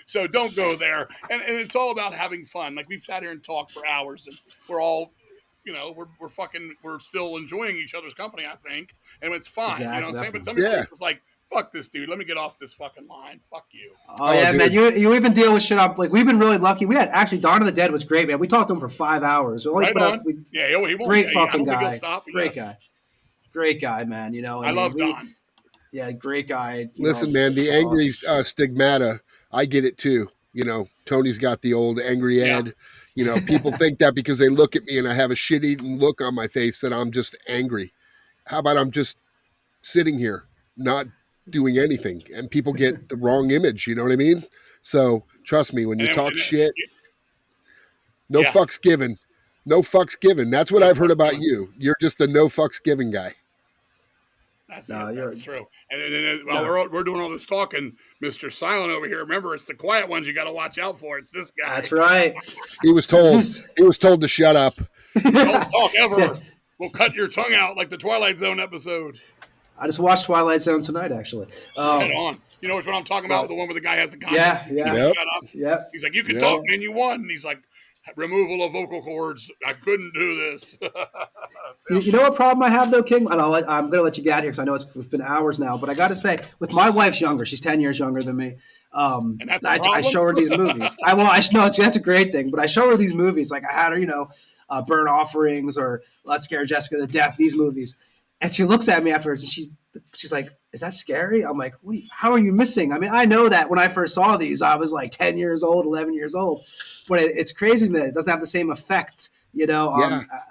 So don't go there. And it's all about having fun. Like we've sat here and talked for hours, and we're all, we're still enjoying each other's company, I think. And it's fun. Exactly, you know what I'm saying? But some people's like, fuck this dude. Let me get off this fucking line. Fuck you. Oh yeah, dude. Man. You even deal with shit up. Like we've been really lucky. We had actually Dawn of the Dead was great, man. We talked to him for 5 hours. Right on. He won't. Great fucking guy. Stop. Great guy. Great guy, man. I love Don. Yeah, great guy. Listen, man, the angry stigmata, I get it too. Tony's got the old angry Ed. People think that because they look at me and I have a shit-eating look on my face that I'm just angry. How about I'm just sitting here, not doing anything, and people get the wrong image, you know what I mean? So trust me, when you talk shit, no fucks given. No fucks given. That's what I've heard about you. You're just a no fucks given guy. That's true. And then while we're doing all this talking, Mr. Silent over here, remember, it's the quiet ones you got to watch out for. It's this guy. That's right. He was told to shut up. Don't talk ever. We'll cut your tongue out like the Twilight Zone episode. I just watched Twilight Zone tonight, actually. Head on. You know which one I'm talking about? The one where the guy has a contest. Yeah. Yep. Shut up. Yep. He's like, you can talk, man. You won. And he's like, removal of vocal cords. I couldn't do this. You know what problem I have, though, King? And I'm going to let you get out here because I know it's been hours now. But I got to say, with my wife's younger. She's 10 years younger than me. And that's a problem? I show her these movies. That's a great thing. But I show her these movies. Like I had her, Burn Offerings or Let's Scare Jessica to Death, these movies. And she looks at me afterwards and she's like, is that scary? I'm like, how are you missing? I mean, I know that when I first saw these, I was like 10 years old, 11 years old. But it's crazy that it doesn't have the same effect,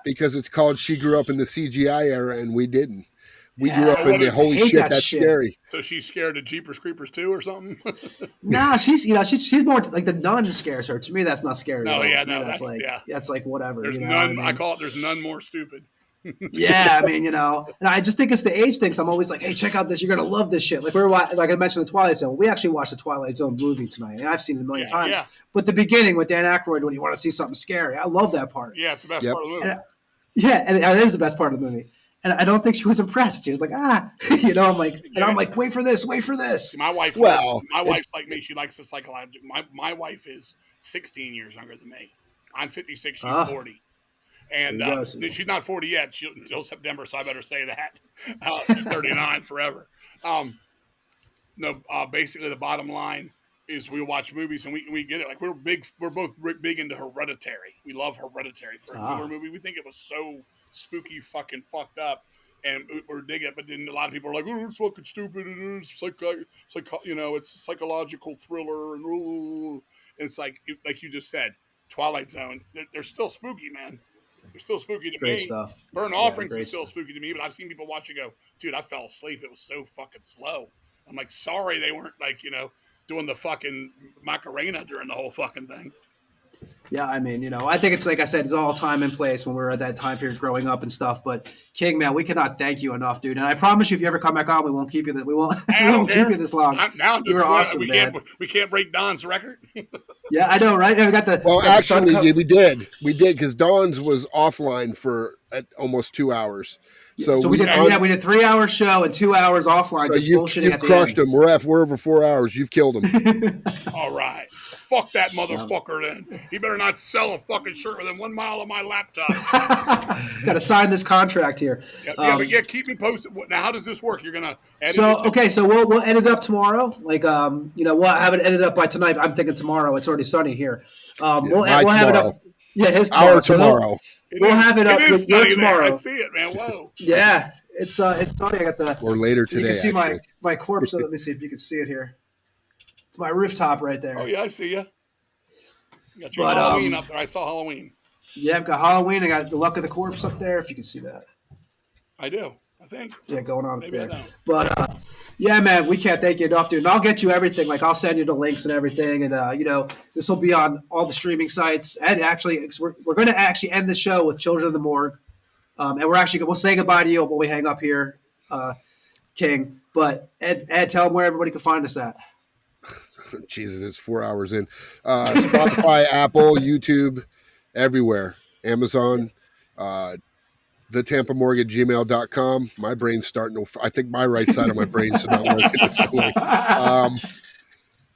because it's called She Grew Up in the CGI Era and we didn't. We grew up in the holy shit, that's scary. So she's scared of Jeepers Creepers too or something? Nah, she's more like the nun scares her. To me, that's not scary. That's like whatever. There's none. I call it. There's none more stupid. Yeah, I mean, and I just think it's the age thing. So I'm always like, hey, check out this. You're gonna love this shit. Like like I mentioned, the Twilight Zone. We actually watched the Twilight Zone movie tonight, and I've seen it a million times. Yeah. But the beginning with Dan Aykroyd, when you want to see something scary, I love that part. Yeah, it's the best part of the movie. And it is the best part of the movie. And I don't think she was impressed. She was like, I'm like, wait for this. My wife, my wife's like me. She likes the psychological. My wife is 16 years younger than me. I'm 56. She's 40. And she's not 40 yet. Until September, so I better say that. She's 39 forever. Basically, the bottom line is we watch movies and we get it. Like we're both big into Hereditary. We love Hereditary for a newer movie. We think it was so spooky, fucking fucked up, and we're digging it. But then a lot of people are like, "Oh, it's fucking stupid. It's like it's a psychological thriller." And it's like you just said, Twilight Zone. They're still spooky, man. They're still spooky to Great me. stuff. Burn Offerings is still stuff. spooky to me, but I've seen people watch it go, dude, I fell asleep. It was so fucking slow. I'm like, sorry, they weren't doing the fucking Macarena during the whole fucking thing. Yeah, I mean, I think it's like I said, it's all time and place when we were at that time period growing up and stuff. But King, man, we cannot thank you enough, dude. And I promise you, if you ever come back on, we won't keep you. We won't keep you this long. You're awesome, man. We can't break Don's record. Yeah, I know, right? Yeah, we got the. Well, actually, we did because Dawn's was offline for almost 2 hours. So we did 3-hour show and 2 hours offline. So just you've crushed him. We're over 4 hours. You've killed him. All right. Fuck that motherfucker then. He better not sell a fucking shirt within 1 mile of my laptop. Got to sign this contract here. But keep me posted. Now, how does this work? You're gonna edit it? So we'll edit up tomorrow. Like we'll have it edited up by tonight. I'm thinking tomorrow. It's already sunny here. We'll have it up. Yeah, his tomorrow. Tomorrow. We'll have it up tomorrow. I see it, man. Whoa. Yeah, it's sunny. I got the. Or later today. You can see my corpse. So let me see if you can see it here. It's my rooftop right there. Oh yeah, I see you. You got your Halloween up there. I saw Halloween. Yeah, I've got Halloween. I got the Luck of the Corpse up there. If you can see that. I do. I think. Yeah, going on Maybe there. I don't. But yeah, man, we can't thank you enough, dude. And I'll get you everything. Like I'll send you the links and everything. And this will be on all the streaming sites. And actually, we're going to actually end the show with Children of the Morgue. And we'll say goodbye to you when we hang up here, King. But Ed, tell them where everybody can find us at. Jesus, it's 4 hours in. Spotify, Apple, YouTube, everywhere. Amazon, TheTampaMorgue@gmail.com. My brain's starting to. I think my right side of my brain's not working.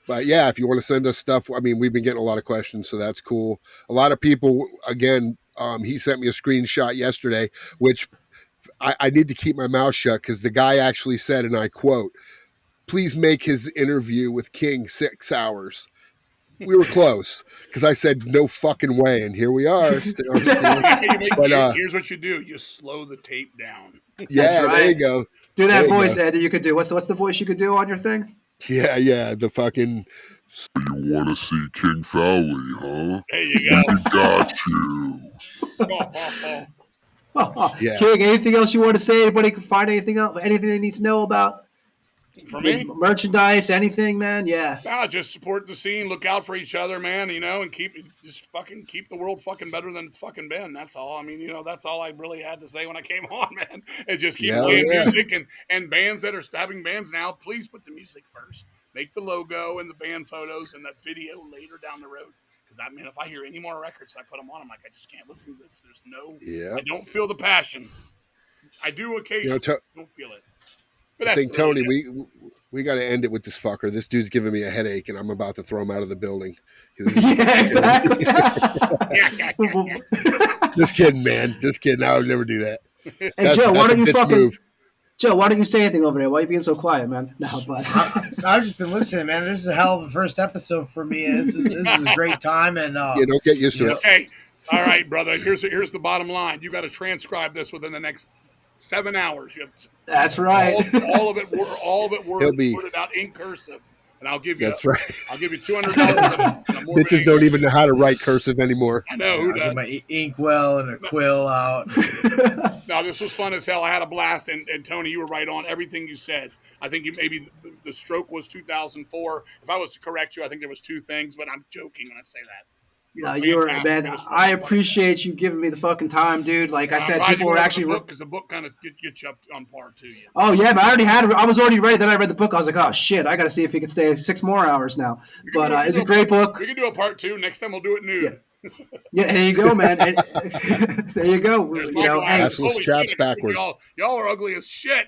But yeah, if you want to send us stuff, I mean, we've been getting a lot of questions, so that's cool. A lot of people, again, he sent me a screenshot yesterday, which I need to keep my mouth shut because the guy actually said, and I quote, "Please make his interview with King 6 hours." We were close because I said no fucking way, and here we are. Here's what you do: you slow the tape down. Yeah, right. There you go. Do that voice, Ed. You could do. What's the voice you could do on your thing? Yeah. The fucking. So you want to see King Fowley, huh? There you go. We got you. Yeah. King, anything else you want to say? Anybody can find anything else? Anything they need to know about? For me, merchandise, anything, man. Yeah. Nah, just support the scene. Look out for each other, man. And keep the world fucking better than it's fucking been. That's all. I mean, that's all I really had to say when I came on, man. And just keep playing music and bands that are having bands now. Please put the music first. Make the logo and the band photos and that video later down the road. Because if I hear any more records, I put them on. I'm like, I just can't listen to this. There's no. Yeah. I don't feel the passion. I do occasionally. Don't feel it. I think, Tony, we got to end it with this fucker. This dude's giving me a headache, and I'm about to throw him out of the building. Yeah, exactly. Just kidding, man. Just kidding. I would never do that. Hey, Joe, why don't you say anything over there? Why are you being so quiet, man? No, but I've just been listening, man. This is a hell of a first episode for me. This is a great time, and don't get used to it. Okay, all right, brother. Here's the bottom line. You got to transcribe this within the next 7 hours. That's right. All of it worded out in cursive, and I'll give you. That's right. I'll give you $200 for it. Bitches don't even know how to write cursive anymore. I know who does. Get my inkwell and a quill out. No, this was fun as hell. I had a blast, and Tony, you were right on everything you said. I think maybe the stroke was 2004. If I was to correct you, I think there was 2 things, but I'm joking when I say that. Man. I appreciate you giving me the fucking time, dude. Like I said, people were actually because the book kind of gets you up on par too. Oh yeah, but I was already ready. Then I read the book. I was like, oh shit, I got to see if he could stay 6 more hours now. But it's a great book. We can do a part 2 next time. We'll do it nude. Yeah, there you go, man. There you go. Assless chaps backwards. Y'all are ugly as shit.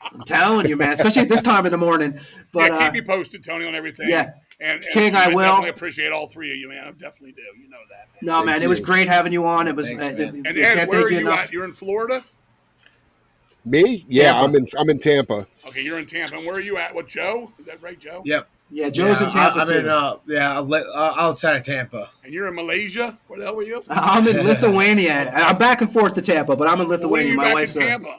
I'm telling you, man. Especially at this time in the morning. But keep me posted, Tony, on everything. Yeah. And King, I will. Definitely appreciate all 3 of you, man. I definitely do. You know that. Man. No, man, it was great having you on. It was. Thanks, and Ed, where are you at? You're in Florida? Me? Yeah, Tampa. I'm in Tampa. Okay, you're in Tampa. And where are you at? What, Joe? Is that right, Joe? Yep. Yeah, Joe's in Tampa I'm too. in outside of Tampa. And you're in Malaysia? Where the hell were you? I'm in Lithuania. I'm back and forth to Tampa, but I'm in Lithuania. When are you My back wife's in there. Tampa?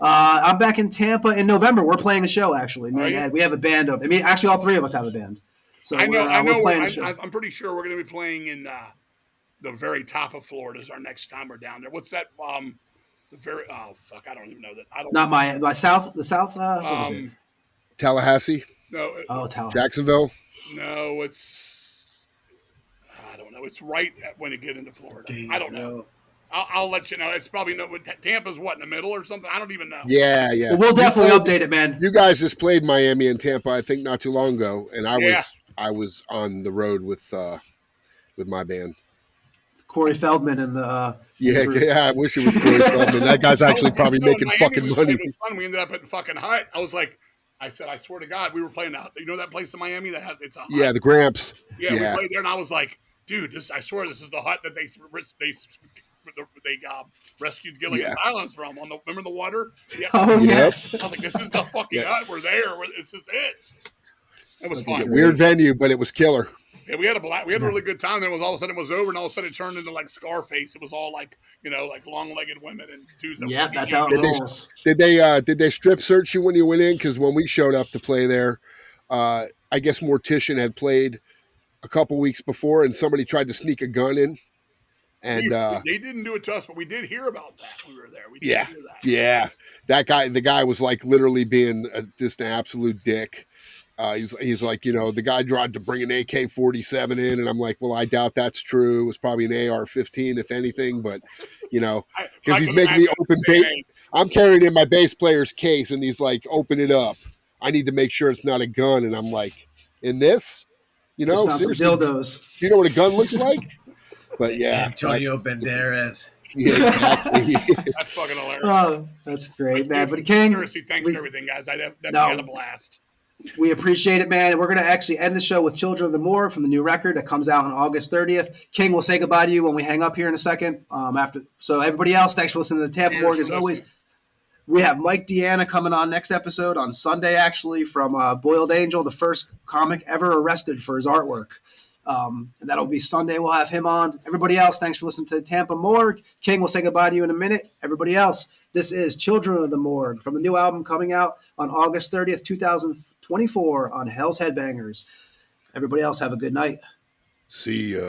I'm back in Tampa in November. We're playing a show, actually. Me and you? Ed. We have a band of. I mean, actually, all three of us have a band. So I know. we're playing a show. I'm pretty sure we're going to be playing in the very top of Florida. Is our next time we're down there. What's that? The very fuck, I don't even know that. I don't. Not my south. The south. What is it? Tallahassee, No. Jacksonville. No, I don't know. It's right when you get into Florida. I don't know. I'll let you know. It's probably Tampa's what, in the middle or something. I don't even know. Yeah. Well, we'll definitely update it, man. You guys just played Miami and Tampa, I think, not too long ago, and I was on the road with my band. Corey Feldman and the yeah. I wish it was Corey Feldman. That guy's actually probably making fucking money. It was fun. We ended up at fucking Hut. I was like, I swear to God, we were playing out. You know that place in Miami that has it's a Hut? Yeah, the Gramps. Yeah, we played there, and I was like, dude, I swear this is the Hut that they rescued Gilligan's Islands from. Remember the water? Yeah. Oh yes. I was like, this is the fucking Hut. We're there. This is it. It was fun. Weird venue, but it was killer. Yeah, we had a really good time. Then all of a sudden it was over, and all of a sudden it turned into like Scarface. It was all like like long-legged women and dudes. That's how it rolls. Did they strip search you when you went in? Because when we showed up to play there, I guess Mortician had played a couple weeks before, and somebody tried to sneak a gun in. And they didn't do it to us, but we did hear about that when we were there. We did hear that. Yeah. The guy was like literally being just an absolute dick. He's like, the guy tried to bring an AK-47 in, and I'm like, well, I doubt that's true. It was probably an AR-15, if anything, but because he's making me open bass. I'm carrying in my bass player's case, and he's like, open it up. I need to make sure it's not a gun, and I'm like, in this, some dildos. Do you know what a gun looks like? But yeah, Antonio Banderas. Yeah, exactly. That's fucking hilarious. Oh, that's great, man. But King, thanks for everything, guys. I definitely had a blast. We appreciate it, man. We're going to actually end the show with Children of the Morgue from the new record that comes out on August 30th. King, we'll say goodbye to you when we hang up here in a second. So everybody else, thanks for listening to the Tampa Morgue as always. We have Mike Deanna coming on next episode on Sunday, actually, from Boiled Angel, the first comic ever arrested for his artwork. And that'll be Sunday. We'll have him on. Everybody else, thanks for listening to the Tampa Morgue. King, we'll say goodbye to you in a minute. Everybody else, this is Children of the Morgue from the new album coming out on August 30th, 2024 on Hell's Headbangers. Everybody else, have a good night. See ya.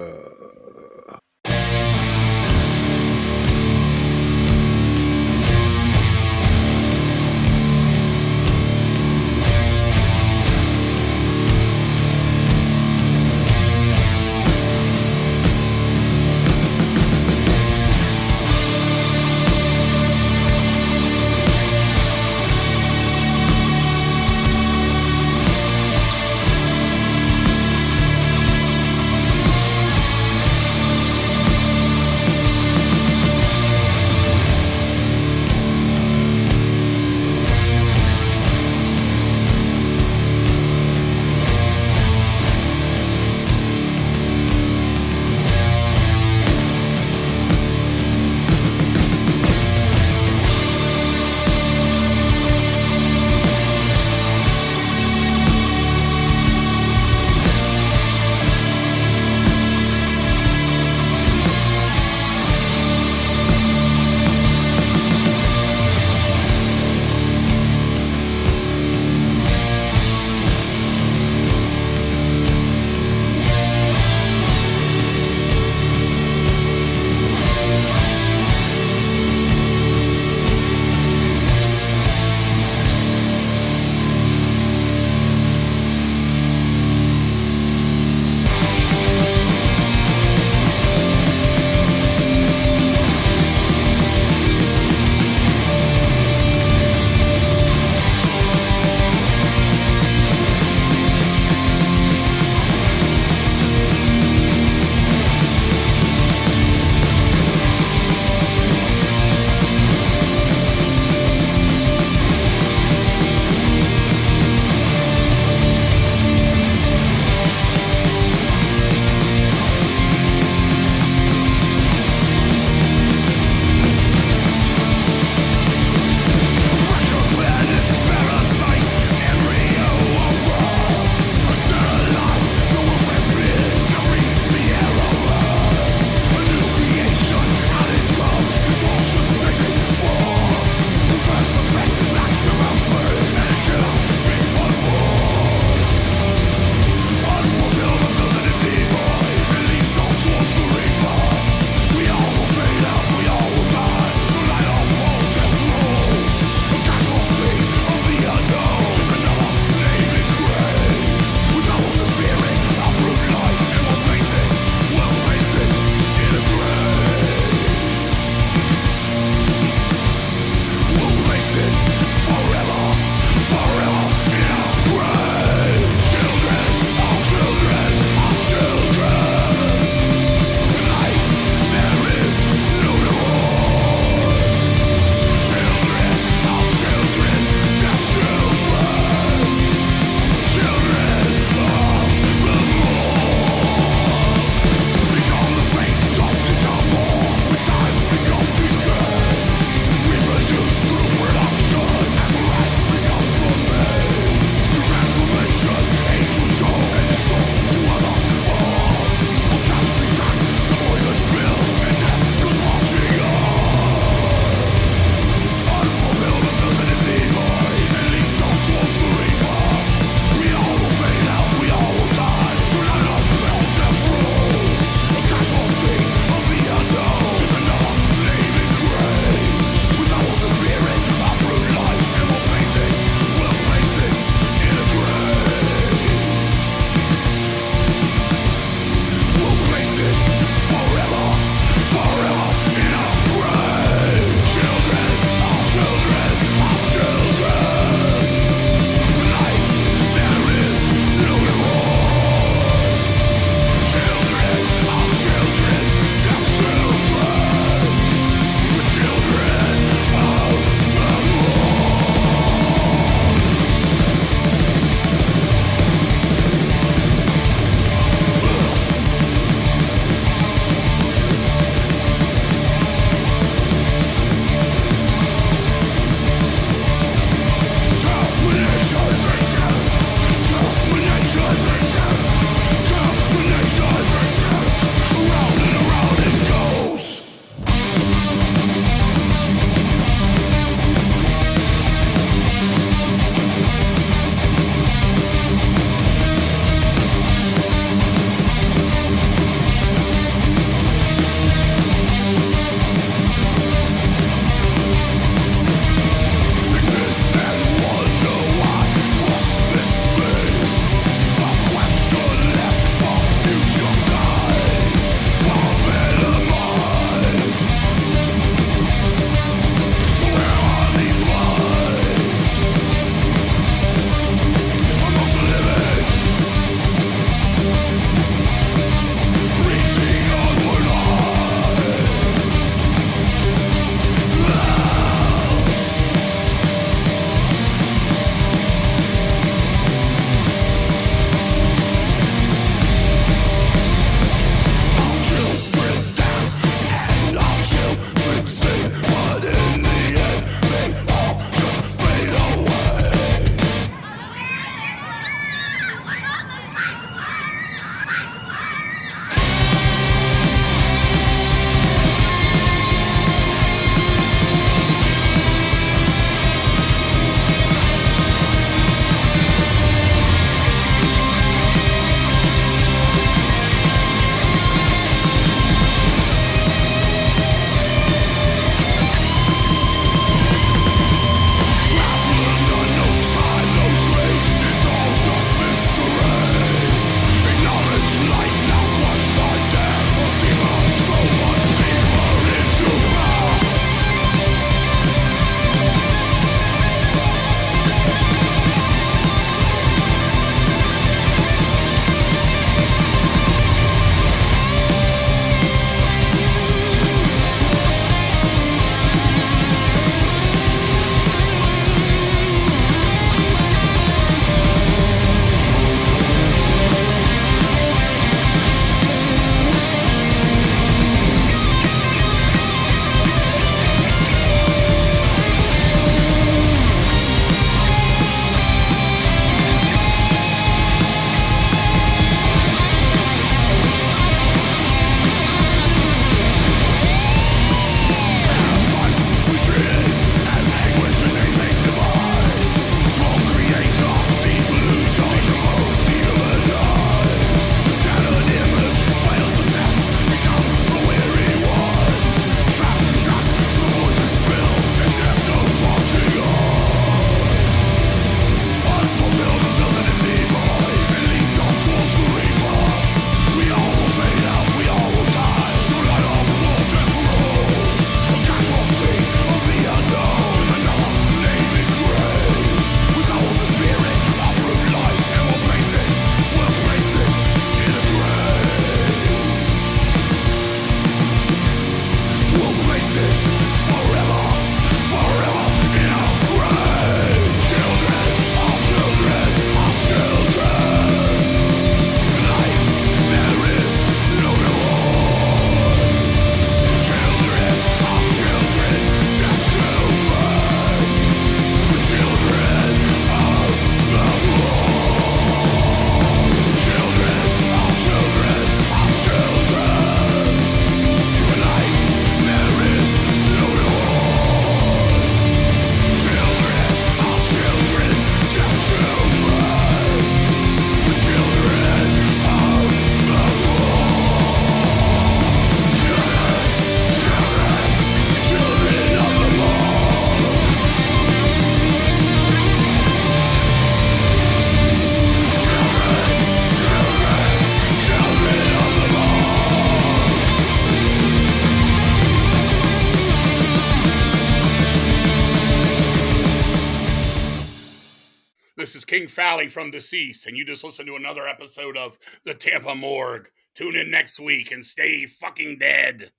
This is King Fowley from Deceased, and you just listened to another episode of the Tampa Morgue. Tune in next week and stay fucking dead.